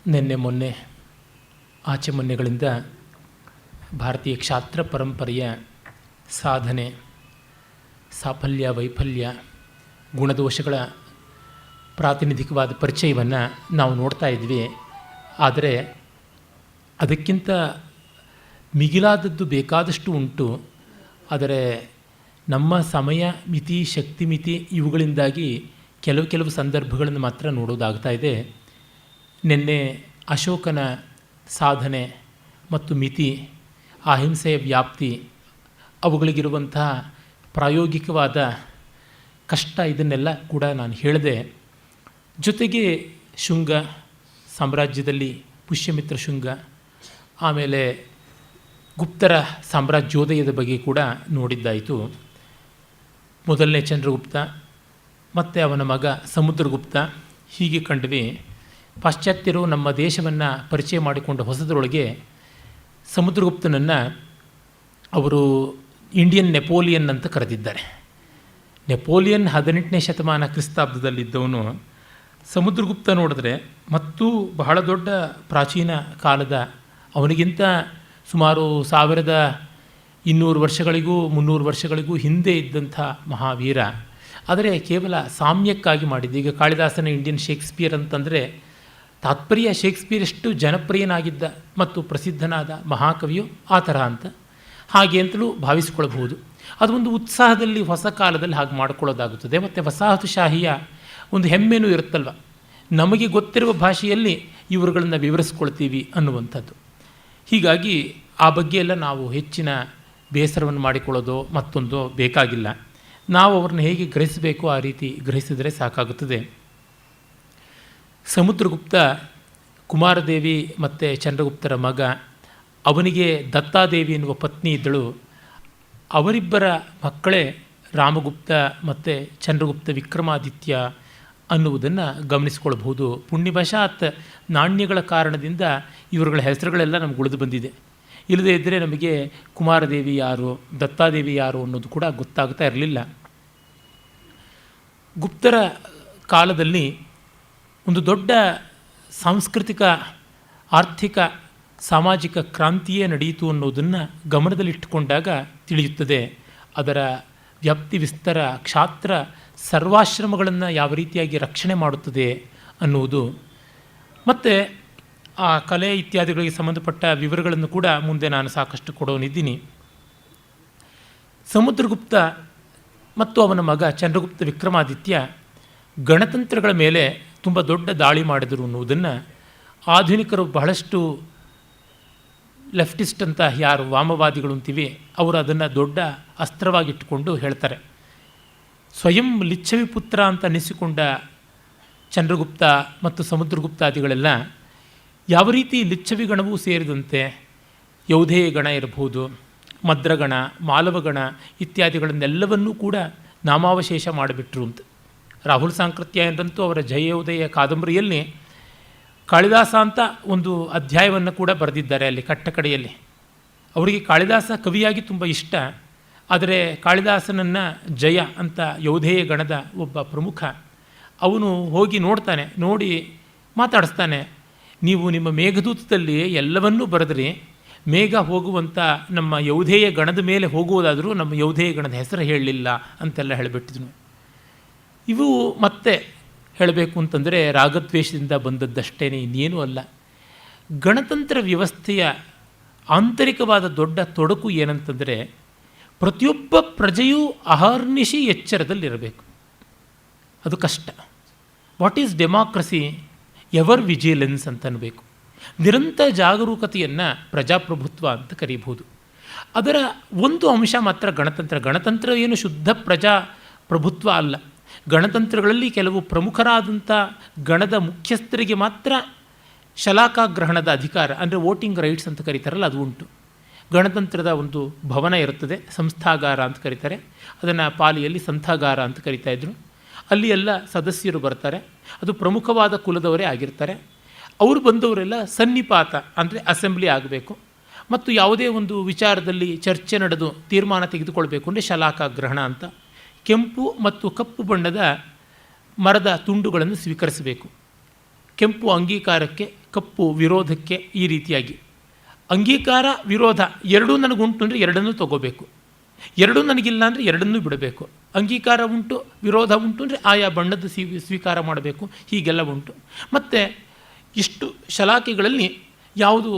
ನಿನ್ನೆ ಮೊನ್ನೆ ಆಚೆ ಮೊನ್ನೆಗಳಿಂದ ಭಾರತೀಯ ಕ್ಷಾತ್ರ ಪರಂಪರೆಯ ಸಾಧನೆ, ಸಾಫಲ್ಯ, ವೈಫಲ್ಯ, ಗುಣದೋಷಗಳ ಪ್ರಾತಿನಿಧಿಕವಾದ ಪರಿಚಯವನ್ನು ನಾವು ನೋಡ್ತಾ ಇದ್ವಿ. ಆದರೆ ಅದಕ್ಕಿಂತ ಮಿಗಿಲಾದದ್ದು ಬೇಕಾದಷ್ಟು ಉಂಟು. ಆದರೆ ನಮ್ಮ ಸಮಯ ಮಿತಿ, ಶಕ್ತಿ ಮಿತಿ ಇವುಗಳಿಂದಾಗಿ ಕೆಲವು ಸಂದರ್ಭಗಳನ್ನು ಮಾತ್ರ ನೋಡೋದಾಗ್ತಾ ಇದೆ. ನಿನ್ನೆ ಅಶೋಕನ ಸಾಧನೆ ಮತ್ತು ಮಿತಿ, ಅಹಿಂಸೆಯ ವ್ಯಾಪ್ತಿ, ಅವುಗಳಿಗಿರುವಂತಹ ಪ್ರಾಯೋಗಿಕವಾದ ಕಷ್ಟ, ಇದನ್ನೆಲ್ಲ ಕೂಡ ನಾನು ಹೇಳಿದೆ. ಜೊತೆಗೆ ಶುಂಗ ಸಾಮ್ರಾಜ್ಯದಲ್ಲಿ ಪುಷ್ಯಮಿತ್ರ ಶುಂಗ, ಆಮೇಲೆ ಗುಪ್ತರ ಸಾಮ್ರಾಜ್ಯೋದಯದ ಬಗ್ಗೆ ಕೂಡ ನೋಡಿದ್ದಾಯಿತು. ಮೊದಲನೇ ಚಂದ್ರಗುಪ್ತ ಮತ್ತು ಅವನ ಮಗ ಸಮುದ್ರಗುಪ್ತ, ಹೀಗೆ ಕಂಡ್ವಿ. ಪಾಶ್ಚಾತ್ಯರು ನಮ್ಮ ದೇಶವನ್ನು ಪರಿಚಯ ಮಾಡಿಕೊಂಡ ಹೊಸದರೊಳಗೆ ಸಮುದ್ರಗುಪ್ತನನ್ನು ಅವರು ಇಂಡಿಯನ್ ನೆಪೋಲಿಯನ್ ಅಂತ ಕರೆದಿದ್ದಾರೆ. ನೆಪೋಲಿಯನ್ 18ನೇ ಶತಮಾನ ಕ್ರಿಸ್ತಾಬ್ದದಲ್ಲಿದ್ದವನು. ಸಮುದ್ರಗುಪ್ತ ನೋಡಿದ್ರೆ ಮತ್ತೂ ಬಹಳ ದೊಡ್ಡ ಪ್ರಾಚೀನ ಕಾಲದ, ಅವನಿಗಿಂತ ಸುಮಾರು 1200 ವರ್ಷಗಳಿಗೂ 300 ವರ್ಷಗಳಿಗೂ ಹಿಂದೆ ಇದ್ದಂಥ ಮಹಾವೀರ. ಆದರೆ ಕೇವಲ ಸಾಮ್ಯಕ್ಕಾಗಿ ಮಾಡಿದ್ದು. ಈಗ ಕಾಳಿದಾಸನ ಇಂಡಿಯನ್ ಶೇಕ್ಸ್ಪಿಯರ್ ಅಂತಂದರೆ ತಾತ್ಪರ್ಯ ಶೇಕ್ಸ್ಪಿಯರ್ ಎಷ್ಟು ಜನಪ್ರಿಯನಾಗಿದ್ದ ಮತ್ತು ಪ್ರಸಿದ್ಧನಾದ ಮಹಾಕವಿಯು ಆ ಥರ ಅಂತ, ಹಾಗೆ ಅಂತಲೂ ಭಾವಿಸಿಕೊಳ್ಳಬಹುದು. ಅದೊಂದು ಉತ್ಸಾಹದಲ್ಲಿ ಹೊಸ ಕಾಲದಲ್ಲಿ ಹಾಗೆ ಮಾಡಿಕೊಳ್ಳೋದಾಗುತ್ತದೆ. ಮತ್ತು ವಸಾಹತುಶಾಹಿಯ ಒಂದು ಹೆಮ್ಮೆನೂ ಇರುತ್ತಲ್ವ, ನಮಗೆ ಗೊತ್ತಿರುವ ಭಾಷೆಯಲ್ಲಿ ಇವರುಗಳನ್ನು ವಿವರಿಸ್ಕೊಳ್ತೀವಿ ಅನ್ನುವಂಥದ್ದು. ಹೀಗಾಗಿ ಆ ಬಗ್ಗೆ ಎಲ್ಲ ನಾವು ಹೆಚ್ಚಿನ ಬೇಸರವನ್ನು ಮಾಡಿಕೊಳ್ಳೋದು ಮತ್ತೊಂದು ಬೇಕಾಗಿಲ್ಲ. ನಾವು ಅವ್ರನ್ನ ಹೇಗೆ ಗ್ರಹಿಸಬೇಕು ಆ ರೀತಿ ಗ್ರಹಿಸಿದರೆ ಸಾಕಾಗುತ್ತದೆ. ಸಮುದ್ರಗುಪ್ತ ಕುಮಾರದೇವಿ ಮತ್ತು ಚಂದ್ರಗುಪ್ತರ ಮಗ. ಅವನಿಗೆ ದತ್ತಾದೇವಿ ಎನ್ನುವ ಪತ್ನಿ ಇದ್ದಳು. ಅವರಿಬ್ಬರ ಮಕ್ಕಳೇ ರಾಮಗುಪ್ತ ಮತ್ತು ಚಂದ್ರಗುಪ್ತ ವಿಕ್ರಮಾದಿತ್ಯ ಅನ್ನುವುದನ್ನು ಗಮನಿಸಿಕೊಳ್ಬಹುದು. ಪುಣ್ಯವಶಾತ್ ನಾಣ್ಯಗಳ ಕಾರಣದಿಂದ ಇವರುಗಳ ಹೆಸರುಗಳೆಲ್ಲ ನಮ್ಗೆ ಉಳಿದು ಬಂದಿದೆ. ಇಲ್ಲದೇ ಇದ್ದರೆ ನಮಗೆ ಕುಮಾರದೇವಿ ಯಾರು, ದತ್ತಾದೇವಿ ಯಾರು ಅನ್ನೋದು ಕೂಡ ಗೊತ್ತಾಗ್ತಾ ಇರಲಿಲ್ಲ. ಗುಪ್ತರ ಕಾಲದಲ್ಲಿ ಒಂದು ದೊಡ್ಡ ಸಾಂಸ್ಕೃತಿಕ, ಆರ್ಥಿಕ, ಸಾಮಾಜಿಕ ಕ್ರಾಂತಿಯೇ ನಡೆಯಿತು ಅನ್ನೋದನ್ನು ಗಮನದಲ್ಲಿಟ್ಟುಕೊಂಡಾಗ ತಿಳಿಯುತ್ತದೆ. ಅದರ ವ್ಯಾಪ್ತಿ ವಿಸ್ತಾರ, ಕ್ಷಾತ್ರ ಸರ್ವಾಶ್ರಮಗಳನ್ನು ಯಾವ ರೀತಿಯಾಗಿ ರಕ್ಷಣೆ ಮಾಡುತ್ತದೆ ಅನ್ನುವುದು, ಮತ್ತು ಆ ಕಲೆ ಇತ್ಯಾದಿಗಳಿಗೆ ಸಂಬಂಧಪಟ್ಟ ವಿವರಗಳನ್ನು ಕೂಡ ಮುಂದೆ ನಾನು ಸಾಕಷ್ಟು ಕೊಡೋನಿದ್ದೀನಿ. ಸಮುದ್ರಗುಪ್ತ ಮತ್ತು ಅವನ ಮಗ ಚಂದ್ರಗುಪ್ತ ವಿಕ್ರಮಾದಿತ್ಯ ಗಣತಂತ್ರಗಳ ಮೇಲೆ ತುಂಬ ದೊಡ್ಡ ದಾಳಿ ಮಾಡಿದರು ಅನ್ನುವುದನ್ನು ಆಧುನಿಕರು ಬಹಳಷ್ಟು ಲೆಫ್ಟಿಸ್ಟ್ ಅಂತ ಯಾರು ವಾಮವಾದಿಗಳು ಅಂತೀವಿ ಅವರು ಅದನ್ನು ದೊಡ್ಡ ಅಸ್ತ್ರವಾಗಿಟ್ಟುಕೊಂಡು ಹೇಳ್ತಾರೆ. ಸ್ವಯಂ ಲಿಚ್ಛವಿ ಪುತ್ರ ಅಂತ ಅನ್ನಿಸಿಕೊಂಡ ಚಂದ್ರಗುಪ್ತ ಮತ್ತು ಸಮುದ್ರಗುಪ್ತಾದಿಗಳೆಲ್ಲ ಯಾವ ರೀತಿ ಲಿಚ್ಛವಿ ಗಣವೂ ಸೇರಿದಂತೆ ಯೌಧೇಯ ಗಣ ಇರಬಹುದು, ಮದ್ರಗಣ, ಮಾಲವಗಣ ಇತ್ಯಾದಿಗಳನ್ನೆಲ್ಲವನ್ನೂ ಕೂಡ ನಾಮಾವಶೇಷ ಮಾಡಿಬಿಟ್ರು ಅಂತ. ರಾಹುಲ್ ಸಾಂಕೃತ್ಯಾಯನರಂತೂ ಅವರ ಜಯೋದಯ ಕಾದಂಬರಿಯಲ್ಲಿ ಕಾಳಿದಾಸ ಅಂತ ಒಂದು ಅಧ್ಯಾಯವನ್ನು ಕೂಡ ಬರೆದಿದ್ದಾರೆ. ಅಲ್ಲಿ ಕಟ್ಟಕಡೆಯಲ್ಲಿ ಅವರಿಗೆ ಕಾಳಿದಾಸ ಕವಿಯಾಗಿ ತುಂಬ ಇಷ್ಟ. ಆದರೆ ಕಾಳಿದಾಸನನ್ನು ಜಯ ಅಂತ ಯೌಧೇಯ ಗಣದ ಒಬ್ಬ ಪ್ರಮುಖ ಅವನು ಹೋಗಿ ನೋಡ್ತಾನೆ. ನೋಡಿ ಮಾತಾಡಿಸ್ತಾನೆ, ನೀವು ನಿಮ್ಮ ಮೇಘದೂತದಲ್ಲಿ ಎಲ್ಲವನ್ನೂ ಬರೆದ್ರಿ, ಮೇಘ ಹೋಗುವಂಥ ನಮ್ಮ ಯೌಧೇಯ ಗಣದ ಮೇಲೆ ಹೋಗುವುದಾದರೂ ನಮ್ಮ ಯೌಧೇಯ ಗಣದ ಹೆಸರು ಹೇಳಲಿಲ್ಲ ಅಂತೆಲ್ಲ ಹೇಳಿಬಿಟ್ಟಿದ್ನು. ಇವು ಮತ್ತೆ ಹೇಳಬೇಕು ಅಂತಂದರೆ ರಾಗದ್ವೇಷದಿಂದ ಬಂದದ್ದಷ್ಟೇ, ಇನ್ನೇನೂ ಅಲ್ಲ. ಗಣತಂತ್ರ ವ್ಯವಸ್ಥೆಯ ಆಂತರಿಕವಾದ ದೊಡ್ಡ ತೊಡಕು ಏನಂತಂದರೆ ಪ್ರತಿಯೊಬ್ಬ ಪ್ರಜೆಯೂ ಅಹರ್ನಿಶಿ ಎಚ್ಚರದಲ್ಲಿರಬೇಕು. ಅದು ಕಷ್ಟ. What is democracy? Ever vigilance ಅಂತ ಅನ್ನಬೇಕು. ನಿರಂತರ ಜಾಗರೂಕತೆಯನ್ನು ಪ್ರಜಾಪ್ರಭುತ್ವ ಅಂತ ಕರೀಬಹುದು. ಅದರ ಒಂದು ಅಂಶ ಮಾತ್ರ ಗಣತಂತ್ರ. ಗಣತಂತ್ರ ಏನು ಶುದ್ಧ ಪ್ರಜಾಪ್ರಭುತ್ವ ಅಲ್ಲ. ಗಣತಂತ್ರಗಳಲ್ಲಿ ಕೆಲವು ಪ್ರಮುಖರಾದಂಥ ಗಣದ ಮುಖ್ಯಸ್ಥರಿಗೆ ಮಾತ್ರ ಶಲಾಕಾಗ್ರಹಣದ ಅಧಿಕಾರ, ಅಂದರೆ ವೋಟಿಂಗ್ ರೈಟ್ಸ್ ಅಂತ ಕರೀತಾರಲ್ಲ, ಅದು ಉಂಟು. ಗಣತಂತ್ರದ ಒಂದು ಭವನ ಇರುತ್ತದೆ, ಸಂಸ್ಥಾಗಾರ ಅಂತ ಕರೀತಾರೆ. ಅದನ್ನು ಪಾಲಿಯಲ್ಲಿ ಸಂಥಾಗಾರ ಅಂತ ಕರೀತಾಯಿದ್ರು. ಅಲ್ಲಿ ಎಲ್ಲ ಸದಸ್ಯರು ಬರ್ತಾರೆ. ಅದು ಪ್ರಮುಖವಾದ ಕುಲದವರೇ ಆಗಿರ್ತಾರೆ. ಅವರು ಬಂದವರೆಲ್ಲ ಸನ್ನಿಪಾತ ಅಂದರೆ ಅಸೆಂಬ್ಲಿ ಆಗಬೇಕು. ಮತ್ತು ಯಾವುದೇ ಒಂದು ವಿಚಾರದಲ್ಲಿ ಚರ್ಚೆ ನಡೆದು ತೀರ್ಮಾನ ತೆಗೆದುಕೊಳ್ಬೇಕು ಅಂದರೆ ಶಲಾಕಾಗ್ರಹಣ ಅಂತ. ಕೆಂಪು ಮತ್ತು ಕಪ್ಪು ಬಣ್ಣದ ಮರದ ತುಂಡುಗಳನ್ನು ಸ್ವೀಕರಿಸಬೇಕು. ಕೆಂಪು ಅಂಗೀಕಾರಕ್ಕೆ, ಕಪ್ಪು ವಿರೋಧಕ್ಕೆ ಈ ರೀತಿಯಾಗಿ ಅಂಗೀಕಾರ ವಿರೋಧ ಎರಡೂ ನನಗುಂಟು ಅಂದರೆ ಎರಡನ್ನೂ ತಗೋಬೇಕು, ಎರಡೂ ನನಗಿಲ್ಲ ಅಂದರೆ ಎರಡನ್ನೂ ಬಿಡಬೇಕು. ಅಂಗೀಕಾರ ಉಂಟು ವಿರೋಧ ಉಂಟು ಅಂದರೆ ಆಯಾ ಬಣ್ಣದ ಸ್ವೀಕಾರ ಮಾಡಬೇಕು. ಹೀಗೆಲ್ಲ ಉಂಟು. ಮತ್ತು ಇಷ್ಟು ಶಲಾಕೆಗಳಲ್ಲಿ ಯಾವುದು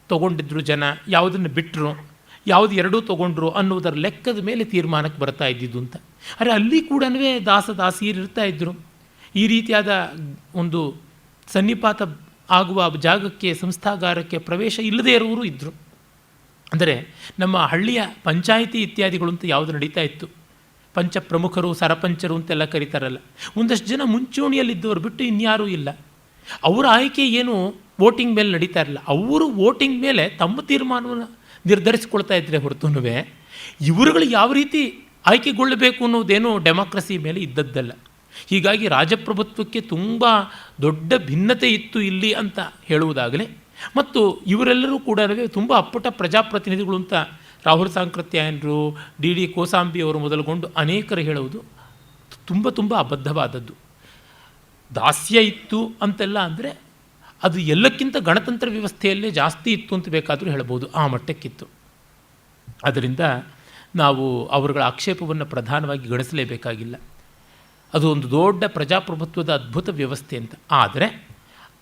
ತಗೊಂಡಿದ್ರು ಜನ, ಯಾವುದನ್ನು ಬಿಟ್ಟರು, ಯಾವುದು ಎರಡೂ ತೊಗೊಂಡ್ರು ಅನ್ನೋದರ ಲೆಕ್ಕದ ಮೇಲೆ ತೀರ್ಮಾನಕ್ಕೆ ಬರ್ತಾ ಇದ್ದಿದ್ದು ಅಂತ. ಅರೆ ಅಲ್ಲಿ ಕೂಡ ದಾಸೀರು ಇರ್ತಾ ಇದ್ದರು. ಈ ರೀತಿಯಾದ ಒಂದು ಸನ್ನಿಪಾತ ಆಗುವ ಜಾಗಕ್ಕೆ, ಸಂಸ್ಥಾಗಾರಕ್ಕೆ ಪ್ರವೇಶ ಇಲ್ಲದೇ ಇರುವವರು ಇದ್ದರು. ಅಂದರೆ ನಮ್ಮ ಹಳ್ಳಿಯ ಪಂಚಾಯಿತಿ ಇತ್ಯಾದಿಗಳು ಅಂತ ಯಾವುದು ನಡೀತಾ ಇತ್ತು, ಪಂಚ ಪ್ರಮುಖರು, ಸರಪಂಚರು ಅಂತೆಲ್ಲ ಕರೀತಾರಲ್ಲ, ಒಂದಷ್ಟು ಜನ ಮುಂಚೂಣಿಯಲ್ಲಿದ್ದವರು ಬಿಟ್ಟು ಇನ್ಯಾರೂ ಇಲ್ಲ. ಅವರ ಆಯ್ಕೆ ಏನು ವೋಟಿಂಗ್ ಮೇಲೆ ನಡೀತಾ ಇರಲಿಲ್ಲ. ಅವರು ವೋಟಿಂಗ್ ಮೇಲೆ ತಮ್ಮ ತೀರ್ಮಾನವನ್ನು ನಿರ್ಧರಿಸಿಕೊಳ್ತಾ ಇದ್ದರೆ ಹೊರತುನುವೆ ಇವರುಗಳು ಯಾವ ರೀತಿ ಆಯ್ಕೆಗೊಳ್ಳಬೇಕು ಅನ್ನೋದೇನೋ ಡೆಮಾಕ್ರಸಿ ಮೇಲೆ ಇದ್ದದ್ದಲ್ಲ. ಹೀಗಾಗಿ ರಾಜಪ್ರಭುತ್ವಕ್ಕೆ ತುಂಬ ದೊಡ್ಡ ಭಿನ್ನತೆ ಇತ್ತು ಇಲ್ಲಿ ಅಂತ ಹೇಳುವುದಾಗಲೇ, ಮತ್ತು ಇವರೆಲ್ಲರೂ ಕೂಡ ತುಂಬ ಅಪ್ಪಟ ಪ್ರಜಾಪ್ರತಿನಿಧಿಗಳು ಅಂತ ರಾಹುಲ್ ಸಾಂಕೃತ್ಯಾಯನರು, ಡಿ ಡಿ ಕೋಸಾಂಬಿ ಅವರು ಮೊದಲುಗೊಂಡು ಅನೇಕರು ಹೇಳುವುದು ತುಂಬ ಅಬದ್ಧವಾದದ್ದು. ದಾಸ್ಯ ಇತ್ತು ಅಂತೆಲ್ಲ ಅಂದರೆ ಅದು ಎಲ್ಲಕ್ಕಿಂತ ಗಣತಂತ್ರ ವ್ಯವಸ್ಥೆಯಲ್ಲೇ ಜಾಸ್ತಿ ಇತ್ತು ಅಂತ ಬೇಕಾದರೂ ಹೇಳ್ಬೋದು, ಆ ಮಟ್ಟಕ್ಕಿತ್ತು. ಅದರಿಂದ ನಾವು ಅವರುಗಳ ಆಕ್ಷೇಪವನ್ನು ಪ್ರಧಾನವಾಗಿ ಗಣಿಸಲೇಬೇಕಾಗಿಲ್ಲ. ಅದು ಒಂದು ದೊಡ್ಡ ಪ್ರಜಾಪ್ರಭುತ್ವದ ಅದ್ಭುತ ವ್ಯವಸ್ಥೆ ಅಂತ. ಆದರೆ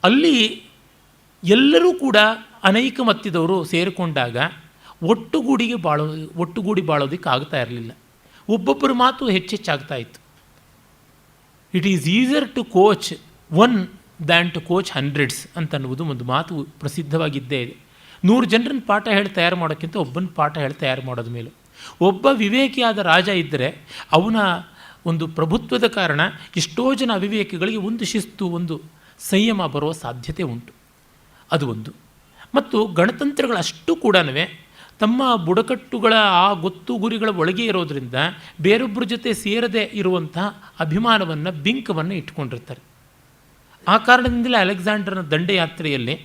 ಅಲ್ಲಿ ಎಲ್ಲರೂ ಕೂಡ ಅನೇಕ ಮತ್ತಿದವರು ಸೇರಿಕೊಂಡಾಗ ಒಟ್ಟುಗೂಡಿ ಬಾಳೋದಕ್ಕೆ ಆಗ್ತಾ ಇರಲಿಲ್ಲ. ಒಬ್ಬೊಬ್ಬರ ಮಾತು ಹೆಚ್ಚೆಚ್ಚಾಗ್ತಾ ಇತ್ತು. It is easier to coach one than to coach hundreds ಅಂತನ್ನುವುದು ಒಂದು ಮಾತು ಪ್ರಸಿದ್ಧವಾಗಿದ್ದೇ ಇದೆ. 100 ಜನರನ್ನು ಪಾಠ ಹೇಳಿ ತಯಾರು ಮಾಡೋಕ್ಕಿಂತ ಒಬ್ಬನ ಪಾಠ ಹೇಳಿ ತಯಾರು ಮಾಡೋದ ಮೇಲೆ, ಒಬ್ಬ ವಿವೇಕಿಯಾದ ರಾಜ ಇದ್ದರೆ ಅವನ ಒಂದು ಪ್ರಭುತ್ವದ ಕಾರಣ ಎಷ್ಟೋ ಜನ ಅವಿವೇಕಿಗಳಿಗೆ ಒಂದು ಶಿಸ್ತು, ಒಂದು ಸಂಯಮ ಬರುವ ಸಾಧ್ಯತೆ ಉಂಟು. ಅದು ಒಂದು. ಮತ್ತು ಗಣತಂತ್ರಗಳಷ್ಟು ಕೂಡ ತಮ್ಮ ಬುಡಕಟ್ಟುಗಳ ಆ ಗೊತ್ತು ಗುರಿಗಳ ಒಳಗೆ ಇರೋದರಿಂದ ಬೇರೊಬ್ಬರ ಜೊತೆ ಸೇರದೆ ಇರುವಂತಹ ಅಭಿಮಾನವನ್ನು, ಬಿಂಕವನ್ನು ಇಟ್ಕೊಂಡಿರ್ತಾರೆ. ಆ ಕಾರಣದಿಂದಲೇ ಅಲೆಕ್ಸಾಂಡರ್ನ ದಂಡಯಾತ್ರೆಯಲ್ಲಿ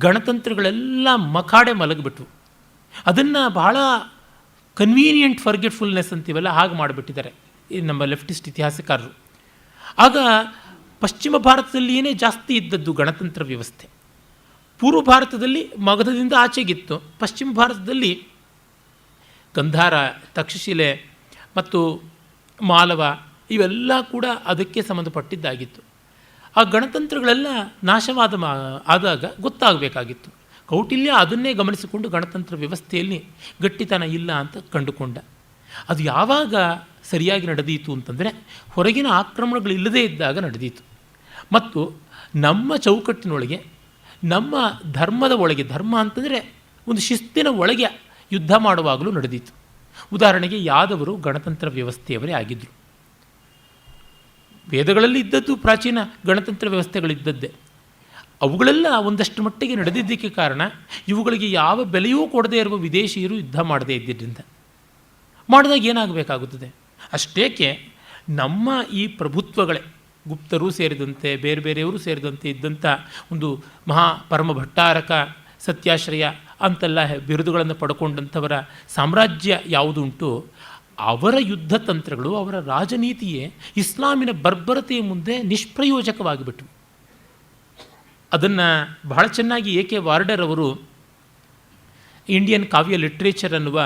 ಗಣತಂತ್ರಗಳೆಲ್ಲ ಮಖಾಡೆ ಮಲಗಿಬಿಟ್ವು. ಅದನ್ನು ಬಹಳ ಕನ್ವೀನಿಯೆಂಟ್ ಫರ್ಗೆಟ್ಫುಲ್ನೆಸ್ ಅಂತೀವಲ್ಲ, ಹಾಗೆ ಮಾಡಿಬಿಟ್ಟಿದ್ದಾರೆ ಈ ನಮ್ಮ ಲೆಫ್ಟಿಸ್ಟ್ ಇತಿಹಾಸಕಾರರು. ಆಗ ಪಶ್ಚಿಮ ಭಾರತದಲ್ಲಿಯೇ ಜಾಸ್ತಿ ಇದ್ದದ್ದು ಗಣತಂತ್ರ ವ್ಯವಸ್ಥೆ. ಪೂರ್ವ ಭಾರತದಲ್ಲಿ ಮಗಧದಿಂದ ಆಚೆಗಿತ್ತು. ಪಶ್ಚಿಮ ಭಾರತದಲ್ಲಿ ಗಂಧಾರ, ತಕ್ಷಶಿಲೆ ಮತ್ತು ಮಾಲವ ಇವೆಲ್ಲ ಕೂಡ ಅದಕ್ಕೆ ಸಂಬಂಧಪಟ್ಟಿದ್ದಾಗಿತ್ತು. ಆ ಗಣತಂತ್ರಗಳೆಲ್ಲ ಆದಾಗ ಗೊತ್ತಾಗಬೇಕಾಗಿತ್ತು. ಕೌಟಿಲ್ಯ ಅದನ್ನೇ ಗಮನಿಸಿಕೊಂಡು ಗಣತಂತ್ರ ವ್ಯವಸ್ಥೆಯಲ್ಲಿ ಗಟ್ಟಿತನ ಇಲ್ಲ ಅಂತ ಕಂಡುಕೊಂಡ. ಅದು ಯಾವಾಗ ಸರಿಯಾಗಿ ನಡೆದೀತು ಅಂತಂದರೆ ಹೊರಗಿನ ಆಕ್ರಮಣಗಳಿಲ್ಲದೇ ಇದ್ದಾಗ ನಡೆದೀತು. ಮತ್ತು ನಮ್ಮ ಚೌಕಟ್ಟಿನೊಳಗೆ, ನಮ್ಮ ಧರ್ಮದ ಒಳಗೆ, ಧರ್ಮ ಅಂತಂದರೆ ಒಂದು ಶಿಸ್ತಿನ ಒಳಗೆ ಯುದ್ಧ ಮಾಡುವಾಗಲೂ ನಡೆದೀತು. ಉದಾಹರಣೆಗೆ ಯಾದವರು ಗಣತಂತ್ರ ವ್ಯವಸ್ಥೆಯವರೇ ಆಗಿದ್ದರು. ವೇದಗಳಲ್ಲಿ ಇದ್ದದ್ದು ಪ್ರಾಚೀನ ಗಣತಂತ್ರ ವ್ಯವಸ್ಥೆಗಳಿದ್ದದ್ದೇ. ಅವುಗಳೆಲ್ಲ ಒಂದಷ್ಟು ಮಟ್ಟಿಗೆ ನಡೆದಿದ್ದಕ್ಕೆ ಕಾರಣ ಇವುಗಳಿಗೆ ಯಾವ ಬೆಲೆಯೂ ಕೊಡದೇ ಇರುವ ವಿದೇಶಿಯರು ಯುದ್ಧ ಮಾಡದೇ ಇದ್ದಿದ್ದರಿಂದ. ಮಾಡಿದಾಗ ಏನಾಗಬೇಕಾಗುತ್ತದೆ? ಅಷ್ಟೇಕೆ ನಮ್ಮ ಈ ಪ್ರಭುತ್ವಗಳೇ, ಗುಪ್ತರೂ ಸೇರಿದಂತೆ ಬೇರೆ ಬೇರೆಯವರು ಸೇರಿದಂತೆ ಇದ್ದಂಥ ಒಂದು ಪರಮ ಭಟ್ಟಾರಕ, ಸತ್ಯಾಶ್ರಯ ಅಂತೆಲ್ಲ ಬಿರುದುಗಳನ್ನು ಪಡ್ಕೊಂಡಂಥವರ ಸಾಮ್ರಾಜ್ಯ ಯಾವುದುಂಟು, ಅವರ ಯುದ್ಧ ತಂತ್ರಗಳು, ಅವರ ರಾಜನೀತಿಯೇ ಇಸ್ಲಾಮಿನ ಬರ್ಬರತೆಯ ಮುಂದೆ ನಿಷ್ಪ್ರಯೋಜಕವಾಗಿಬಿಟ್ವು. ಅದನ್ನು ಬಹಳ ಚೆನ್ನಾಗಿ ಎ ಕೆ ವಾರ್ಡರ್ ಅವರು ಇಂಡಿಯನ್ ಕಾವ್ಯ ಲಿಟ್ರೇಚರ್ ಅನ್ನುವ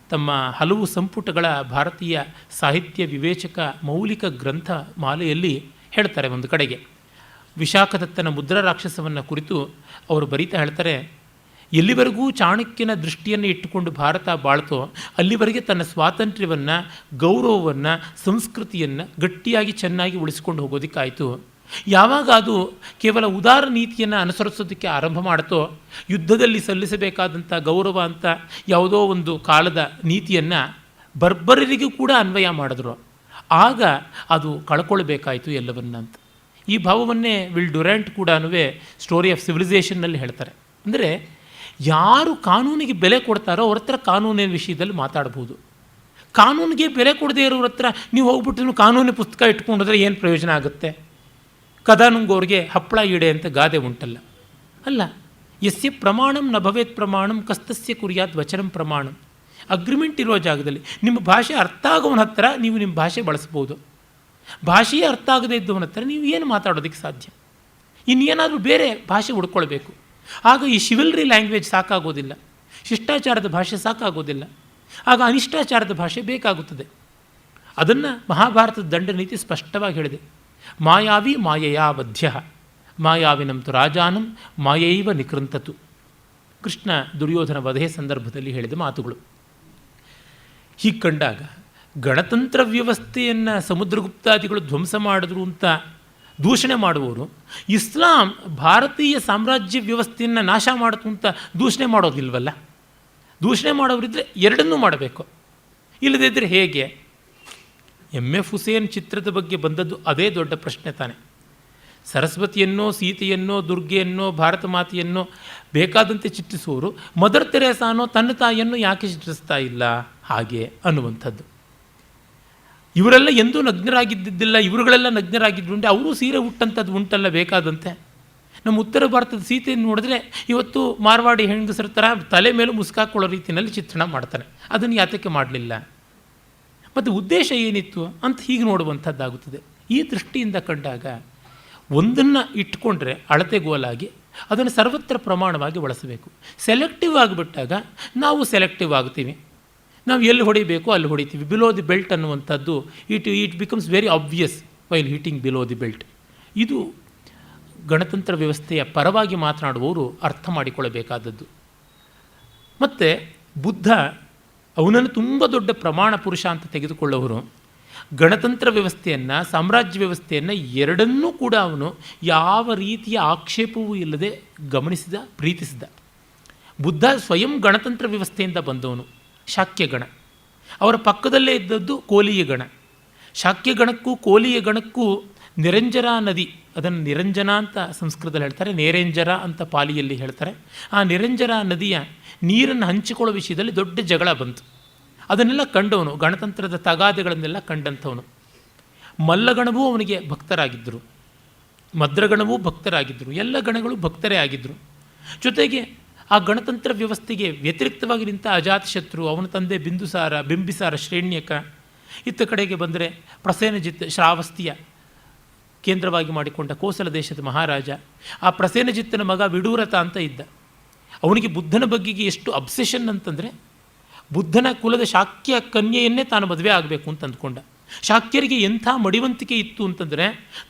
ತಮ್ಮ ಹಲವು ಸಂಪುಟಗಳ ಭಾರತೀಯ ಸಾಹಿತ್ಯ ವಿವೇಚಕ ಮೌಲಿಕ ಗ್ರಂಥ ಮಾಲೆಯಲ್ಲಿ ಹೇಳ್ತಾರೆ. ಒಂದು ಕಡೆಗೆ ವಿಶಾಖದತ್ತನ ಮುದ್ರಾ ರಾಕ್ಷಸವನ್ನು ಕುರಿತು ಅವರು ಬರೀತಾ ಹೇಳ್ತಾರೆ, ಎಲ್ಲಿವರೆಗೂ ಚಾಣಕ್ಯನ ದೃಷ್ಟಿಯನ್ನು ಇಟ್ಟುಕೊಂಡು ಭಾರತ ಬಾಳ್ತೋ ಅಲ್ಲಿವರೆಗೆ ತನ್ನ ಸ್ವಾತಂತ್ರ್ಯವನ್ನು, ಗೌರವವನ್ನು, ಸಂಸ್ಕೃತಿಯನ್ನು ಗಟ್ಟಿಯಾಗಿ ಚೆನ್ನಾಗಿ ಉಳಿಸಿಕೊಂಡು ಹೋಗೋದಕ್ಕಾಯಿತು. ಯಾವಾಗ ಅದು ಕೇವಲ ಉದಾರ ನೀತಿಯನ್ನು ಅನುಸರಿಸೋದಕ್ಕೆ ಆರಂಭ ಮಾಡ್ತೋ, ಯುದ್ಧದಲ್ಲಿ ಸಲ್ಲಿಸಬೇಕಾದಂಥ ಗೌರವ ಅಂತ ಯಾವುದೋ ಒಂದು ಕಾಲದ ನೀತಿಯನ್ನು ಬರ್ಬರರಿಗೂ ಕೂಡ ಅನ್ವಯ ಮಾಡಿದ್ರು, ಆಗ ಅದು ಕಳ್ಕೊಳ್ಬೇಕಾಯಿತು ಎಲ್ಲವನ್ನ ಅಂತ. ಈ ಭಾವವನ್ನೇ ವಿಲ್ ಡ್ಯುರಾಂಟ್ ಕೂಡ ಸ್ಟೋರಿ ಆಫ್ ಸಿವಿಲೈಸೇಷನ್ನಲ್ಲಿ ಹೇಳ್ತಾರೆ. ಅಂದರೆ ಯಾರು ಕಾನೂನಿಗೆ ಬೆಲೆ ಕೊಡ್ತಾರೋ ಅವ್ರ ಹತ್ರ ಕಾನೂನಿನ ವಿಷಯದಲ್ಲಿ ಮಾತಾಡ್ಬೋದು. ಕಾನೂನಿಗೆ ಬೆಲೆ ಕೊಡದೇ ಇರೋರ ಹತ್ರ ನೀವು ಹೋಗ್ಬಿಟ್ಟು ಕಾನೂನಿನ ಪುಸ್ತಕ ಇಟ್ಕೊಂಡ್ರೆ ಏನು ಪ್ರಯೋಜನ ಆಗುತ್ತೆ? ಕದಾನುಂಗೋರಿಗೆ ಹಪ್ಪಳ ಈಡೆ ಅಂತ ಗಾದೆ ಉಂಟಲ್ಲ, ಅಲ್ಲ. ಯಸ್ಯ ಪ್ರಮಾಣಂ ನ ಭವೇತ್ ಪ್ರಮಾಣಂ ಕಸ್ತಸ್ಯ ಕುರ್ಯಾತ್ ವಚನಂ ಪ್ರಮಾಣಂ. ಅಗ್ರಿಮೆಂಟ್ ಇರೋ ಜಾಗದಲ್ಲಿ ನಿಮ್ಮ ಭಾಷೆ ಅರ್ಥ ಆಗೋವನ ಹತ್ರ ನೀವು ನಿಮ್ಮ ಭಾಷೆ ಬಳಸ್ಬೋದು. ಭಾಷೆಯೇ ಅರ್ಥ ಆಗದೇ ಇದ್ದವನ ಹತ್ರ ನೀವು ಏನು ಮಾತಾಡೋದಕ್ಕೆ ಸಾಧ್ಯ? ಇನ್ನೇನಾದರೂ ಬೇರೆ ಭಾಷೆ ಹುಡ್ಕೊಳ್ಬೇಕು. ಆಗ ಈ ಶಿವಲ್ರಿ ಲ್ಯಾಂಗ್ವೇಜ್ ಸಾಕಾಗೋದಿಲ್ಲ, ಶಿಷ್ಟಾಚಾರದ ಭಾಷೆ ಸಾಕಾಗೋದಿಲ್ಲ, ಆಗ ಅನಿಷ್ಟಾಚಾರದ ಭಾಷೆ ಬೇಕಾಗುತ್ತದೆ. ಅದನ್ನು ಮಹಾಭಾರತದ ದಂಡನೀತಿ ಸ್ಪಷ್ಟವಾಗಿ ಹೇಳಿದೆ. ಮಾಯಾವಿ ಮಾಯೆಯಾ ಬದ್ಧ ಮಾಯಾವಿನಂತು ರಾಜಾನಂ ಮಾಯೈವ ನಿಕೃಂತತು. ಕೃಷ್ಣ ದುರ್ಯೋಧನ ವಧೆ ಸಂದರ್ಭದಲ್ಲಿ ಹೇಳಿದ ಮಾತುಗಳು. ಹೀಗೆ ಕಂಡಾಗ ಗಣತಂತ್ರ ವ್ಯವಸ್ಥೆಯನ್ನು ಸಮುದ್ರಗುಪ್ತಾದಿಗಳು ಧ್ವಂಸ ಮಾಡಿದ್ರು ಅಂತ ದೂಷಣೆ ಮಾಡುವವರು ಇಸ್ಲಾಂ ಭಾರತೀಯ ಸಾಮ್ರಾಜ್ಯ ವ್ಯವಸ್ಥೆಯನ್ನು ನಾಶ ಮಾಡಿತು ಅಂತ ದೂಷಣೆ ಮಾಡೋದಿಲ್ವಲ್ಲ. ದೂಷಣೆ ಮಾಡೋರಿದ್ದರೆ ಎರಡನ್ನೂ ಮಾಡಬೇಕು, ಇಲ್ಲದೇ ಇದ್ದರೆ ಹೇಗೆ? ಎಫ್ ಹುಸೇನ್ ಚಿತ್ರದ ಬಗ್ಗೆ ಬಂದದ್ದು ಅದೇ ದೊಡ್ಡ ಪ್ರಶ್ನೆ ತಾನೆ. ಸರಸ್ವತಿಯನ್ನೋ ಸೀತೆಯನ್ನೋ ದುರ್ಗೆಯನ್ನೋ ಭಾರತ ಮಾತೆಯನ್ನೋ ಬೇಕಾದಂತೆ ಚಿತ್ರಿಸುವವರು ಮದರ್ ತೆರೇಸಾನೋ ತನ್ನ ತಾಯಿಯನ್ನು ಯಾಕೆ ಚಿತ್ರಿಸ್ತಾ ಇಲ್ಲ ಹಾಗೆ ಅನ್ನುವಂಥದ್ದು. ಇವರೆಲ್ಲ ಎಂದೂ ನಗ್ನರಾಗಿದ್ದಿದ್ದಿಲ್ಲ, ಇವರುಗಳೆಲ್ಲ ನಗ್ನರಾಗಿದ್ದುಂಟೆ, ಅವರು ಸೀರೆ ಉಟ್ಟಂಥದ್ದು ಉಂಟಲ್ಲ ಬೇಕಾದಂತೆ. ನಮ್ಮ ಉತ್ತರ ಭಾರತದ ಸೀತೆಯನ್ನು ನೋಡಿದ್ರೆ ಇವತ್ತು ಮಾರ್ವಾಡಿ ಹೆಂಗಸರ ಥರ ತಲೆ ಮೇಲೂ ಮುಸ್ಕಾಕೊಳ್ಳೋ ರೀತಿಯಲ್ಲಿ ಚಿತ್ರಣ ಮಾಡ್ತಾನೆ. ಅದನ್ನು ಯಾತಕ್ಕೆ ಮಾಡಲಿಲ್ಲ? ಮತ್ತು ಉದ್ದೇಶ ಏನಿತ್ತು ಅಂತ ಹೀಗೆ ನೋಡುವಂಥದ್ದಾಗುತ್ತದೆ. ಈ ದೃಷ್ಟಿಯಿಂದ ಕಂಡಾಗ ಒಂದನ್ನು ಇಟ್ಕೊಂಡ್ರೆ ಅಳತೆಗೋಲಾಗಿ ಅದನ್ನು ಸರ್ವತ್ರ ಪ್ರಮಾಣವಾಗಿ ಬಳಸಬೇಕು. ಸೆಲೆಕ್ಟಿವ್ ಆಗಿಬಿಟ್ಟಾಗ ನಾವು ಸೆಲೆಕ್ಟಿವ್ ಆಗ್ತೀವಿ, ನಾವು ಎಲ್ಲಿ ಹೊಡಿಬೇಕು ಅಲ್ಲಿ ಹೊಡಿತೀವಿ. ಬಿಲೋ ದಿ ಬೆಲ್ಟ್ ಅನ್ನುವಂಥದ್ದು it becomes very obvious while hitting below the belt. ಇದು ಗಣತಂತ್ರ ವ್ಯವಸ್ಥೆಯ ಪರವಾಗಿ ಮಾತನಾಡುವವರು ಅರ್ಥ ಮಾಡಿಕೊಳ್ಳಬೇಕಾದದ್ದು. ಮತ್ತು ಬುದ್ಧ ಅವನನ್ನು ತುಂಬ ದೊಡ್ಡ ಪ್ರಮಾಣ ಪುರುಷ ಅಂತ ತೆಗೆದುಕೊಳ್ಳೋರು ಗಣತಂತ್ರ ವ್ಯವಸ್ಥೆಯನ್ನು ಸಾಮ್ರಾಜ್ಯ ವ್ಯವಸ್ಥೆಯನ್ನು ಎರಡನ್ನೂ ಕೂಡ ಅವನು ಯಾವ ರೀತಿಯ ಆಕ್ಷೇಪವೂ ಇಲ್ಲದೆ ಗಮನಿಸಿದ, ಪ್ರೀತಿಸಿದ. ಬುದ್ಧ ಸ್ವಯಂ ಗಣತಂತ್ರ ವ್ಯವಸ್ಥೆಯಿಂದ ಬಂದವನು. ಶಾಕ್ಯಗಣ, ಅವರ ಪಕ್ಕದಲ್ಲೇ ಇದ್ದದ್ದು ಕೋಲಿಯ ಗಣ. ಶಾಕ್ಯಗಣಕ್ಕೂ ಕೋಲಿಯ ಗಣಕ್ಕೂ ನಿರಂಜರ ನದಿ, ಅದನ್ನು ನಿರಂಜನ ಅಂತ ಸಂಸ್ಕೃತದಲ್ಲಿ ಹೇಳ್ತಾರೆ, ನೇರೇಂಜರ ಅಂತ ಪಾಲಿಯಲ್ಲಿ ಹೇಳ್ತಾರೆ. ಆ ನಿರಂಜರ ನದಿಯ ನೀರನ್ನು ಹಂಚಿಕೊಳ್ಳೋ ವಿಷಯದಲ್ಲಿ ದೊಡ್ಡ ಜಗಳ ಬಂತು. ಅದನ್ನೆಲ್ಲ ಕಂಡವನು, ಗಣತಂತ್ರದ ತಗಾದೆಗಳನ್ನೆಲ್ಲ ಕಂಡಂಥವನು. ಮಲ್ಲಗಣವೂ ಅವನಿಗೆ ಭಕ್ತರಾಗಿದ್ದರು, ಮದ್ರಗಣವೂ ಭಕ್ತರಾಗಿದ್ದರು, ಎಲ್ಲ ಗಣಗಳು ಭಕ್ತರೇ ಆಗಿದ್ದರು. ಜೊತೆಗೆ ಆ ಗಣತಂತ್ರ ವ್ಯವಸ್ಥೆಗೆ ವ್ಯತಿರಿಕ್ತವಾಗಿ ನಿಂತ ಅಜಾತಶತ್ರು, ಅವನ ತಂದೆ ಬಿಂಬಿಸಾರ ಶ್ರೇಣ್ಯಕ, ಇತ್ತ ಕಡೆಗೆ ಬಂದರೆ ಪ್ರಸೇನಜಿತ್ ಶ್ರಾವಸ್ತಿಯ ಕೇಂದ್ರವಾಗಿ ಮಾಡಿಕೊಂಡ ಕೋಸಲ ದೇಶದ ಮಹಾರಾಜ. ಆ ಪ್ರಸೇನಜಿತ್ತನ ಮಗ ವಿಡೂರತ ಅಂತ ಇದ್ದ. ಅವನಿಗೆ ಬುದ್ಧನ ಬಗ್ಗೆಗೆ ಎಷ್ಟು ಅಬ್ಸೆಷನ್ ಅಂತಂದರೆ ಬುದ್ಧನ ಕುಲದ ಶಾಕ್ಯ ಕನ್ಯೆಯನ್ನೇ ತಾನು ಮದುವೆ ಆಗಬೇಕು ಅಂತ ಅಂದ್ಕೊಂಡ. ಶಾಕ್ಯರಿಗೆ ಎಂಥ ಮಡಿವಂತಿಕೆ ಇತ್ತು ಅಂತಂದರೆ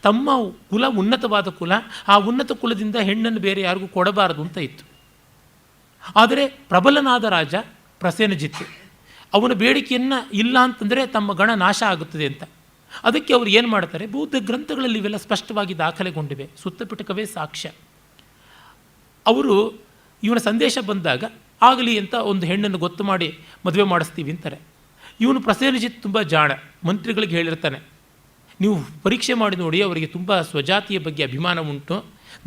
ತಮ್ಮ ಕುಲ ಉನ್ನತವಾದ ಕುಲ, ಆ ಉನ್ನತ ಕುಲದಿಂದ ಹೆಣ್ಣನ್ನು ಬೇರೆ ಯಾರಿಗೂ ಕೊಡಬಾರದು ಅಂತ ಇತ್ತು. ಆದರೆ ಪ್ರಬಲನಾದ ರಾಜ ಪ್ರಸೇನಜಿತ್ ಅವನ ಬೇಡಿಕೆಯನ್ನು ಇಲ್ಲ ಅಂತಂದರೆ ತಮ್ಮ ಗಣ ನಾಶ ಆಗುತ್ತದೆ ಅಂತ. ಅದಕ್ಕೆ ಅವರು ಏನು ಮಾಡ್ತಾರೆ, ಬೌದ್ಧ ಗ್ರಂಥಗಳಲ್ಲಿ ಇವೆಲ್ಲ ಸ್ಪಷ್ಟವಾಗಿ ದಾಖಲೆಗೊಂಡಿವೆ, ಸುತ್ತಪಿಟಕವೇ ಸಾಕ್ಷ್ಯ. ಅವರು ಇವನ ಸಂದೇಶ ಬಂದಾಗ ಆಗಲಿ ಅಂತ ಒಂದು ಹೆಣ್ಣನ್ನು ಗೊತ್ತು ಮಾಡಿ ಮದುವೆ ಮಾಡಿಸ್ತೀವಿ ಅಂತಾರೆ. ಇವನು ಪ್ರಸೇನಜಿತ್ ತುಂಬ ಜಾಣ, ಮಂತ್ರಿಗಳಿಗೆ ಹೇಳಿರ್ತಾನೆ, ನೀವು ಪರೀಕ್ಷೆ ಮಾಡಿ ನೋಡಿ, ಅವರಿಗೆ ತುಂಬ ಸ್ವಜಾತಿಯ ಬಗ್ಗೆ ಅಭಿಮಾನ ಉಂಟು,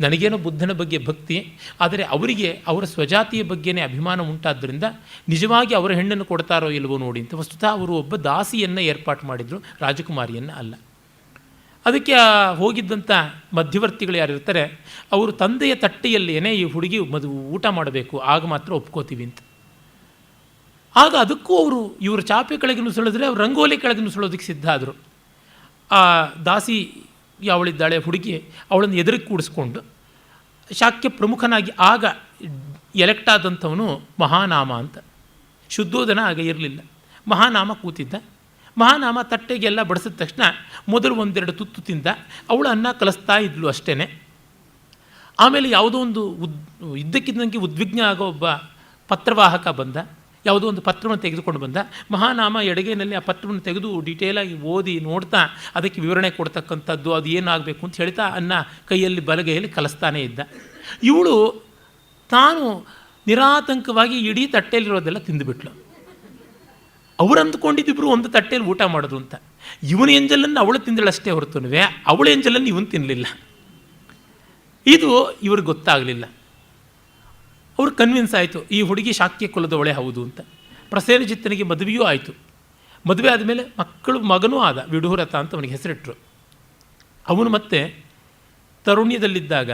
ನನಗೇನೋ ಬುದ್ಧನ ಬಗ್ಗೆ ಭಕ್ತಿ, ಆದರೆ ಅವರಿಗೆ ಅವರ ಸ್ವಜಾತಿಯ ಬಗ್ಗೆನೇ ಅಭಿಮಾನ ಉಂಟಾದ್ದರಿಂದ ನಿಜವಾಗಿ ಅವರ ಹೆಣ್ಣನ್ನು ಕೊಡ್ತಾರೋ ಇಲ್ವೋ ನೋಡಿ ಅಂತ. ವಸ್ತುತಃ ಅವರು ಒಬ್ಬ ದಾಸಿಯನ್ನು ಏರ್ಪಾಟು ಮಾಡಿದರು, ರಾಜಕುಮಾರಿಯನ್ನು ಅಲ್ಲ. ಅದಕ್ಕೆ ಹೋಗಿದ್ದಂಥ ಮಧ್ಯವರ್ತಿಗಳು ಯಾರಿರ್ತಾರೆ, ಅವರು ತಂದೆಯ ತಟ್ಟೆಯಲ್ಲೇನೇ ಈ ಹುಡುಗಿ ಊಟ ಮಾಡಬೇಕು, ಆಗ ಮಾತ್ರ ಒಪ್ಕೋತೀವಿ ಅಂತ. ಆಗ ಅದಕ್ಕೂ ಅವರು ಇವರು ಚಾಪೆ ಕೆಳಗೆ ನುಸುಳಿದ್ರೆ ಅವ್ರು ರಂಗೋಲಿ ಕೆಳಗೆ ನುಸುಳೋದಕ್ಕೆ ಸಿದ್ಧ ಆದರು. ಆ ದಾಸಿ ಯಾವಳಿದ್ದಾಳೆ ಹುಡುಗಿ, ಅವಳನ್ನು ಎದುರಿಗೆ ಕೂಡಿಸ್ಕೊಂಡು ಶಾಕ್ಯ ಪ್ರಮುಖನಾಗಿ ಆಗ ಎಲೆಕ್ಟ್ ಆದಂಥವನು ಮಹಾನಾಮ ಅಂತ. ಶುದ್ಧೋಧನ ಆಗ ಇರಲಿಲ್ಲ, ಮಹಾನಾಮ ಕೂತಿದ್ದ. ಮಹಾನಾಮ ತಟ್ಟೆಗೆಲ್ಲ ಬಡಿಸಿದ ತಕ್ಷಣ ಮೊದಲು ಒಂದೆರಡು ತುತ್ತು ತಿಂದ, ಅವಳು ಅನ್ನ ಕಲಿಸ್ತಾ ಇದ್ಲು ಅಷ್ಟೇ. ಆಮೇಲೆ ಯಾವುದೋ ಒಂದು ಇದ್ದಕ್ಕಿದ್ದಂಗೆ ಉದ್ವಿಗ್ನ ಆಗೋ ಒಬ್ಬ ಪತ್ರವಾಹಕ ಬಂದ, ಯಾವುದೋ ಒಂದು ಪತ್ರವನ್ನು ತೆಗೆದುಕೊಂಡು ಬಂದ. ಮಹಾನಾಮ ಎಡಗೈನಲ್ಲಿ ಆ ಪತ್ರವನ್ನು ತೆಗೆದು ಡೀಟೇಲಾಗಿ ಓದಿ ನೋಡ್ತಾ ಅದಕ್ಕೆ ವಿವರಣೆ ಕೊಡ್ತಕ್ಕಂಥದ್ದು, ಅದು ಏನಾಗಬೇಕು ಅಂತ ಹೇಳ್ತಾ ಅನ್ನ ಕೈಯಲ್ಲಿ ಬಲಗೈಯಲ್ಲಿ ಕಲಿಸ್ತಾನೇ ಇದ್ದ. ಇವಳು ತಾನು ನಿರಾತಂಕವಾಗಿ ಇಡೀ ತಟ್ಟೆಯಲ್ಲಿರೋದೆಲ್ಲ ತಿಂದುಬಿಟ್ಲು. ಅವರು ಅಂದ್ಕೊಂಡಿದ್ದಿಬ್ರು ಒಂದು ತಟ್ಟೆಯಲ್ಲಿ ಊಟ ಮಾಡೋದು ಅಂತ. ಇವನ ಎಂಜಲನ್ನು ಅವಳು ತಿಂದಳಷ್ಟೇ ಹೊರತುನುವೆ ಅವಳ ಎಂಜಲನ್ನು ಇವನು ತಿನ್ನಲಿಲ್ಲ. ಇದು ಇವ್ರಿಗೆ ಗೊತ್ತಾಗಲಿಲ್ಲ. ಅವ್ರು ಕನ್ವಿನ್ಸ್ ಆಯಿತು, ಈ ಹುಡುಗಿ ಶಾಕ್ಯ ಕುಲದವಳೆ ಹೌದು ಅಂತ. ಪ್ರಸೇನಜಿತ್ತನಿಗೆ ಮದುವೆಯೂ ಆಯಿತು. ಮದುವೆ ಆದಮೇಲೆ ಮಗನೂ ಆದ, ವಿಡೂರತ ಅಂತ ಅವನಿಗೆ ಹೆಸರಿಟ್ಟರು. ಅವನು ಮತ್ತೆ ತರುಣ್ಯದಲ್ಲಿದ್ದಾಗ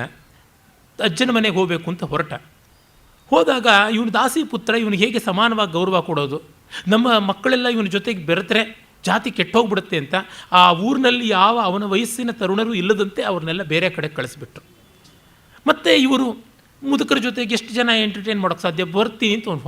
ಅಜ್ಜನ ಮನೆಗೆ ಹೋಗಬೇಕು ಅಂತ ಹೋದಾಗ ಇವನು ದಾಸಿ ಪುತ್ರ, ಇವನಿಗೆ ಹೇಗೆ ಸಮಾನವಾಗಿ ಗೌರವ ಕೊಡೋದು, ನಮ್ಮ ಮಕ್ಕಳೆಲ್ಲ ಇವನ ಜೊತೆಗೆ ಬೆರೆತರೆ ಜಾತಿ ಕೆಟ್ಟೋಗ್ಬಿಡುತ್ತೆ ಅಂತ ಆ ಊರಿನಲ್ಲಿ ಯಾವ ಅವನ ವಯಸ್ಸಿನ ತರುಣರು ಇಲ್ಲದಂತೆ ಅವ್ರನ್ನೆಲ್ಲ ಬೇರೆ ಕಡೆ ಕಳಿಸ್ಬಿಟ್ರು. ಮತ್ತು ಇವರು ಮುದುಕರ ಜೊತೆಗೆ ಎಷ್ಟು ಜನ ಎಂಟರ್ಟೈನ್ ಮಾಡೋಕ್ಕೆ ಸಾಧ್ಯ, ಬರ್ತೀನಿ ಅಂತ ಅವನು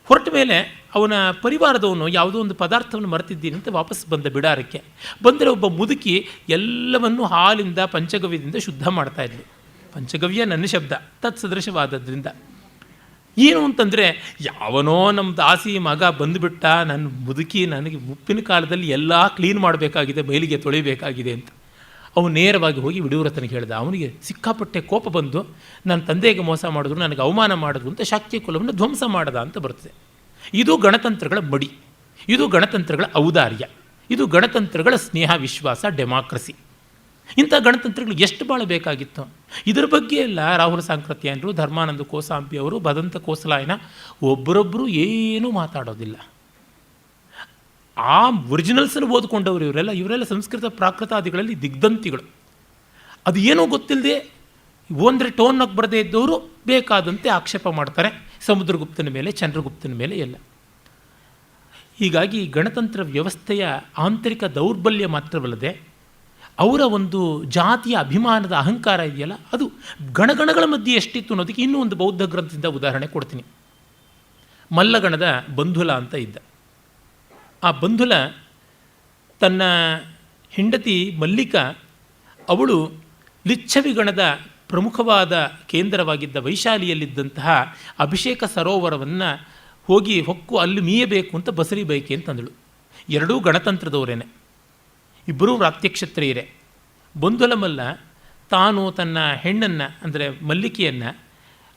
ಹೊರಟ ಮೇಲೆ ಅವನ ಪರಿವಾರದವನು ಯಾವುದೋ ಒಂದು ಪದಾರ್ಥವನ್ನು ಮರೆತಿದ್ದೀನಿ ಅಂತ ವಾಪಸ್ ಬಂದ ಬಿಡಾರಕ್ಕೆ ಬಂದರೆ ಒಬ್ಬ ಮುದುಕಿ ಎಲ್ಲವನ್ನೂ ಹಾಲಿಂದ ಪಂಚಗವ್ಯದಿಂದ ಶುದ್ಧ ಮಾಡ್ತಾಯಿದ್ಲು. ಪಂಚಗವ್ಯ ನನ್ನ ಶಬ್ದ ತತ್ಸದೃಶವಾದದ್ರಿಂದ. ಏನು ಅಂತಂದರೆ, ಯಾವನೋ ನಮ್ಮ ದಾಸಿ ಮಗ ಬಂದುಬಿಟ್ಟ, ನನ್ನ ಮುದುಕಿ ನನಗೆ ಉಪ್ಪಿನ ಕಾಲದಲ್ಲಿ ಎಲ್ಲ ಕ್ಲೀನ್ ಮಾಡಬೇಕಾಗಿದೆ, ಮೈಲಿಗೆ ತೊಳಿಬೇಕಾಗಿದೆ ಅಂತ. ಅವನು ನೇರವಾಗಿ ಹೋಗಿ ವಿಡುವ್ರತನಿಗೆ ಹೇಳ್ದ. ಅವನಿಗೆ ಸಿಕ್ಕಾಪಟ್ಟೆ ಕೋಪ ಬಂದು, ನನ್ನ ತಂದೆಗೆ ಮೋಸ ಮಾಡಿದ್ರು, ನನಗೆ ಅವಮಾನ ಮಾಡಿದ್ರು ಅಂತ ಶಾಕ್ಯ ಕುಲವನ್ನು ಧ್ವಂಸ ಮಾಡದ ಅಂತ ಬರ್ತದೆ. ಇದು ಗಣತಂತ್ರಗಳ ಮಡಿ, ಇದು ಗಣತಂತ್ರಗಳ ಔದಾರ್ಯ, ಇದು ಗಣತಂತ್ರಗಳ ಸ್ನೇಹ, ವಿಶ್ವಾಸ, ಡೆಮಾಕ್ರಸಿ. ಇಂಥ ಗಣತಂತ್ರಗಳು ಎಷ್ಟು ಬಾಳಬೇಕಾಗಿತ್ತು. ಇದರ ಬಗ್ಗೆ ಎಲ್ಲ ರಾಹುಲ ಸಾಂಕೃತ್ಯಾಯನರು, ಧರ್ಮಾನಂದ ಕೋಸಾಂಬಿ ಅವರು, ಭದಂತ ಕೋಸಲಾಯನ ಒಬ್ಬರೊಬ್ಬರು ಏನೂ ಮಾತಾಡೋದಿಲ್ಲ. ಆ ಒರಿಜಿನಲ್ಸನ್ನು ಓದ್ಕೊಂಡವರು ಇವರೆಲ್ಲ ಸಂಸ್ಕೃತ ಪ್ರಾಕೃತಾದಿಗಳಲ್ಲಿ ದಿಗ್ಧಂತಿಗಳು. ಅದು ಏನೂ ಗೊತ್ತಿಲ್ಲದೆ ಅಂದರೆ ಟೋನ್ನಾಗಿ ಬರದೇ ಇದ್ದವರು ಬೇಕಾದಂತೆ ಆಕ್ಷೇಪ ಮಾಡ್ತಾರೆ ಸಮುದ್ರಗುಪ್ತನ ಮೇಲೆ, ಚಂದ್ರಗುಪ್ತನ ಮೇಲೆ ಎಲ್ಲ. ಹೀಗಾಗಿ ಗಣತಂತ್ರ ವ್ಯವಸ್ಥೆಯ ಆಂತರಿಕ ದೌರ್ಬಲ್ಯ ಮಾತ್ರವಲ್ಲದೆ ಅವರ ಒಂದು ಜಾತಿಯ ಅಭಿಮಾನದ ಅಹಂಕಾರ ಇದೆಯಲ್ಲ, ಅದು ಗಣಗಣಗಳ ಮಧ್ಯೆ ಎಷ್ಟಿತ್ತು ಅನ್ನೋದಕ್ಕೆ ಇನ್ನೂ ಒಂದು ಬೌದ್ಧ ಗ್ರಂಥದಿಂದ ಉದಾಹರಣೆ ಕೊಡ್ತೀನಿ. ಮಲ್ಲಗಣದ ಬಂಧುಲ ಅಂತ ಇದ್ದ. ಆ ಬಂಧುಲ ತನ್ನ ಹೆಂಡತಿ ಮಲ್ಲಿಕಾ, ಅವಳು ಲಿಚ್ಛವಿಗಣದ ಪ್ರಮುಖವಾದ ಕೇಂದ್ರವಾಗಿದ್ದ ವೈಶಾಲಿಯಲ್ಲಿದ್ದಂತಹ ಅಭಿಷೇಕ ಸರೋವರವನ್ನು ಹೋಗಿ ಹೊಕ್ಕು ಅಲ್ಲಿ ಮೀಯಬೇಕು ಅಂತ ಬಸರಿ ಬಯಕೆ ಅಂತಂದಳು. ಎರಡೂ ಗಣತಂತ್ರದವರೇನೆ, ಇಬ್ಬರೂ ಪ್ರಾತ್ಯಕ್ಷತ್ರಿಯರೇ. ಬಂಧುಲ ಮಲ್ಲ ತಾನು ತನ್ನ ಹೆಣ್ಣನ್ನು ಅಂದರೆ ಮಲ್ಲಿಕೆಯನ್ನು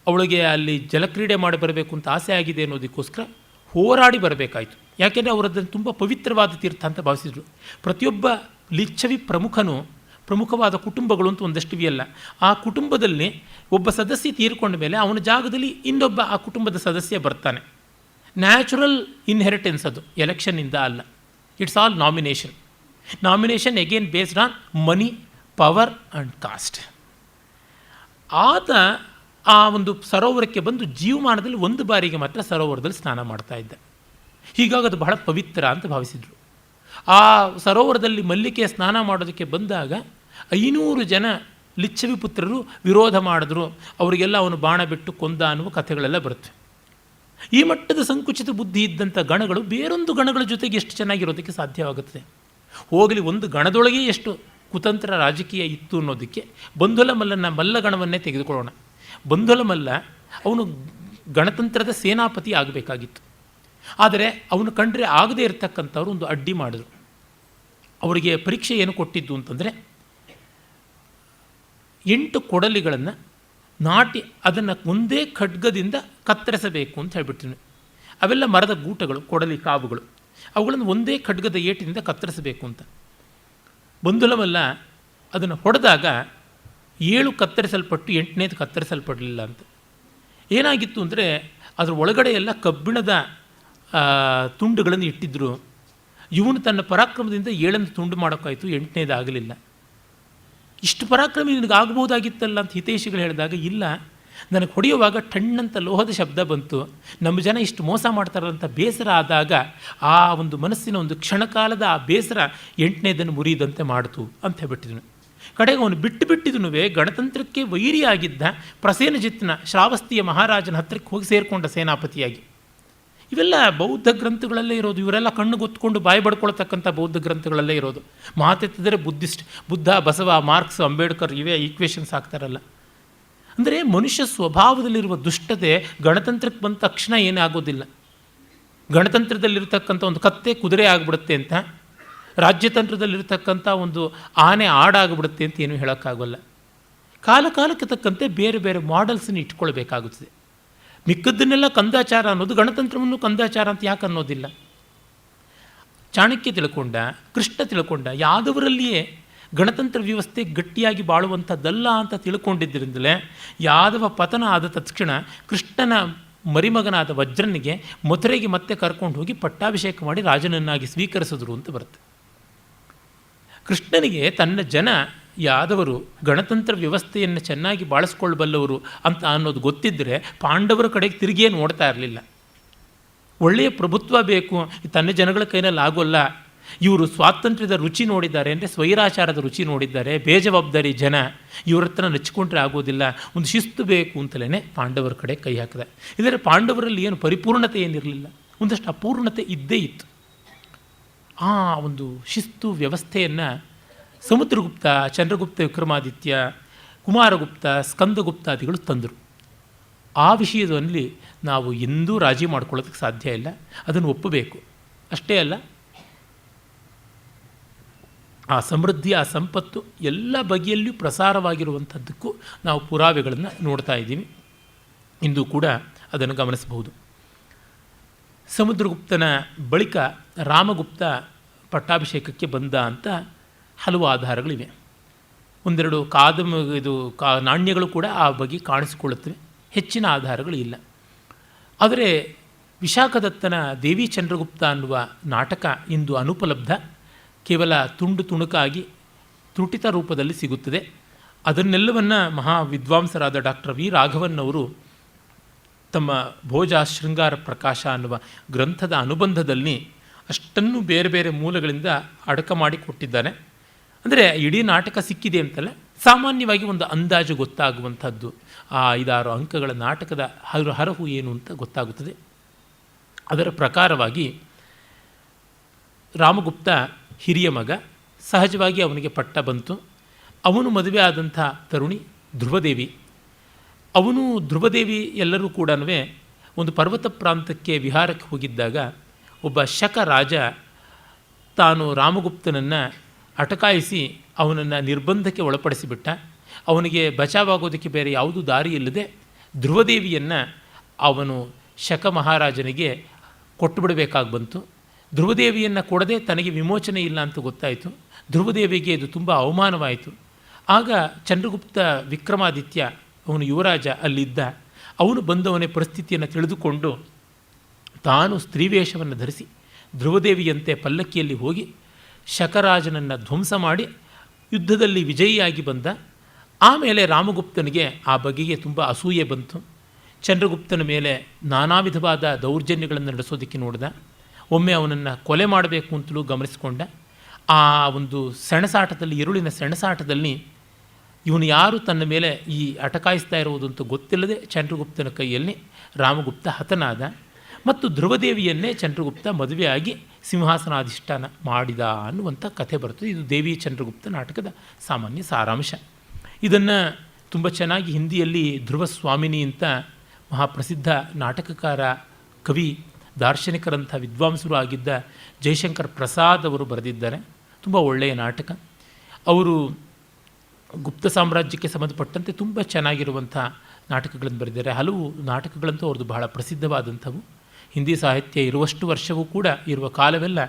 ಅವಳಿಗೆ ಅಲ್ಲಿ ಜಲಕ್ರೀಡೆ ಮಾಡಿ ಬರಬೇಕು ಅಂತ ಆಸೆ ಆಗಿದೆ ಅನ್ನೋದಕ್ಕೋಸ್ಕರ ಹೋರಾಡಿ ಬರಬೇಕಾಯಿತು. ಯಾಕೆಂದರೆ ಅವರದನ್ನು ತುಂಬ ಪವಿತ್ರವಾದ ತೀರ್ಥ ಅಂತ ಭಾವಿಸಿದರು. ಪ್ರತಿಯೊಬ್ಬ ಲಿಚ್ಛವಿ ಪ್ರಮುಖವಾದ ಕುಟುಂಬಗಳು ಅಂತ ಒಂದಷ್ಟಿವೆಯಲ್ಲ, ಆ ಕುಟುಂಬದಲ್ಲಿ ಒಬ್ಬ ಸದಸ್ಯ ತೀರ್ಕೊಂಡ ಮೇಲೆ ಅವನ ಜಾಗದಲ್ಲಿ ಇನ್ನೊಬ್ಬ ಆ ಕುಟುಂಬದ ಸದಸ್ಯ ಬರ್ತಾನೆ. ನ್ಯಾಚುರಲ್ ಇನ್ಹೆರಿಟೆನ್ಸ್ ಅದು, ಎಲೆಕ್ಷನ್ನಿಂದ ಅಲ್ಲ. It's all nomination again based on money, power and cost. ಆತ ಆ ಒಂದು ಸರೋವರಕ್ಕೆ ಬಂದು ಜೀವಮಾನದಲ್ಲಿ ಒಂದು ಬಾರಿಗೆ ಮಾತ್ರ ಸರೋವರದಲ್ಲಿ ಸ್ನಾನ ಮಾಡ್ತಾ ಇದ್ದ. ಹೀಗಾಗಿ ಅದು ಬಹಳ ಪವಿತ್ರ ಅಂತ ಭಾವಿಸಿದರು. ಆ ಸರೋವರದಲ್ಲಿ ಮಲ್ಲಿಕೆ ಸ್ನಾನ ಮಾಡೋದಕ್ಕೆ ಬಂದಾಗ 500 ಜನ ಲಿಚ್ಛವಿ ಪುತ್ರರು ವಿರೋಧ ಮಾಡಿದ್ರು, ಅವರಿಗೆಲ್ಲ ಅವನು ಬಾಣ ಬಿಟ್ಟು ಕೊಂದ ಅನ್ನುವ ಕಥೆಗಳೆಲ್ಲ ಬರುತ್ತೆ. ಈ ಮಟ್ಟದ ಸಂಕುಚಿತ ಬುದ್ಧಿ ಇದ್ದಂಥ ಗಣಗಳು ಬೇರೊಂದು ಗಣಗಳ ಜೊತೆಗೆ ಎಷ್ಟು ಚೆನ್ನಾಗಿರೋದಕ್ಕೆ ಸಾಧ್ಯವಾಗುತ್ತದೆ. ಹೋಗಲಿ, ಒಂದು ಗಣದೊಳಗೆ ಎಷ್ಟು ಕುತಂತ್ರ ರಾಜಕೀಯ ಇತ್ತು ಅನ್ನೋದಕ್ಕೆ ಬಂಧುಲ ಮಲ್ಲನ ಮಲ್ಲಗಣವನ್ನೇ ತೆಗೆದುಕೊಳ್ಳೋಣ. ಬಂಧುಲ ಮಲ್ಲ ಅವನು ಗಣತಂತ್ರದ ಸೇನಾಪತಿ ಆಗಬೇಕಾಗಿತ್ತು. ಆದರೆ ಅವನು ಕಂಡ್ರೆ ಆಗದೇ ಇರತಕ್ಕಂಥವ್ರು ಒಂದು ಅಡ್ಡಿ ಮಾಡಿದ್ರು. ಅವರಿಗೆ ಪರೀಕ್ಷೆ ಏನು ಕೊಟ್ಟಿದ್ದು ಅಂತಂದರೆ, 8 ಕೊಡಲಿಗಳನ್ನು ನಾಟಿ ಅದನ್ನು ಒಂದೇ ಖಡ್ಗದಿಂದ ಕತ್ತರಿಸಬೇಕು ಅಂತ ಹೇಳಿಬಿಡ್ತೀನಿ. ಅವೆಲ್ಲ ಮರದ ಗೂಟಗಳು, ಕೊಡಲಿ ಕಾವುಗಳು, ಅವುಗಳನ್ನು ಒಂದೇ ಖಡ್ಗದ ಏಟಿನಿಂದ ಕತ್ತರಿಸಬೇಕು ಅಂತ. ಬಂಧುಲವಲ್ಲ ಅದನ್ನು ಹೊಡೆದಾಗ 7 ಕತ್ತರಿಸಲ್ಪಟ್ಟು 8ನೇದು ಕತ್ತರಿಸಲ್ಪಡಲಿಲ್ಲ ಅಂತ. ಏನಾಗಿತ್ತು ಅಂದರೆ, ಅದರ ಒಳಗಡೆ ಎಲ್ಲ ಕಬ್ಬಿಣದ ತುಂಡುಗಳನ್ನು ಇಟ್ಟಿದ್ದರು. ಇವನು ತನ್ನ ಪರಾಕ್ರಮದಿಂದ 7ನೇ ತುಂಡು ಮಾಡೋಕ್ಕಾಯಿತು, 8ನೇದು ಆಗಲಿಲ್ಲ. ಇಷ್ಟು ಪರಾಕ್ರಮ ನಿನಗೆ ಆಗ್ಬೋದಾಗಿತ್ತಲ್ಲ ಅಂತ ಹಿತೈಷಿಗಳು ಹೇಳಿದಾಗ, ಇಲ್ಲ, ನನಗೆ ಹೊಡೆಯುವಾಗ ಟಣ್ಣಂತ ಲೋಹದ ಶಬ್ದ ಬಂತು, ನಮ್ಮ ಜನ ಇಷ್ಟು ಮೋಸ ಮಾಡ್ತಾರಂತ ಬೇಸರ ಆದಾಗ ಆ ಒಂದು ಮನಸ್ಸಿನ ಒಂದು ಕ್ಷಣಕಾಲದ ಆ ಬೇಸರ 8ನೇದನ್ನು ಮುರಿದಂತೆ ಮಾಡಿತು ಅಂತ ಹೇಳ್ಬಿಟ್ಟಿದನು. ಕಡೆಗೆ ಅವನು ಬಿಟ್ಟಿದ್ದನು ಗಣತಂತ್ರಕ್ಕೆ ವೈರಿಯಾಗಿದ್ದ ಪ್ರಸೇನಜಿತ್ನ ಶ್ರಾವಸ್ತಿಯ ಮಹಾರಾಜನ ಹತ್ತಿರಕ್ಕೆ ಹೋಗಿ ಸೇರಿಕೊಂಡ ಸೇನಾಪತಿಯಾಗಿ. ಇವೆಲ್ಲ ಬೌದ್ಧ ಗ್ರಂಥಗಳಲ್ಲೇ ಇರೋದು. ಇವರೆಲ್ಲ ಕಣ್ಣು ಗೊತ್ಕೊಂಡು ಬಾಯಿ ಬಡ್ಕೊಳ್ತಕ್ಕಂಥ ಬೌದ್ಧ ಗ್ರಂಥಗಳಲ್ಲೇ ಇರೋದು. ಮಾತೆತ್ತಿದರೆ ಬುದ್ಧ, ಬಸವ, ಮಾರ್ಕ್ಸ್, ಅಂಬೇಡ್ಕರ್ ಇವೇ ಈಕ್ವೇಷನ್ಸ್ ಆಗ್ತಾರಲ್ಲ. ಅಂದರೆ ಮನುಷ್ಯ ಸ್ವಭಾವದಲ್ಲಿರುವ ದುಷ್ಟತೆ ಗಣತಂತ್ರಕ್ಕೆ ಬಂದ ತಕ್ಷಣ ಏನೇ ಆಗೋದಿಲ್ಲ. ಗಣತಂತ್ರದಲ್ಲಿರ್ತಕ್ಕಂಥ ಒಂದು ಕತ್ತೆ ಕುದುರೆ ಆಗಿಬಿಡುತ್ತೆ ಅಂತ, ರಾಜ್ಯತಂತ್ರದಲ್ಲಿರ್ತಕ್ಕಂಥ ಒಂದು ಆನೆ ಆಡಾಗಿಬಿಡುತ್ತೆ ಅಂತ ಏನೂ ಹೇಳೋಕ್ಕಾಗೋಲ್ಲ. ಕಾಲಕ್ಕೆ ತಕ್ಕಂತೆ ಬೇರೆ ಬೇರೆ ಮಾಡೆಲ್ಸನ್ನು ಇಟ್ಕೊಳ್ಬೇಕಾಗುತ್ತದೆ. ಮಿಕ್ಕದ್ದನ್ನೆಲ್ಲ ಕಂದಾಚಾರ ಅನ್ನೋದು, ಗಣತಂತ್ರವನ್ನು ಕಂದಾಚಾರ ಅಂತ ಯಾಕೆ ಅನ್ನೋದಿಲ್ಲ. ಚಾಣಕ್ಯ ತಿಳ್ಕೊಂಡ, ಕೃಷ್ಣ ತಿಳ್ಕೊಂಡ, ಯಾದವರಲ್ಲಿಯೇ ಗಣತಂತ್ರ ವ್ಯವಸ್ಥೆ ಗಟ್ಟಿಯಾಗಿ ಬಾಳುವಂಥದ್ದಲ್ಲ ಅಂತ ತಿಳ್ಕೊಂಡಿದ್ದರಿಂದಲೇ ಯಾದವ ಪತನ ಆದ ತಕ್ಷಣ ಕೃಷ್ಣನ ಮರಿಮಗನಾದ ವಜ್ರನಿಗೆ ಮಥುರೆಗೆ ಮತ್ತೆ ಕರ್ಕೊಂಡು ಹೋಗಿ ಪಟ್ಟಾಭಿಷೇಕ ಮಾಡಿ ರಾಜನನ್ನಾಗಿ ಸ್ವೀಕರಿಸಿದ್ರು ಅಂತ ಬರುತ್ತೆ. ಕೃಷ್ಣನಿಗೆ ತನ್ನ ಜನ ಯಾದವರು ಗಣತಂತ್ರ ವ್ಯವಸ್ಥೆಯನ್ನು ಚೆನ್ನಾಗಿ ಬಾಳಿಸ್ಕೊಳ್ಬಲ್ಲವರು ಅಂತ ಅನ್ನೋದು ಗೊತ್ತಿದ್ದರೆ ಪಾಂಡವರ ಕಡೆಗೆ ತಿರುಗಿಯೇ ನೋಡ್ತಾ ಇರಲಿಲ್ಲ. ಒಳ್ಳೆಯ ಪ್ರಭುತ್ವ ಬೇಕು, ತನ್ನ ಜನಗಳ ಕೈನಲ್ಲಿ ಆಗೋಲ್ಲ, ಇವರು ಸ್ವಾತಂತ್ರ್ಯದ ರುಚಿ ನೋಡಿದ್ದಾರೆ ಅಂದರೆ ಸ್ವೈರಾಚಾರದ ರುಚಿ ನೋಡಿದ್ದಾರೆ. ಬೇಜವಾಬ್ದಾರಿ ಜನ, ಇವ್ರ ಹತ್ರ ನಚ್ಚಿಕೊಂಡ್ರೆ ಆಗೋದಿಲ್ಲ, ಒಂದು ಶಿಸ್ತು ಬೇಕು ಅಂತಲೇ ಪಾಂಡವರ ಕಡೆ ಕೈ ಹಾಕಿದೆ. ಇದರ ಪಾಂಡವರಲ್ಲಿ ಏನು ಪರಿಪೂರ್ಣತೆ ಏನಿರಲಿಲ್ಲ, ಒಂದಷ್ಟು ಅಪೂರ್ಣತೆ ಇದ್ದೇ ಇತ್ತು. ಆ ಒಂದು ಶಿಸ್ತು ವ್ಯವಸ್ಥೆಯನ್ನು ಸಮುದ್ರಗುಪ್ತ, ಚಂದ್ರಗುಪ್ತ, ವಿಕ್ರಮಾದಿತ್ಯ, ಕುಮಾರಗುಪ್ತ, ಸ್ಕಂದಗುಪ್ತಾದಿಗಳು ತಂದರು. ಆ ವಿಷಯದಲ್ಲಿ ನಾವು ಎಂದೂ ರಾಜಿ ಮಾಡ್ಕೊಳ್ಳೋದಕ್ಕೆ ಸಾಧ್ಯ ಇಲ್ಲ, ಅದನ್ನು ಒಪ್ಪಬೇಕು. ಅಷ್ಟೇ ಅಲ್ಲ, ಆ ಸಮೃದ್ಧಿ, ಆ ಸಂಪತ್ತು ಎಲ್ಲ ಬಗೆಯಲ್ಲಿಯೂ ಪ್ರಸಾರವಾಗಿರುವಂಥದ್ದಕ್ಕೂ ನಾವು ಪುರಾವೆಗಳನ್ನು ನೋಡ್ತಾ ಇದ್ದೀವಿ. ಇಂದು ಕೂಡ ಅದನ್ನು ಗಮನಿಸಬಹುದು. ಸಮುದ್ರಗುಪ್ತನ ಬಳಿಕ ರಾಮಗುಪ್ತ ಪಟ್ಟಾಭಿಷೇಕಕ್ಕೆ ಬಂದ ಅಂತ ಹಲವು ಆಧಾರಗಳಿವೆ. ಒಂದೆರಡು ನಾಣ್ಯಗಳು ಕೂಡ ಆ ಬಗ್ಗೆ ಕಾಣಿಸಿಕೊಳ್ಳುತ್ತವೆ. ಹೆಚ್ಚಿನ ಆಧಾರಗಳು ಇಲ್ಲ. ಆದರೆ ವಿಶಾಖದತ್ತನ ದೇವಿ ಚಂದ್ರಗುಪ್ತ ಅನ್ನುವ ನಾಟಕ ಇಂದು ಅನುಪಲಬ್ಧ, ಕೇವಲ ತುಂಡು ತುಣುಕಾಗಿ ತ್ರುಟಿತ ರೂಪದಲ್ಲಿ ಸಿಗುತ್ತದೆ. ಅದನ್ನೆಲ್ಲವನ್ನು ಮಹಾ ವಿದ್ವಾಂಸರಾದ ಡಾಕ್ಟರ್ ವಿ ರಾಘವನ್ ಅವರು ತಮ್ಮ ಭೋಜ ಶೃಂಗಾರ ಪ್ರಕಾಶ ಅನ್ನುವ ಗ್ರಂಥದ ಅನುಬಂಧದಲ್ಲಿ ಅಷ್ಟನ್ನು ಬೇರೆ ಬೇರೆ ಮೂಲಗಳಿಂದ ಅಡಕ ಮಾಡಿ ಕೊಟ್ಟಿದ್ದಾನೆ. ಅಂದರೆ ಇಡೀ ನಾಟಕ ಸಿಕ್ಕಿದೆ ಅಂತಲ್ಲ, ಸಾಮಾನ್ಯವಾಗಿ ಒಂದು ಅಂದಾಜು ಗೊತ್ತಾಗುವಂಥದ್ದು, ಆ 5-6 ಅಂಕಗಳ ನಾಟಕದ ಹರಹು ಏನು ಅಂತ ಗೊತ್ತಾಗುತ್ತದೆ. ಅದರ ಪ್ರಕಾರವಾಗಿ ರಾಮಗುಪ್ತ ಹಿರಿಯ ಮಗ, ಸಹಜವಾಗಿ ಅವನಿಗೆ ಪಟ್ಟ ಬಂತು. ಅವನು ಮದುವೆ ಆದಂಥ ತರುಣಿ ಧ್ರುವದೇವಿ. ಅವನು ಧ್ರುವದೇವಿ ಎಲ್ಲರೂ ಕೂಡ ಒಂದು ಪರ್ವತ ಪ್ರಾಂತಕ್ಕೆ ವಿಹಾರಕ್ಕೆ ಹೋಗಿದ್ದಾಗ ಒಬ್ಬ ಶಕ ರಾಜ ತಾನು ರಾಮಗುಪ್ತನನ್ನು ಅಟಕಾಯಿಸಿ ಅವನನ್ನು ನಿರ್ಬಂಧಕ್ಕೆ ಒಳಪಡಿಸಿಬಿಟ್ಟ. ಅವನಿಗೆ ಬಚಾವಾಗೋದಕ್ಕೆ ಬೇರೆ ಯಾವುದೂ ದಾರಿ ಇಲ್ಲದೆ ಧ್ರುವದೇವಿಯನ್ನು ಅವನು ಶಕ ಮಹಾರಾಜನಿಗೆ ಕೊಟ್ಟು ಬಿಡಬೇಕಾಗಿ ಬಂತು. ಧ್ರುವದೇವಿಯನ್ನು ಕೊಡದೆ ತನಗೆ ವಿಮೋಚನೆ ಇಲ್ಲ ಅಂತ ಗೊತ್ತಾಯಿತು. ಧ್ರುವದೇವಿಗೆ ಇದು ತುಂಬ ಅವಮಾನವಾಯಿತು. ಆಗ ಚಂದ್ರಗುಪ್ತ ವಿಕ್ರಮಾದಿತ್ಯ, ಅವನು ಯುವರಾಜ ಅಲ್ಲಿದ್ದ, ಅವನು ಬಂದವನೇ ಪರಿಸ್ಥಿತಿಯನ್ನು ತಿಳಿದುಕೊಂಡು ತಾನು ಸ್ತ್ರೀವೇಷವನ್ನು ಧರಿಸಿ ಧ್ರುವದೇವಿಯಂತೆ ಪಲ್ಲಕ್ಕಿಯಲ್ಲಿ ಹೋಗಿ ಶಕರಾಜನನ್ನು ಧ್ವಂಸ ಮಾಡಿ ಯುದ್ಧದಲ್ಲಿ ವಿಜಯಿಯಾಗಿ ಬಂದ. ಆಮೇಲೆ ರಾಮಗುಪ್ತನಿಗೆ ಆ ಬಗೆಗೆ ತುಂಬ ಅಸೂಯೆ ಬಂತು. ಚಂದ್ರಗುಪ್ತನ ಮೇಲೆ ನಾನಾ ವಿಧವಾದ ದೌರ್ಜನ್ಯಗಳನ್ನು ನಡೆಸೋದಕ್ಕೆ ನೋಡಿದ. ಒಮ್ಮೆ ಅವನನ್ನು ಕೊಲೆ ಮಾಡಬೇಕು ಅಂತಲೂ ಗಮನಿಸಿಕೊಂಡ. ಆ ಒಂದು ಸೆಣಸಾಟದಲ್ಲಿ, ഇരുಳಿನ ಸೆಣಸಾಟದಲ್ಲಿ ಇವನು ಯಾರು ತನ್ನ ಮೇಲೆ ಈ ಅಟಕಾಯಿಸ್ತಾ ಇರುವುದು ಅಂತ ಗೊತ್ತಿಲ್ಲದೆ ಚಂದ್ರಗುಪ್ತನ ಕೈಯಲ್ಲಿ ರಾಮಗುಪ್ತ ಹತನಾದ. ಮತ್ತು ಧ್ರುವದೇವಿಯನ್ನೇ ಚಂದ್ರಗುಪ್ತ ಮದುವೆಯಾಗಿ ಸಿಂಹಾಸನಾಧಿಷ್ಠಾನ ಮಾಡಿದ ಅನ್ನುವಂಥ ಕಥೆ ಬರ್ತದೆ. ಇದು ದೇವಿ ಚಂದ್ರಗುಪ್ತ ನಾಟಕದ ಸಾಮಾನ್ಯ ಸಾರಾಂಶ. ಇದನ್ನು ತುಂಬ ಚೆನ್ನಾಗಿ ಹಿಂದಿಯಲ್ಲಿ ಧ್ರುವ ಸ್ವಾಮಿನಿ ಅಂತ ಮಹಾಪ್ರಸಿದ್ಧ ನಾಟಕಕಾರ, ಕವಿ, ದಾರ್ಶನಿಕರಂಥ ವಿದ್ವಾಂಸರು ಆಗಿದ್ದ ಜಯಶಂಕರ್ ಪ್ರಸಾದ್ ಅವರು ಬರೆದಿದ್ದಾರೆ. ತುಂಬ ಒಳ್ಳೆಯ ನಾಟಕ. ಅವರು ಗುಪ್ತ ಸಾಮ್ರಾಜ್ಯಕ್ಕೆ ಸಂಬಂಧಪಟ್ಟಂತೆ ತುಂಬ ಚೆನ್ನಾಗಿರುವಂಥ ನಾಟಕಗಳನ್ನು ಬರೆದಿದ್ದಾರೆ. ಹಲವು ನಾಟಕಗಳಂತೂ ಅವ್ರದ್ದು ಬಹಳ ಪ್ರಸಿದ್ಧವಾದಂಥವು. ಹಿಂದಿ ಸಾಹಿತ್ಯ ಇರುವಷ್ಟು ವರ್ಷವೂ ಕೂಡ ಇರುವ ಕಾಲವೆಲ್ಲ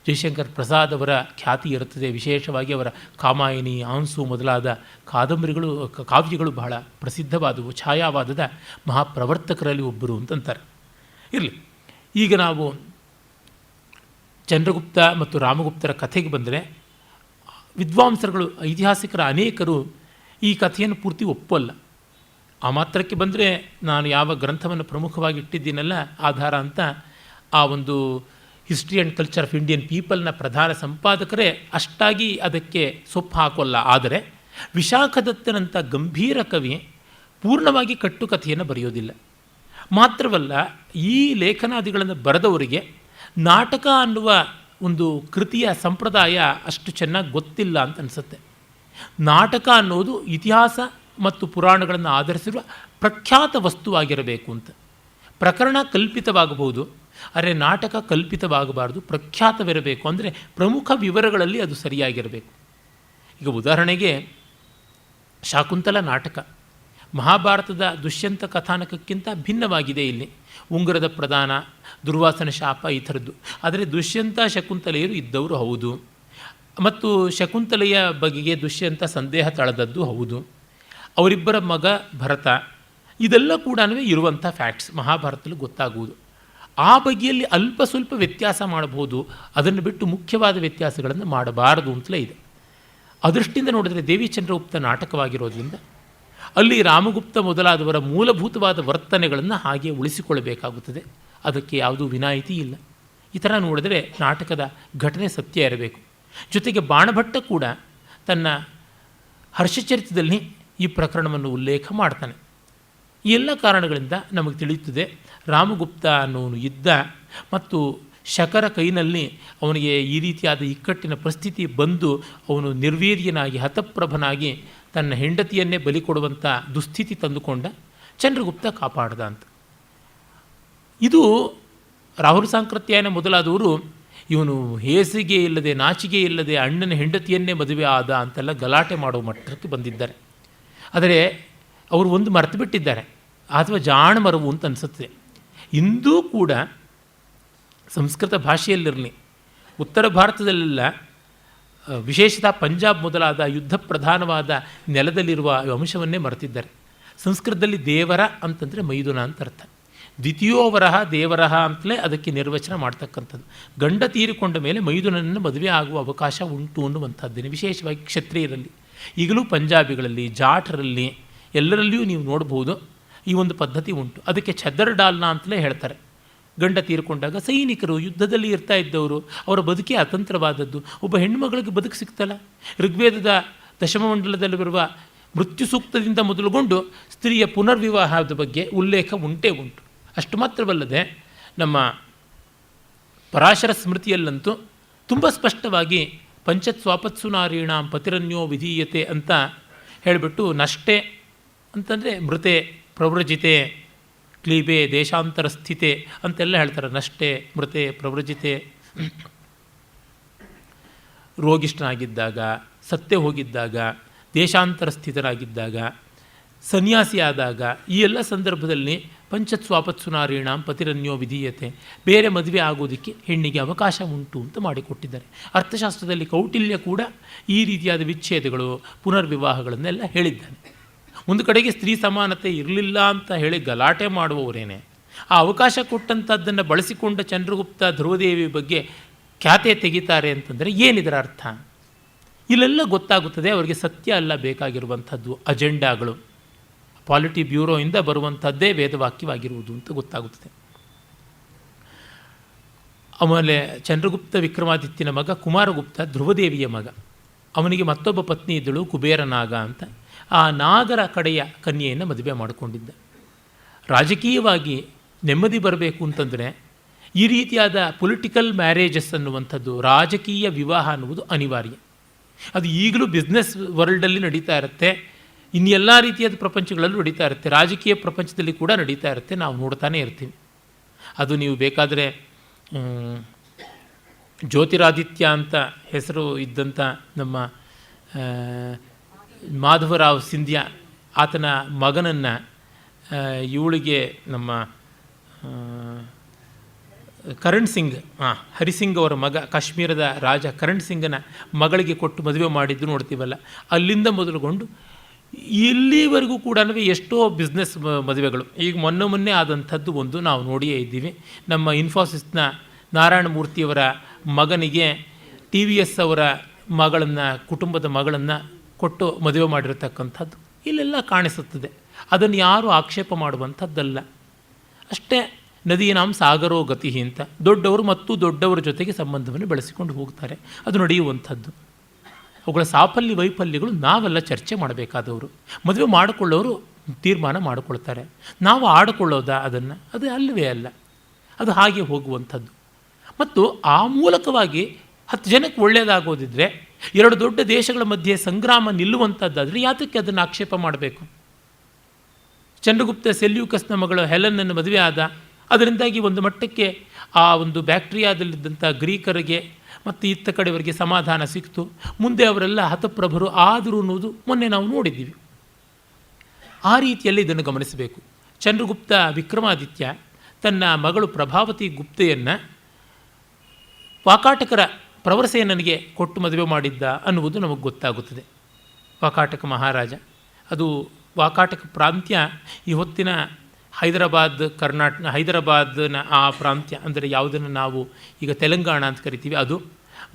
ಜಯಶಂಕರ್ ಪ್ರಸಾದ್ ಅವರ ಖ್ಯಾತಿ ಇರುತ್ತದೆ. ವಿಶೇಷವಾಗಿ ಅವರ ಕಾಮಾಯಿನಿ, ಆನ್ಸು ಮೊದಲಾದ ಕಾದಂಬರಿಗಳು, ಕಾವ್ಯಗಳು ಬಹಳ ಪ್ರಸಿದ್ಧವಾದವು. ಛಾಯಾವಾದದ ಮಹಾಪ್ರವರ್ತಕರಲ್ಲಿ ಒಬ್ಬರು ಅಂತಂತಾರೆ. ಇರಲಿ, ಈಗ ನಾವು ಚಂದ್ರಗುಪ್ತ ಮತ್ತು ರಾಮಗುಪ್ತರ ಕಥೆಗೆ ಬಂದರೆ, ವಿದ್ವಾಂಸರುಗಳು, ಐತಿಹಾಸಿಕರ ಅನೇಕರು ಈ ಕಥೆಯನ್ನು ಪೂರ್ತಿ ಒಪ್ಪಲ್ಲ. ಆ ಮಾತ್ರಕ್ಕೆ ಬಂದರೆ ನಾನು ಯಾವ ಗ್ರಂಥವನ್ನು ಪ್ರಮುಖವಾಗಿ ಇಟ್ಟಿದ್ದೀನಲ್ಲ ಆಧಾರ ಅಂತ, ಆ ಒಂದು history and culture of Indian ಪೀಪಲ್ನ ಪ್ರಧಾನ ಸಂಪಾದಕರೇ ಅಷ್ಟಾಗಿ ಅದಕ್ಕೆ ಸೊಪ್ಪು ಹಾಕೋಲ್ಲ. ಆದರೆ ವಿಶಾಖದತ್ತನಂಥ ಗಂಭೀರ ಕವಿ ಪೂರ್ಣವಾಗಿ ಕಟ್ಟುಕಥೆಯನ್ನು ಬರೆಯೋದಿಲ್ಲ. ಮಾತ್ರವಲ್ಲ, ಈ ಲೇಖನಾದಿಗಳನ್ನು ಬರೆದವರಿಗೆ ನಾಟಕ ಅನ್ನುವ ಒಂದು ಕೃತಿಯ ಸಂಪ್ರದಾಯ ಅಷ್ಟು ಚೆನ್ನಾಗಿ ಗೊತ್ತಿಲ್ಲ ಅಂತ ಅನಿಸುತ್ತೆ. ನಾಟಕ ಅನ್ನೋದು ಇತಿಹಾಸ ಮತ್ತು ಪುರಾಣಗಳನ್ನು ಆಧರಿಸಿರುವ ಪ್ರಖ್ಯಾತ ವಸ್ತುವಾಗಿರಬೇಕು ಅಂತ. ಪ್ರಕರಣ ಕಲ್ಪಿತವಾಗಬಹುದು, ಆದರೆ ನಾಟಕ ಕಲ್ಪಿತವಾಗಬಾರ್ದು, ಪ್ರಖ್ಯಾತವಿರಬೇಕು. ಅಂದರೆ ಪ್ರಮುಖ ವಿವರಗಳಲ್ಲಿ ಅದು ಸರಿಯಾಗಿರಬೇಕು. ಈಗ ಉದಾಹರಣೆಗೆ ಶಾಕುಂತಲ ನಾಟಕ ಮಹಾಭಾರತದ ದುಷ್ಯಂತ ಕಥಾನಕಕ್ಕಿಂತ ಭಿನ್ನವಾಗಿದೆ. ಇಲ್ಲಿ ಉಂಗುರದ ಪ್ರದಾನ, ದುರ್ವಾಸನ ಶಾಪ ಈ ಥರದ್ದು. ಆದರೆ ದುಷ್ಯಂತ ಶಕುಂತಲೆಯರು ಇದ್ದವರು ಹೌದು, ಮತ್ತು ಶಕುಂತಲೆಯ ಬಗೆಗೆ ದುಷ್ಯಂತ ಸಂದೇಹ ತಳೆದದ್ದು ಹೌದು. ಅವರಿಬ್ಬರ ಮಗ ಭರತ, ಇದೆಲ್ಲ ಕೂಡ ಇರುವಂಥ ಫ್ಯಾಕ್ಟ್ಸ್ ಮಹಾಭಾರತದಲ್ಲಿ ಗೊತ್ತಾಗುವುದು. ಆ ಬಗೆಯಲ್ಲಿ ಅಲ್ಪ ಸ್ವಲ್ಪ ವ್ಯತ್ಯಾಸ ಮಾಡಬಹುದು, ಅದನ್ನು ಬಿಟ್ಟು ಮುಖ್ಯವಾದ ವ್ಯತ್ಯಾಸಗಳನ್ನು ಮಾಡಬಾರದು ಅಂತಲೇ ಇದೆ. ಅದೃಷ್ಟಿಯಿಂದ ನೋಡಿದರೆ ದೇವಿ ಚಂದ್ರಗುಪ್ತ ನಾಟಕವಾಗಿರೋದ್ರಿಂದ ಅಲ್ಲಿ ರಾಮಗುಪ್ತ ಮೊದಲಾದವರ ಮೂಲಭೂತವಾದ ವರ್ತನೆಗಳನ್ನು ಹಾಗೆ ಉಳಿಸಿಕೊಳ್ಳಬೇಕಾಗುತ್ತದೆ. ಅದಕ್ಕೆ ಯಾವುದೂ ವಿನಾಯಿತಿ ಇಲ್ಲ. ಈ ಥರ ನೋಡಿದರೆ ನಾಟಕದ ಘಟನೆ ಸತ್ಯ ಇರಬೇಕು. ಜೊತೆಗೆ ಬಾಣಭಟ್ಟ ಕೂಡ ತನ್ನ ಹರ್ಷಚರಿತದಲ್ಲಿ ಈ ಪ್ರಕರಣವನ್ನು ಉಲ್ಲೇಖ ಮಾಡ್ತಾನೆ. ಈ ಎಲ್ಲ ಕಾರಣಗಳಿಂದ ನಮಗೆ ತಿಳಿಯುತ್ತದೆ ರಾಮಗುಪ್ತ ಅನ್ನೋನು ಇದ್ದ ಮತ್ತು ಶಕರ ಕೈನಲ್ಲಿ ಅವನಿಗೆ ಈ ರೀತಿಯಾದ ಇಕ್ಕಟ್ಟಿನ ಪರಿಸ್ಥಿತಿ ಬಂದು ಅವನು ನಿರ್ವೀರ್ಯನಾಗಿ ಹತಪ್ರಭನಾಗಿ ತನ್ನ ಹೆಂಡತಿಯನ್ನೇ ಬಲಿ ಕೊಡುವಂಥ ದುಸ್ಥಿತಿ ತಂದುಕೊಂಡ ಚಂದ್ರಗುಪ್ತ ಕಾಪಾಡ್ದ ಅಂತ. ಇದು ರಾಹುಲ್ ಸಾಂಕೃತ್ಯಾಯನ ಮೊದಲಾದವರು ಇವನು ಹೇಸಿಗೆ ಇಲ್ಲದೆ ನಾಚಿಗೆ ಇಲ್ಲದೆ ಅಣ್ಣನ ಹೆಂಡತಿಯನ್ನೇ ಮದುವೆ ಆದ ಅಂತೆಲ್ಲ ಗಲಾಟೆ ಮಾಡುವ ಮಟ್ಟಕ್ಕೆ ಬಂದಿದ್ದಾರೆ. ಆದರೆ ಅವರು ಒಂದು ಮರೆತು ಬಿಟ್ಟಿದ್ದಾರೆ, ಅಥವಾ ಜಾಣ ಮರವು ಅಂತ ಅನಿಸುತ್ತದೆ. ಇಂದೂ ಕೂಡ ಸಂಸ್ಕೃತ ಭಾಷೆಯಲ್ಲಿರಲಿ, ಉತ್ತರ ಭಾರತದಲ್ಲೆಲ್ಲ ವಿಶೇಷತಃ ಪಂಜಾಬ್ ಮೊದಲಾದ ಯುದ್ಧ ಪ್ರಧಾನವಾದ ನೆಲದಲ್ಲಿರುವ ಅಂಶವನ್ನೇ ಮರೆತಿದ್ದಾರೆ. ಸಂಸ್ಕೃತದಲ್ಲಿ ದೇವರ ಅಂತಂದರೆ ಮೈದುನ ಅಂತ ಅರ್ಥ. ದ್ವಿತೀಯೋವರಹ ದೇವರಹ ಅಂತಲೇ ಅದಕ್ಕೆ ನಿರ್ವಚನ ಮಾಡ್ತಕ್ಕಂಥದ್ದು. ಗಂಡ ತೀರಿಕೊಂಡ ಮೇಲೆ ಮೈದುನನ್ನು ಮದುವೆ ಆಗುವ ಅವಕಾಶ ಉಂಟು ಅನ್ನುವಂಥದ್ದೇನೆ, ವಿಶೇಷವಾಗಿ ಕ್ಷತ್ರಿಯರಲ್ಲಿ. ಈಗಲೂ ಪಂಜಾಬಿಗಳಲ್ಲಿ, ಜಾಟರಲ್ಲಿ ಎಲ್ಲರಲ್ಲಿಯೂ ನೀವು ನೋಡ್ಬೋದು ಈ ಒಂದು ಪದ್ಧತಿ ಉಂಟು. ಅದಕ್ಕೆ ಛದರ್ ಡಾಲ್ನ ಅಂತಲೇ ಹೇಳ್ತಾರೆ. ಗಂಡ ತೀರಿಕೊಂಡಾಗ ಸೈನಿಕರು ಯುದ್ಧದಲ್ಲಿ ಇರ್ತಾ ಇದ್ದವರು, ಅವರ ಬದುಕೇ ಅತಂತ್ರವಾದದ್ದು. ಒಬ್ಬ ಹೆಣ್ಣುಮಗಳಿಗೆ ಬದುಕು ಸಿಗ್ತಲ್ಲ. ಋಗ್ವೇದದ ದಶಮಮಂಡಲದಲ್ಲಿ ಬರುವ ಮೃತ್ಯು ಸೂಕ್ತದಿಂದ ಮೊದಲುಗೊಂಡು ಸ್ತ್ರೀಯ ಪುನರ್ವಿವಾಹದ ಬಗ್ಗೆ ಉಲ್ಲೇಖ ಉಂಟೇ ಉಂಟು. ಅಷ್ಟು ಮಾತ್ರವಲ್ಲದೆ ನಮ್ಮ ಪರಾಶರ ಸ್ಮೃತಿಯಲ್ಲಂತೂ ತುಂಬ ಸ್ಪಷ್ಟವಾಗಿ ಪಂಚತ್ ಸ್ವಾಪತ್ಸು ನಾರೀಣಾಂ ಪತಿರನ್ಯೋ ವಿಧೀಯತೆ ಅಂತ ಹೇಳಿಬಿಟ್ಟು, ನಷ್ಟೆ ಅಂತಂದರೆ ಮೃತೆ, ಪ್ರವ್ರಜಿತೆ, ಕ್ಲೀಬೆ, ದೇಶಾಂತರ ಸ್ಥಿತೆ ಅಂತೆಲ್ಲ ಹೇಳ್ತಾರೆ. ನಷ್ಟೆ, ಮೃತೆ, ಪ್ರವ್ರಜಿತೆ, ರೋಗಿಷ್ಠನಾಗಿದ್ದಾಗ, ಸತ್ಯ ಹೋಗಿದ್ದಾಗ, ದೇಶಾಂತರ ಸ್ಥಿತರಾಗಿದ್ದಾಗ, ಸನ್ಯಾಸಿಯಾದಾಗ, ಈ ಎಲ್ಲ ಸಂದರ್ಭದಲ್ಲಿ ಪಂಚತ್ ಸ್ವಾಪತ್ಸು ನಾರೀಣಾಂ ಪತಿರನ್ಯೋ ವಿಧೀಯತೆ, ಬೇರೆ ಮದುವೆ ಆಗೋದಕ್ಕೆ ಹೆಣ್ಣಿಗೆ ಅವಕಾಶ ಉಂಟು ಅಂತ ಮಾಡಿಕೊಟ್ಟಿದ್ದಾರೆ. ಅರ್ಥಶಾಸ್ತ್ರದಲ್ಲಿ ಕೌಟಿಲ್ಯ ಕೂಡ ಈ ರೀತಿಯಾದ ವಿಚ್ಛೇದಗಳು, ಪುನರ್ವಿವಾಹಗಳನ್ನೆಲ್ಲ ಹೇಳಿದ್ದಾನೆ. ಒಂದು ಕಡೆಗೆ ಸ್ತ್ರೀ ಸಮಾನತೆ ಇರಲಿಲ್ಲ ಅಂತ ಹೇಳಿ ಗಲಾಟೆ ಮಾಡುವವರೇನೆ ಆ ಅವಕಾಶ ಕೊಟ್ಟಂಥದ್ದನ್ನು ಬಳಸಿಕೊಂಡ ಚಂದ್ರಗುಪ್ತ ಧ್ರುವದೇವಿ ಬಗ್ಗೆ ಖ್ಯಾತೆ ತೆಗಿತಾರೆ ಅಂತಂದರೆ ಏನಿದರ ಅರ್ಥ? ಇಲ್ಲೆಲ್ಲ ಗೊತ್ತಾಗುತ್ತದೆ ಅವರಿಗೆ ಸತ್ಯ ಅಲ್ಲ ಬೇಕಾಗಿರುವಂಥದ್ದು, ಅಜೆಂಡಾಗಳು, ಪಾಲಿಟಿ ಬ್ಯೂರೋಯಿಂದ ಬರುವಂಥದ್ದೇ ವೇದವಾಕ್ಯವಾಗಿರುವುದು ಅಂತ ಗೊತ್ತಾಗುತ್ತದೆ. ಆಮೇಲೆ ಚಂದ್ರಗುಪ್ತ ವಿಕ್ರಮಾದಿತ್ಯನ ಮಗ ಕುಮಾರಗುಪ್ತ ಧ್ರುವದೇವಿಯ ಮಗ. ಅವನಿಗೆ ಮತ್ತೊಬ್ಬ ಪತ್ನಿ ಇದ್ದಳು, ಕುಬೇರ ನಾಗ ಅಂತ. ಆ ನಾಗರ ಕಡೆಯ ಕನ್ಯೆಯನ್ನು ಮದುವೆ ಮಾಡಿಕೊಂಡಿದ್ದ. ರಾಜಕೀಯವಾಗಿ ನೆಮ್ಮದಿ ಬರಬೇಕು ಅಂತಂದರೆ ಈ ರೀತಿಯಾದ ಪೊಲಿಟಿಕಲ್ ಮ್ಯಾರೇಜಸ್ ಅನ್ನುವಂಥದ್ದು, ರಾಜಕೀಯ ವಿವಾಹ ಅನ್ನುವುದು ಅನಿವಾರ್ಯ. ಅದು ಈಗಲೂ ಬಿಸ್ನೆಸ್ ವರ್ಲ್ಡಲ್ಲಿ ನಡೀತಾ ಇರುತ್ತೆ, ಇನ್ನೆಲ್ಲ ರೀತಿಯಾದ ಪ್ರಪಂಚಗಳಲ್ಲೂ ನಡೀತಾ ಇರುತ್ತೆ, ರಾಜಕೀಯ ಪ್ರಪಂಚದಲ್ಲಿ ಕೂಡ ನಡೀತಾ ಇರುತ್ತೆ, ನಾವು ನೋಡ್ತಾನೆ ಇರ್ತೀವಿ. ಅದು ನೀವು ಬೇಕಾದರೆ ಜ್ಯೋತಿರಾದಿತ್ಯ ಅಂತ ಹೆಸರು ಇದ್ದಂಥ ನಮ್ಮ ಮಾಧವರಾವ್ ಸಿಂಧ್ಯಾ ಆತನ ಮಗನನ್ನು ಇವಳಿಗೆ ನಮ್ಮ ಕರಣ್ ಸಿಂಗ್, ಹರಿಸಿಂಗ್ ಅವರ ಮಗ, ಕಾಶ್ಮೀರದ ರಾಜ ಕರಣ್ ಸಿಂಗನ ಮಗಳಿಗೆ ಕೊಟ್ಟು ಮದುವೆ ಮಾಡಿದ್ದು ನೋಡ್ತೀವಲ್ಲ. ಅಲ್ಲಿಂದ ಮೊದಲುಗೊಂಡು ಇಲ್ಲಿವರೆಗೂ ಕೂಡ ಎಷ್ಟೋ ಬಿಸ್ನೆಸ್ ಮದುವೆಗಳು ಈಗ ಮೊನ್ನೆ ಆದಂಥದ್ದು ಒಂದು ನಾವು ನೋಡಿಯೇ ಇದ್ದೀವಿ. ನಮ್ಮ ಇನ್ಫೋಸಿಸ್ನ ನಾರಾಯಣಮೂರ್ತಿಯವರ ಮಗನಿಗೆ TVS ಅವರ ಮಗಳನ್ನು, ಕುಟುಂಬದ ಮಗಳನ್ನು ಕೊಟ್ಟು ಮದುವೆ ಮಾಡಿರತಕ್ಕಂಥದ್ದು ಇಲ್ಲೆಲ್ಲ ಕಾಣಿಸುತ್ತದೆ. ಅದನ್ನು ಯಾರೂ ಆಕ್ಷೇಪ ಮಾಡುವಂಥದ್ದಲ್ಲ. ಅಷ್ಟೇ ನದೀನಾಂ ಸಾಗರೋ ಗತಿ ಅಂತ ದೊಡ್ಡವರು ಮತ್ತು ದೊಡ್ಡವರ ಜೊತೆಗೆ ಸಂಬಂಧವನ್ನು ಬೆಳೆಸಿಕೊಂಡು ಹೋಗ್ತಾರೆ, ಅದು ನಡೆಯುವಂಥದ್ದು. ಅವುಗಳ ಸಾಫಲ್ಯ ವೈಫಲ್ಯಗಳು ನಾವೆಲ್ಲ ಚರ್ಚೆ ಮಾಡಬೇಕಾದವರು. ಮದುವೆ ಮಾಡಿಕೊಳ್ಳೋರು ತೀರ್ಮಾನ ಮಾಡಿಕೊಳ್ತಾರೆ, ನಾವು ಆಡಿಕೊಳ್ಳೋದಾ ಅದನ್ನು? ಅದು ಅಲ್ಲವೇ ಅಲ್ಲ, ಅದು ಹಾಗೆ ಹೋಗುವಂಥದ್ದು. ಮತ್ತು ಆ ಮೂಲಕವಾಗಿ 10 ಜನಕ್ಕೆ ಒಳ್ಳೆಯದಾಗೋದಿದ್ರೆ, 2 ದೊಡ್ಡ ದೇಶಗಳ ಮಧ್ಯೆ ಸಂಗ್ರಾಮ ನಿಲ್ಲುವಂಥದ್ದಾದರೆ ಯಾತಕ್ಕೆ ಅದನ್ನು ಆಕ್ಷೇಪ ಮಾಡಬೇಕು? ಚಂದ್ರಗುಪ್ತ ಸೆಲ್ಯೂಕಸ್ನ ಮಗಳು ಹೆಲನನ್ನು ಮದುವೆ ಆದ, ಅದರಿಂದಾಗಿ ಒಂದು ಮಟ್ಟಕ್ಕೆ ಆ ಒಂದು ಬ್ಯಾಕ್ಟ್ರಿಯಾದಲ್ಲಿದ್ದಂಥ ಗ್ರೀಕರಿಗೆ ಮತ್ತು ಇತ್ತ ಕಡೆಯವರಿಗೆ ಸಮಾಧಾನ ಸಿಕ್ತು. ಮುಂದೆ ಅವರೆಲ್ಲ ಹತಪ್ರಭರು ಆದರು ಅನ್ನೋದು ಮೊನ್ನೆ ನಾವು ನೋಡಿದ್ದೀವಿ. ಆ ರೀತಿಯಲ್ಲಿ ಇದನ್ನು ಗಮನಿಸಬೇಕು. ಚಂದ್ರಗುಪ್ತ ವಿಕ್ರಮಾದಿತ್ಯ ತನ್ನ ಮಗಳು ಪ್ರಭಾವತಿ ಗುಪ್ತೆಯನ್ನು ವಾಕಾಟಕರ ಪ್ರವರಸೇನನಿಗೆ ಕೊಟ್ಟು ಮದುವೆ ಮಾಡಿದ್ದ ಅನ್ನುವುದು ನಮಗೆ ಗೊತ್ತಾಗುತ್ತದೆ. ವಾಕಾಟಕ ಮಹಾರಾಜ, ಅದು ವಾಕಾಟಕ ಪ್ರಾಂತ್ಯ ಈ ಹೊತ್ತಿನ ಹೈದರಾಬಾದ್ನ ಆ ಪ್ರಾಂತ್ಯ, ಅಂದರೆ ಯಾವುದನ್ನು ನಾವು ಈಗ ತೆಲಂಗಾಣ ಅಂತ ಕರಿತೀವಿ ಅದು,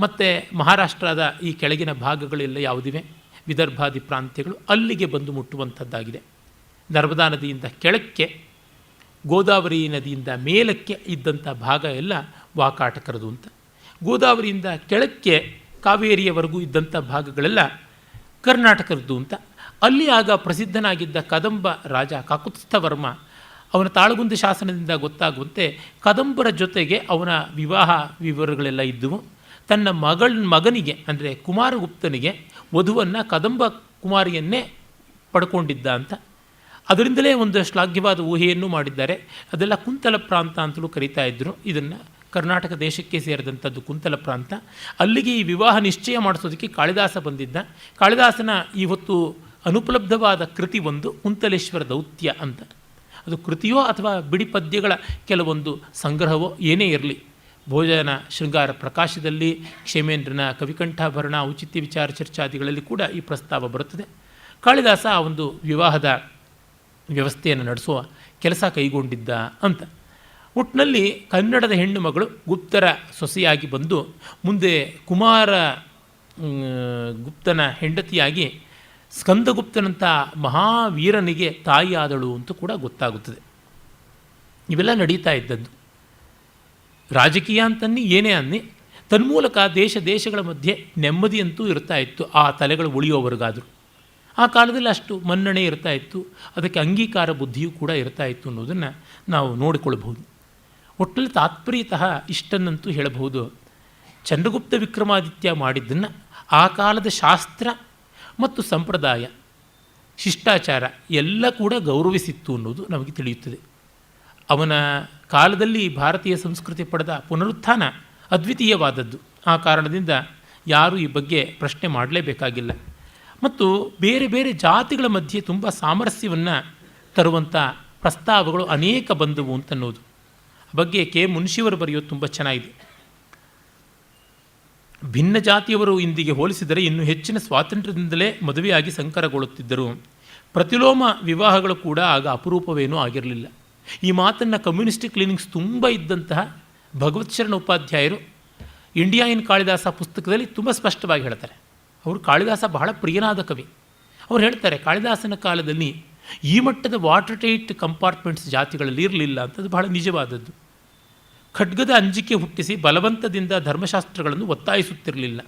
ಮತ್ತು ಮಹಾರಾಷ್ಟ್ರದ ಈ ಕೆಳಗಿನ ಭಾಗಗಳೆಲ್ಲ ಯಾವುದಿವೆ ವಿದರ್ಭಾದಿ ಪ್ರಾಂತ್ಯಗಳು, ಅಲ್ಲಿಗೆ ಬಂದು ಮುಟ್ಟುವಂಥದ್ದಾಗಿದೆ. ನರ್ಮದಾ ನದಿಯಿಂದ ಕೆಳಕ್ಕೆ, ಗೋದಾವರಿ ನದಿಯಿಂದ ಮೇಲಕ್ಕೆ ಇದ್ದಂಥ ಭಾಗ ಎಲ್ಲ ವಾಕಾಟಕರದು ಅಂತ. ಗೋದಾವರಿಯಿಂದ ಕೆಳಕ್ಕೆ ಕಾವೇರಿಯವರೆಗೂ ಇದ್ದಂಥ ಭಾಗಗಳೆಲ್ಲ ಕರ್ನಾಟಕದ್ದು ಅಂತ. ಅಲ್ಲಿ ಆಗ ಪ್ರಸಿದ್ಧನಾಗಿದ್ದ ಕದಂಬ ರಾಜ ಕಾಕುತ್ಸ್ಥವರ್ಮ, ಅವನ ತಾಳಗುಂದಿ ಶಾಸನದಿಂದ ಗೊತ್ತಾಗುವಂತೆ ಕದಂಬರ ಜೊತೆಗೆ ಅವನ ವಿವಾಹ ವಿವರಗಳೆಲ್ಲ ಇದ್ದವು. ತನ್ನ ಮಗನಿಗೆ ಅಂದರೆ ಕುಮಾರಗುಪ್ತನಿಗೆ ವಧುವನ್ನು ಕದಂಬ ಕುಮಾರಿಯನ್ನೇ ಪಡ್ಕೊಂಡಿದ್ದ ಅಂತ. ಅದರಿಂದಲೇ ಒಂದು ಶ್ಲಾಘ್ಯವಾದ ಊಹೆಯನ್ನು ಮಾಡಿದ್ದಾರೆ. ಅದೆಲ್ಲ ಕುಂತಲ ಪ್ರಾಂತ ಅಂತಲೂ ಕರೀತಾ ಇದ್ದರು. ಇದನ್ನು ಕರ್ನಾಟಕ ದೇಶಕ್ಕೆ ಸೇರಿದಂಥದ್ದು ಕುಂತಲ ಪ್ರಾಂತ. ಅಲ್ಲಿಗೆ ಈ ವಿವಾಹ ನಿಶ್ಚಯ ಮಾಡಿಸೋದಕ್ಕೆ ಕಾಳಿದಾಸ ಬಂದಿದ್ದ. ಕಾಳಿದಾಸನ ಇವತ್ತು ಅನುಪಲಬ್ಧವಾದ ಕೃತಿ ಒಂದು ಕುಂತಲೇಶ್ವರ ದೌತ್ಯ ಅಂತ. ಅದು ಕೃತಿಯೋ ಅಥವಾ ಬಿಡಿ ಪದ್ಯಗಳ ಕೆಲವೊಂದು ಸಂಗ್ರಹವೋ ಏನೇ ಇರಲಿ, ಭೋಜನ ಶೃಂಗಾರ ಪ್ರಕಾಶದಲ್ಲಿ, ಕ್ಷೇಮೇಂದ್ರನ ಕವಿಕಂಠಾಭರಣ, ಔಚಿತ್ಯ ವಿಚಾರ ಚರ್ಚಾದಿಗಳಲ್ಲಿ ಕೂಡ ಈ ಪ್ರಸ್ತಾವ ಬರುತ್ತದೆ. ಕಾಳಿದಾಸ ಆ ಒಂದು ವಿವಾಹದ ವ್ಯವಸ್ಥೆಯನ್ನು ನಡೆಸುವ ಕೆಲಸ ಕೈಗೊಂಡಿದ್ದ ಅಂತ. ಒಟ್ಟಿನಲ್ಲಿ ಕನ್ನಡದ ಹೆಣ್ಣು ಮಗಳು ಗುಪ್ತರ ಸೊಸೆಯಾಗಿ ಬಂದು ಮುಂದೆ ಕುಮಾರ ಗುಪ್ತನ ಹೆಂಡತಿಯಾಗಿ ಸ್ಕಂದಗುಪ್ತನಂಥ ಮಹಾವೀರನಿಗೆ ತಾಯಿಯಾದಳು ಅಂತ ಕೂಡ ಗೊತ್ತಾಗುತ್ತದೆ. ಇವೆಲ್ಲ ನಡೀತಾ ಇದ್ದದ್ದು. ರಾಜಕೀಯ ಅಂತನ್ನಿ ಏನೇ ಅನ್ನಿ ತನ್ಮೂಲಕ ದೇಶಗಳ ಮಧ್ಯೆ ನೆಮ್ಮದಿಯಂತೂ ಇರ್ತಾ ಇತ್ತು, ಆ ತಲೆಗಳು ಉಳಿಯೋವರೆಗಾದರೂ. ಆ ಕಾಲದಲ್ಲಿ ಅಷ್ಟು ಮನ್ನಣೆ ಇರ್ತಾ ಇತ್ತು, ಅದಕ್ಕೆ ಅಂಗೀಕಾರ ಬುದ್ಧಿಯೂ ಕೂಡ ಇರ್ತಾ ಇತ್ತು ಅನ್ನೋದನ್ನು ನಾವು ನೋಡಿಕೊಳ್ಳಬಹುದು. ಒಟ್ಟಲ್ಲಿ ತಾತ್ಪರ್ಯತಃ ಇಷ್ಟನ್ನಂತೂ ಹೇಳಬಹುದು. ಚಂದ್ರಗುಪ್ತ ವಿಕ್ರಮಾದಿತ್ಯ ಮಾಡಿದ್ದನ್ನು ಆ ಕಾಲದ ಶಾಸ್ತ್ರ ಮತ್ತು ಸಂಪ್ರದಾಯ, ಶಿಷ್ಟಾಚಾರ ಎಲ್ಲ ಕೂಡ ಗೌರವಿಸಿತ್ತು ಅನ್ನೋದು ನಮಗೆ ತಿಳಿಯುತ್ತದೆ. ಅವನ ಕಾಲದಲ್ಲಿ ಭಾರತೀಯ ಸಂಸ್ಕೃತಿ ಪಡೆದ ಪುನರುತ್ಥಾನ ಅದ್ವಿತೀಯವಾದದ್ದು. ಆ ಕಾರಣದಿಂದ ಯಾರೂ ಈ ಬಗ್ಗೆ ಪ್ರಶ್ನೆ ಮಾಡಲೇಬೇಕಾಗಿಲ್ಲ. ಮತ್ತು ಬೇರೆ ಬೇರೆ ಜಾತಿಗಳ ಮಧ್ಯೆ ತುಂಬ ಸಾಮರಸ್ಯವನ್ನು ತರುವಂಥ ಪ್ರಸ್ತಾವಗಳು ಅನೇಕ ಬಂದವು ಅಂತನ್ನೋದು. ಆ ಬಗ್ಗೆ ಕೆ ಮುನ್ಷಿಯವರು ಬರೆಯೋದು ತುಂಬ ಚೆನ್ನಾಗಿದೆ. ಭಿನ್ನ ಜಾತಿಯವರು ಇಂದಿಗೆ ಹೋಲಿಸಿದರೆ ಇನ್ನೂ ಹೆಚ್ಚಿನ ಸ್ವಾತಂತ್ರ್ಯದಿಂದಲೇ ಮದುವೆಯಾಗಿ ಸಂಕರಗೊಳ್ಳುತ್ತಿದ್ದರು. ಪ್ರತಿಲೋಮ ವಿವಾಹಗಳು ಕೂಡ ಆಗ ಅಪರೂಪವೇನೂ ಆಗಿರಲಿಲ್ಲ. ಈ ಮಾತನ್ನು ಕಮ್ಯುನಿಸ್ಟ್ ಕ್ಲಿನಿಕ್ಸ್ ತುಂಬ ಇದ್ದಂತಹ ಭಗವತ್ಶರಣ ಉಪಾಧ್ಯಾಯರು ಇಂಡಿಯಾ ಇನ್ ಕಾಳಿದಾಸ ಪುಸ್ತಕದಲ್ಲಿ ತುಂಬ ಸ್ಪಷ್ಟವಾಗಿ ಹೇಳ್ತಾರೆ. ಅವರು ಕಾಳಿದಾಸ ಬಹಳ ಪ್ರಿಯನಾದ ಕವಿ. ಅವ್ರು ಹೇಳ್ತಾರೆ, ಕಾಳಿದಾಸನ ಕಾಲದಲ್ಲಿ ಈ ಮಟ್ಟದ ವಾಟರ್ ಟೈಟ್ ಕಂಪಾರ್ಟ್ಮೆಂಟ್ಸ್ ಜಾತಿಗಳಲ್ಲಿ ಇರಲಿಲ್ಲ ಅಂತದ್ದು ಬಹಳ ನಿಜವಾದದ್ದು. ಖಡ್ಗದ ಅಂಜಿಕೆ ಹುಟ್ಟಿಸಿ ಬಲವಂತದಿಂದ ಧರ್ಮಶಾಸ್ತ್ರಗಳನ್ನು ಒತ್ತಾಯಿಸುತ್ತಿರಲಿಲ್ಲ,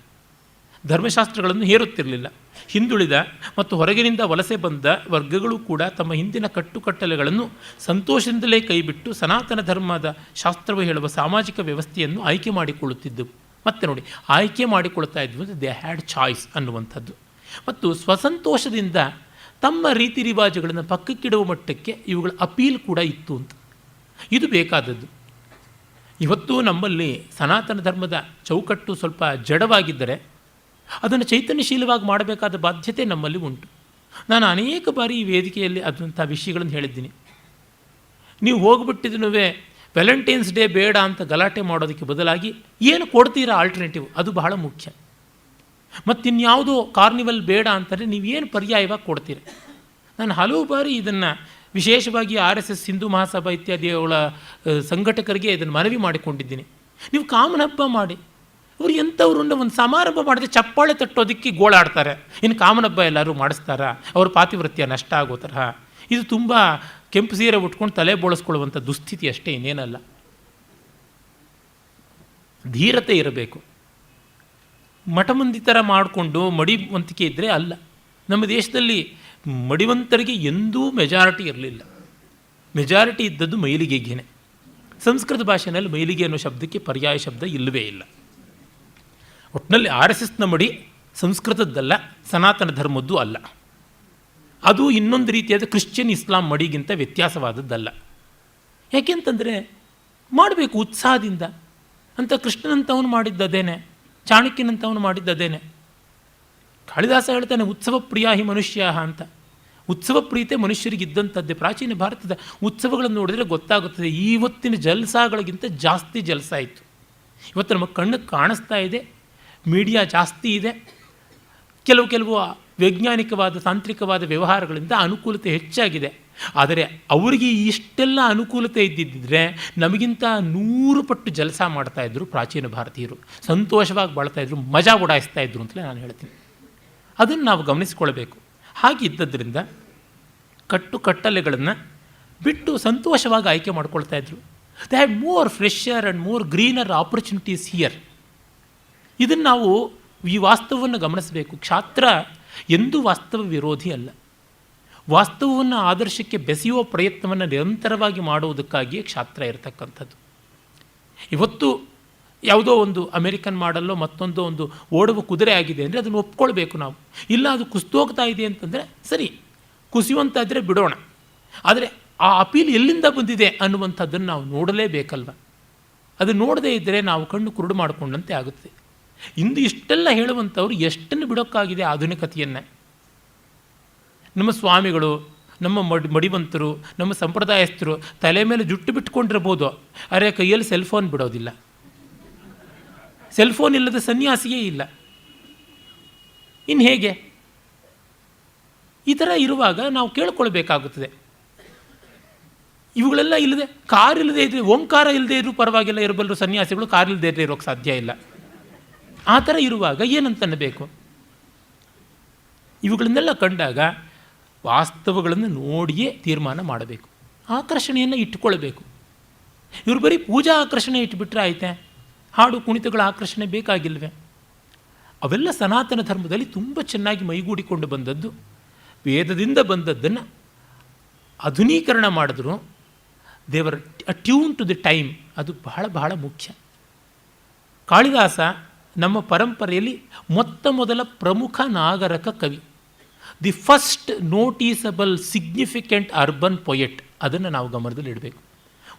ಧರ್ಮಶಾಸ್ತ್ರಗಳನ್ನು ಹೇರುತ್ತಿರಲಿಲ್ಲ. ಹಿಂದುಳಿದ ಮತ್ತು ಹೊರಗಿನಿಂದ ವಲಸೆ ಬಂದ ವರ್ಗಗಳು ಕೂಡ ತಮ್ಮ ಹಿಂದಿನ ಕಟ್ಟುಕಟ್ಟಲೆಗಳನ್ನು ಸಂತೋಷದಿಂದಲೇ ಕೈಬಿಟ್ಟು ಸನಾತನ ಧರ್ಮದ ಶಾಸ್ತ್ರವು ಹೇಳುವ ಸಾಮಾಜಿಕ ವ್ಯವಸ್ಥೆಯನ್ನು ಆಯ್ಕೆ ಮಾಡಿಕೊಳ್ಳುತ್ತಿದ್ದವು. ಮತ್ತೆ ನೋಡಿ, ಆಯ್ಕೆ ಮಾಡಿಕೊಳ್ತಾ ಇದ್ವು ಅಂದರೆ ದೇ ಹ್ಯಾಡ್ ಚಾಯ್ಸ್ ಅನ್ನುವಂಥದ್ದು. ಮತ್ತು ಸ್ವಸಂತೋಷದಿಂದ ತಮ್ಮ ರೀತಿ ರಿವಾಜುಗಳನ್ನು ಪಕ್ಕಕ್ಕಿಡುವ ಮಟ್ಟಕ್ಕೆ ಇವುಗಳ ಅಪೀಲ್ ಕೂಡ ಇತ್ತು ಅಂತ. ಇದು ಬೇಕಾದದ್ದು. ಇವತ್ತು ನಮ್ಮಲ್ಲಿ ಸನಾತನ ಧರ್ಮದ ಚೌಕಟ್ಟು ಸ್ವಲ್ಪ ಜಡವಾಗಿದ್ದರೆ ಅದನ್ನು ಚೈತನ್ಯಶೀಲವಾಗಿ ಮಾಡಬೇಕಾದ ಬಾಧ್ಯತೆ ನಮ್ಮಲ್ಲಿ ಉಂಟು. ನಾನು ಅನೇಕ ಬಾರಿ ಈ ವೇದಿಕೆಯಲ್ಲಿ ಅದಂಥ ವಿಷಯಗಳನ್ನು ಹೇಳಿದ್ದೀನಿ. ನೀವು ಹೋಗ್ಬಿಟ್ಟಿದ್ರೂ ವ್ಯಾಲೆಂಟೈನ್ಸ್ ಡೇ ಬೇಡ ಅಂತ ಗಲಾಟೆ ಮಾಡೋದಕ್ಕೆ ಬದಲಾಗಿ ಏನು ಕೊಡ್ತೀರಾ ಆಲ್ಟರ್ನೇಟಿವ್, ಅದು ಬಹಳ ಮುಖ್ಯ. ಮತ್ತಿನ್ಯಾವುದೋ ಕಾರ್ನಿವಲ್ ಬೇಡ ಅಂತಾರೆ, ನೀವೇನು ಪರ್ಯಾಯವಾಗಿ ಕೊಡ್ತೀರ. ನಾನು ಹಲವು ಬಾರಿ ಇದನ್ನು ವಿಶೇಷವಾಗಿ RSS ಹಿಂದೂ ಮಹಾಸಭಾ ಇತ್ಯಾದಿಗಳ ಸಂಘಟಕರಿಗೆ ಇದನ್ನು ಮನವಿ ಮಾಡಿಕೊಂಡಿದ್ದೀನಿ. ನೀವು ಕಾಮನ್ ಹಬ್ಬ ಮಾಡಿ. ಇವರು ಎಂಥವ್ರು ಒಂದು ಸಮಾರಂಭ ಮಾಡಿದ್ರೆ ಚಪ್ಪಾಳೆ ತಟ್ಟೋದಕ್ಕೆ ಗೋಳಾಡ್ತಾರೆ, ಇನ್ನು ಕಾಮನ್ ಹಬ್ಬ ಎಲ್ಲರೂ ಮಾಡಿಸ್ತಾರಾ, ಅವ್ರ ಪಾತಿವೃತ್ಯ ನಷ್ಟ ಆಗೋ ತರಹ. ಇದು ತುಂಬ ಕೆಂಪು ಸೀರೆ ಉಟ್ಕೊಂಡು ತಲೆ ಬೋಳಿಸ್ಕೊಳ್ಳುವಂಥ ದುಸ್ಥಿತಿ ಅಷ್ಟೇ, ಇನ್ನೇನಲ್ಲ. ಧೀರತೆ ಇರಬೇಕು. ಮಠಮಂದಿ ಥರ ಮಾಡಿಕೊಂಡು ಮಡಿವಂತಿಕೆ ಇದ್ದರೆ ಅಲ್ಲ. ನಮ್ಮ ದೇಶದಲ್ಲಿ ಮಡಿವಂತರಿಗೆ ಎಂದೂ ಮೆಜಾರಿಟಿ ಇರಲಿಲ್ಲ. ಮೆಜಾರಿಟಿ ಇದ್ದದ್ದು ಮೈಲಿಗೆಗೇನೆ. ಸಂಸ್ಕೃತ ಭಾಷೆಯಲ್ಲಿ ಮೈಲಿಗೆ ಅನ್ನೋ ಶಬ್ದಕ್ಕೆ ಪರ್ಯಾಯ ಶಬ್ದ ಇಲ್ಲವೇ ಇಲ್ಲ. ಒಟ್ಟಿನಲ್ಲಿ RSSನ ಮಡಿ ಸಂಸ್ಕೃತದ್ದಲ್ಲ, ಸನಾತನ ಧರ್ಮದ್ದು ಅಲ್ಲ. ಅದು ಇನ್ನೊಂದು ರೀತಿಯಾದ ಕ್ರಿಶ್ಚಿಯನ್ ಇಸ್ಲಾಂ ಮಡಿಗಿಂತ ವ್ಯತ್ಯಾಸವಾದದ್ದಲ್ಲ. ಯಾಕೆಂತಂದರೆ ಮಾಡಬೇಕು ಉತ್ಸಾಹದಿಂದ ಅಂತ. ಕೃಷ್ಣನಂತವನು ಮಾಡಿದ್ದದೇನೆ, ಚಾಣಕ್ಯನಂತವನು ಮಾಡಿದ್ದದೇನೆ. ಕಾಳಿದಾಸ ಹೇಳ್ತಾನೆ ಉತ್ಸವ ಪ್ರಿಯ ಹಿ ಮನುಷ್ಯ ಅಂತ. ಉತ್ಸವ ಪ್ರೀತೆ ಮನುಷ್ಯರಿಗಿದ್ದಂಥದ್ದೇ. ಪ್ರಾಚೀನ ಭಾರತದ ಉತ್ಸವಗಳನ್ನು ನೋಡಿದರೆ ಗೊತ್ತಾಗುತ್ತದೆ, ಇವತ್ತಿನ ಜಲ್ಸಾಗಳಿಗಿಂತ ಜಾಸ್ತಿ ಜಲ್ಸಾ ಇತ್ತು. ಇವತ್ತು ನಮ್ಮ ಕಣ್ಣಿಗೆ ಕಾಣಿಸ್ತಾ ಇದೆ, ಮೀಡಿಯಾ ಜಾಸ್ತಿ ಇದೆ, ಕೆಲವು ವೈಜ್ಞಾನಿಕವಾದ ತಾಂತ್ರಿಕವಾದ ವ್ಯವಹಾರಗಳಿಂದ ಅನುಕೂಲತೆ ಹೆಚ್ಚಾಗಿದೆ. ಆದರೆ ಅವರಿಗೆ ಇಷ್ಟೆಲ್ಲ ಅನುಕೂಲತೆ ಇದ್ದಿದ್ದರೆ ನಮಗಿಂತ 100 ಪಟ್ಟು ಜಲಸ ಮಾಡ್ತಾಯಿದ್ರು ಪ್ರಾಚೀನ ಭಾರತೀಯರು. ಸಂತೋಷವಾಗಿ ಬಾಳ್ತಾಯಿದ್ರು, ಮಜಾ ಉಡಾಯಿಸ್ತಾಯಿದ್ರು ಅಂತಲೇ ನಾನು ಹೇಳ್ತೀನಿ. ಅದನ್ನು ನಾವು ಗಮನಿಸಿಕೊಳ್ಬೇಕು. ಹಾಗಿದ್ದದ್ರಿಂದ ಕಟ್ಟುಕಟ್ಟಲೆಗಳನ್ನು ಬಿಟ್ಟು ಸಂತೋಷವಾಗಿ ಆಯ್ಕೆ ಮಾಡ್ಕೊಳ್ತಾಯಿದ್ರು. They have more fresher and more greener opportunities here. ಇದನ್ನು ನಾವು ಈ ವಾಸ್ತವವನ್ನು ಗಮನಿಸಬೇಕು. ಕ್ಷಾತ್ರ ಎಂದೂ ವಾಸ್ತವ ವಿರೋಧಿ ಅಲ್ಲ. ವಾಸ್ತವವನ್ನು ಆದರ್ಶಕ್ಕೆ ಬೆಸೆಯುವ ಪ್ರಯತ್ನವನ್ನು ನಿರಂತರವಾಗಿ ಮಾಡುವುದಕ್ಕಾಗಿಯೇ ಕ್ಷಾತ್ರ ಇರತಕ್ಕಂಥದ್ದು. ಇವತ್ತು ಯಾವುದೋ ಒಂದು ಅಮೆರಿಕನ್ ಮಾಡಲ್ಲೋ ಮತ್ತೊಂದು ಒಂದು ಓಡುವ ಕುದುರೆ ಆಗಿದೆ ಅಂದರೆ ಅದನ್ನು ಒಪ್ಕೊಳ್ಬೇಕು ನಾವು. ಇಲ್ಲ ಅದು ಕುಸಿದೋಗ್ತಾ ಇದೆ ಅಂತಂದರೆ ಸರಿ, ಕುಸಿಯುವಂತಾದರೆ ಬಿಡೋಣ. ಆದರೆ ಆ ಅಪೀಲ್ ಎಲ್ಲಿಂದ ಬಂದಿದೆ ಅನ್ನುವಂಥದ್ದನ್ನು ನಾವು ನೋಡಲೇಬೇಕಲ್ವ. ಅದು ನೋಡದೇ ಇದ್ದರೆ ನಾವು ಕಣ್ಣು ಕುರುಡು ಮಾಡಿಕೊಂಡಂತೆ ಆಗುತ್ತೆ. ಇಂದು ಇಷ್ಟೆಲ್ಲ ಹೇಳುವಂಥವ್ರು ಎಷ್ಟನ್ನು ಬಿಡೋಕ್ಕಾಗಿದೆ ಆಧುನಿಕತೆಯನ್ನು. ನಮ್ಮ ಸ್ವಾಮಿಗಳು, ನಮ್ಮ ಮಡಿವಂತರು, ನಮ್ಮ ಸಂಪ್ರದಾಯಸ್ಥರು ತಲೆ ಮೇಲೆ ಜುಟ್ಟು ಬಿಟ್ಕೊಂಡಿರ್ಬೋದು, ಅರೆ ಕೈಯಲ್ಲಿ ಸೆಲ್ಫೋನ್ ಬಿಡೋದಿಲ್ಲ. ಸೆಲ್ಫೋನ್ ಇಲ್ಲದ ಸನ್ಯಾಸಿಯೇ ಇಲ್ಲ. ಇನ್ನು ಹೇಗೆ? ಈ ಥರ ಇರುವಾಗ ನಾವು ಕೇಳ್ಕೊಳ್ಬೇಕಾಗುತ್ತದೆ. ಇವುಗಳೆಲ್ಲ ಇಲ್ಲದೆ, ಕಾರ್ ಇಲ್ಲದೆ ಇದ್ದರೆ, ಓಂಕಾರ ಇಲ್ಲದೆ ಇದ್ರೂ ಪರವಾಗಿಲ್ಲ ಇರಬಲ್ಲರು ಸನ್ಯಾಸಿಗಳು, ಕಾರ್ ಇಲ್ಲದೆ ಇದ್ದರೆ ಇರೋಕ್ಕೆ ಸಾಧ್ಯ ಇಲ್ಲ. ಆ ಥರ ಇರುವಾಗ ಏನಂತನ್ನಬೇಕು? ಇವುಗಳನ್ನೆಲ್ಲ ಕಂಡಾಗ ವಾಸ್ತವಗಳನ್ನು ನೋಡಿಯೇ ತೀರ್ಮಾನ ಮಾಡಬೇಕು. ಆಕರ್ಷಣೆಯನ್ನು ಇಟ್ಟುಕೊಳ್ಬೇಕು. ಇವರು ಬರೀ ಪೂಜಾ ಆಕರ್ಷಣೆ ಇಟ್ಟುಬಿಟ್ರೆ ಆಯ್ತೆ, ಹಾಡು ಕುಣಿತಗಳ ಆಕರ್ಷಣೆ ಬೇಕಾಗಿಲ್ವೇ? ಅವೆಲ್ಲ ಸನಾತನ ಧರ್ಮದಲ್ಲಿ ತುಂಬ ಚೆನ್ನಾಗಿ ಮೈಗೂಡಿಕೊಂಡು ಬಂದದ್ದು. ವೇದದಿಂದ ಬಂದದ್ದನ್ನು ಆಧುನೀಕರಣ ಮಾಡಿದ್ರು. ದೇವರ್ ಅಟ್ಯೂನ್ ಟು ದಿ ಟೈಮ್. ಅದು ಬಹಳ ಬಹಳ ಮುಖ್ಯ. ಕಾಳಿದಾಸ ನಮ್ಮ ಪರಂಪರೆಯಲ್ಲಿ ಮೊದಲ ಪ್ರಮುಖ ನಾಗರಿಕ ಕವಿ, the first noticeable significant urban poet. ಅದನ್ನು ನಾವು ಗಮನದಲ್ಲಿ ಇಡಬೇಕು.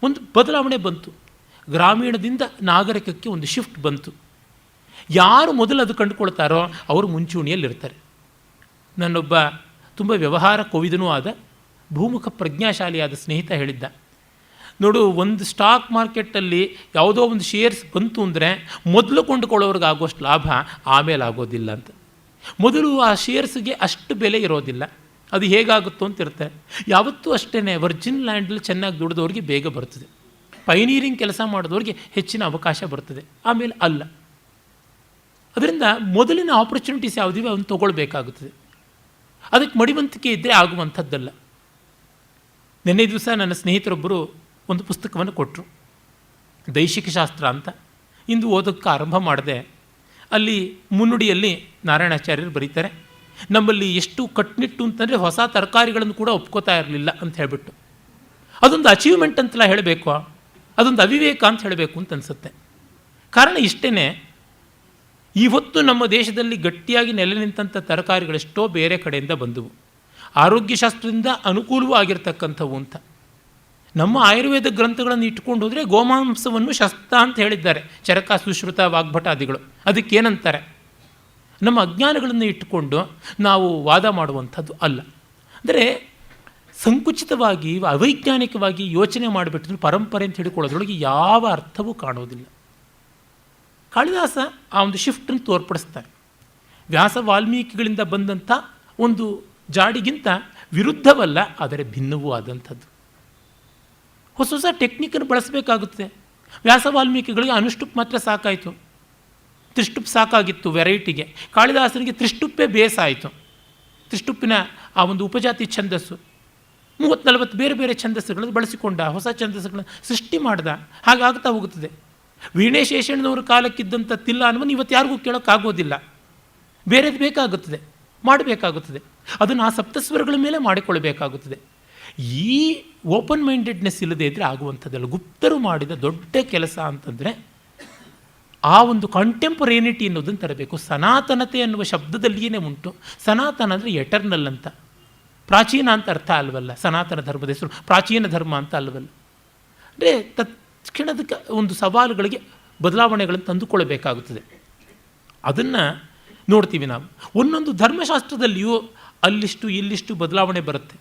ಒಂದು ಬದಲಾವಣೆ ಬಂತು, ಗ್ರಾಮೀಣದಿಂದ ನಾಗರಿಕಕ್ಕೆ ಒಂದು ಶಿಫ್ಟ್ ಬಂತು. ಯಾರು ಮೊದಲು ಅದು ಕಂಡುಕೊಳ್ತಾರೋ ಅವರು ಮುಂಚೂಣಿಯಲ್ಲಿರ್ತಾರೆ. ನನ್ನೊಬ್ಬ ತುಂಬ ವ್ಯವಹಾರ ಕೋವಿದನೂ ಆದ ಭೂಮುಖ ಪ್ರಜ್ಞಾಶಾಲಿಯಾದ ಸ್ನೇಹಿತ ಹೇಳಿದ್ದ, ನೋಡು, ಒಂದು ಸ್ಟಾಕ್ ಮಾರ್ಕೆಟಲ್ಲಿ ಯಾವುದೋ ಒಂದು ಶೇರ್ಸ್ ಬಂತು ಅಂದರೆ ಮೊದಲು ಕೊಂಡುಕೊಳ್ಳೋರ್ಗೆ ಆಗೋಷ್ಟು ಲಾಭ ಆಮೇಲೆ ಆಗೋದಿಲ್ಲ ಅಂತ. ಮೊದಲು ಆ ಶೇರ್ಸ್ಗೆ ಅಷ್ಟು ಬೆಲೆ ಇರೋದಿಲ್ಲ, ಅದು ಹೇಗಾಗುತ್ತೋ ಅಂತ ಇರುತ್ತೆ. ಯಾವತ್ತೂ ಅಷ್ಟೇ, ವರ್ಜಿನ್ ಲ್ಯಾಂಡಲ್ಲಿ ಚೆನ್ನಾಗಿ ದುಡಿದವ್ರಿಗೆ ಬೇಗ ಬರ್ತದೆ, ಪೈನೀರಿಂಗ್ ಕೆಲಸ ಮಾಡಿದವ್ರಿಗೆ ಹೆಚ್ಚಿನ ಅವಕಾಶ ಬರ್ತದೆ, ಆಮೇಲೆ ಅಲ್ಲ. ಅದರಿಂದ ಮೊದಲಿನ ಆಪರ್ಚುನಿಟೀಸ್ ಯಾವುದಿವೆ ಅವನು ತೊಗೊಳ್ಬೇಕಾಗುತ್ತದೆ. ಅದಕ್ಕೆ ಮಡಿವಂತಿಕೆ ಇದ್ದರೆ ಆಗುವಂಥದ್ದಲ್ಲ. ನಿನ್ನೆ ದಿವಸ ನನ್ನ ಸ್ನೇಹಿತರೊಬ್ಬರು ಒಂದು ಪುಸ್ತಕವನ್ನು ಕೊಟ್ಟರು, ದೈಶಿಕ ಶಾಸ್ತ್ರ ಅಂತ. ಇಂದು ಓದೋಕ್ಕೆ ಆರಂಭ ಮಾಡಿದೆ. ಅಲ್ಲಿ ಮುನ್ನುಡಿಯಲ್ಲಿ ನಾರಾಯಣಾಚಾರ್ಯರು ಬರೀತಾರೆ, ನಮ್ಮಲ್ಲಿ ಎಷ್ಟು ಕಟ್ಟುನಿಟ್ಟು ಅಂತಂದರೆ ಹೊಸ ತರಕಾರಿಗಳನ್ನು ಕೂಡ ಒಪ್ಕೋತಾ ಇರಲಿಲ್ಲ ಅಂತ ಹೇಳಿಬಿಟ್ಟು. ಅದೊಂದು ಅಚೀವ್ಮೆಂಟ್ ಅಂತೆಲ್ಲ ಹೇಳಬೇಕು, ಅದೊಂದು ಅವಿವೇಕ ಅಂತ ಹೇಳಬೇಕು ಅಂತ ಅನಿಸುತ್ತೆ. ಕಾರಣ ಇಷ್ಟೇ, ಇವತ್ತು ನಮ್ಮ ದೇಶದಲ್ಲಿ ಗಟ್ಟಿಯಾಗಿ ನೆಲೆ ನಿಂತಹ ತರಕಾರಿಗಳೆಷ್ಟೋ ಬೇರೆ ಕಡೆಯಿಂದ ಬಂದವು, ಆರೋಗ್ಯಶಾಸ್ತ್ರದಿಂದ ಅನುಕೂಲವೂ ಆಗಿರ್ತಕ್ಕಂಥವು ಅಂತ. ನಮ್ಮ ಆಯುರ್ವೇದ ಗ್ರಂಥಗಳನ್ನು ಇಟ್ಕೊಂಡು ಹೋದರೆ ಗೋಮಾಂಸವನ್ನು ಶಸ್ತ್ರ ಅಂತ ಹೇಳಿದ್ದಾರೆ ಚರಕ, ಸುಶ್ರುತ, ವಾಗ್ಭಟಾದಿಗಳು. ಅದಕ್ಕೇನಂತಾರೆ? ನಮ್ಮ ಅಜ್ಞಾನಗಳನ್ನು ಇಟ್ಟುಕೊಂಡು ನಾವು ವಾದ ಮಾಡುವಂಥದ್ದು ಅಲ್ಲ. ಅಂದರೆ ಸಂಕುಚಿತವಾಗಿ ಅವೈಜ್ಞಾನಿಕವಾಗಿ ಯೋಚನೆ ಮಾಡಿಬಿಟ್ಟಿದ್ರು ಪರಂಪರೆ ಅಂತ ಹೇಳಿಕೊಳ್ಳೋದ್ರೊಳಗೆ ಯಾವ ಅರ್ಥವೂ ಕಾಣೋದಿಲ್ಲ. ಕಾಳಿದಾಸ ಆ ಒಂದು ಶಿಫ್ಟನ್ನು ತೋರ್ಪಡಿಸ್ತಾರೆ. ವ್ಯಾಸ ವಾಲ್ಮೀಕಿಗಳಿಂದ ಬಂದಂಥ ಒಂದು ಜಾಡಿಗಿಂತ ವಿರುದ್ಧವಲ್ಲ, ಆದರೆ ಭಿನ್ನವೂ ಆದಂಥದ್ದು. ಹೊಸ ಹೊಸ ಟೆಕ್ನಿಕನ್ನು ಬಳಸಬೇಕಾಗುತ್ತೆ. ವ್ಯಾಸ ವಾಲ್ಮೀಕಿಗಳಿಗೆ ಅನುಷ್ಟುಪ್ ಮಾತ್ರ ಸಾಕಾಯಿತು, ತ್ರಿಷ್ಟುಪ್ ಸಾಕಾಗಿತ್ತು ವೆರೈಟಿಗೆ. ಕಾಳಿದಾಸನಿಗೆ ತ್ರಿಷ್ಟುಪ್ಪೇ ಬೇಸಾಯಿತು. ತ್ರಿಷ್ಟುಪ್ಪಿನ ಆ ಒಂದು ಉಪಜಾತಿ ಛಂದಸ್ಸು 30-40 ಬೇರೆ ಬೇರೆ ಛಂದಸ್ಸುಗಳನ್ನು ಬಳಸಿಕೊಂಡ, ಹೊಸ ಛಂದಸ್ಸುಗಳನ್ನು ಸೃಷ್ಟಿ ಮಾಡ್ದ. ಹಾಗಾಗ್ತಾ ಹೋಗುತ್ತದೆ. ವೀಣೆ ಶೇಷಣ್ಣನವರ ಕಾಲಕ್ಕಿದ್ದಂಥ ತಿಲ್ಲ ಅನ್ನೋದು ಇವತ್ತು ಯಾರಿಗೂ ಕೇಳೋಕ್ಕಾಗೋದಿಲ್ಲ. ಬೇರೆದು ಬೇಕಾಗುತ್ತದೆ, ಮಾಡಬೇಕಾಗುತ್ತದೆ. ಅದನ್ನು ಆ ಸಪ್ತಸ್ವರಗಳ ಮೇಲೆ ಮಾಡಿಕೊಳ್ಳಬೇಕಾಗುತ್ತದೆ. ಈ ಓಪನ್ ಮೈಂಡೆಡ್ನೆಸ್ ಇಲ್ಲದೆ ಇದ್ದರೆ ಆಗುವಂಥದ್ದಲ್ಲ. ಗುಪ್ತರು ಮಾಡಿದ ದೊಡ್ಡ ಕೆಲಸ ಅಂತಂದರೆ ಆ ಒಂದು ಕಾಂಟೆಂಪೊರೇನಿಟಿ ಅನ್ನೋದನ್ನು ತರಬೇಕು. ಸನಾತನತೆ ಅನ್ನುವ ಶಬ್ದದಲ್ಲಿಯೇ ಉಂಟು. ಸನಾತನ ಅಂದರೆ ಎಟರ್ನಲ್ ಅಂತ, ಪ್ರಾಚೀನ ಅಂತ ಅರ್ಥ ಅಲ್ವಲ್ಲ. ಸನಾತನ ಧರ್ಮದ ಹೆಸರು ಪ್ರಾಚೀನ ಧರ್ಮ ಅಂತ ಅಲ್ವಲ್ಲ. ಅಂದರೆ ತತ್ಕ್ಷಣದ ಒಂದು ಸವಾಲುಗಳಿಗೆ ಬದಲಾವಣೆಗಳನ್ನು ತಂದುಕೊಳ್ಳಬೇಕಾಗುತ್ತದೆ. ಅದನ್ನು ನೋಡ್ತೀವಿ ನಾವು. ಒಂದೊಂದು ಧರ್ಮಶಾಸ್ತ್ರದಲ್ಲಿಯೂ ಅಲ್ಲಿಷ್ಟು ಇಲ್ಲಿಷ್ಟು ಬದಲಾವಣೆ ಬರುತ್ತೆ.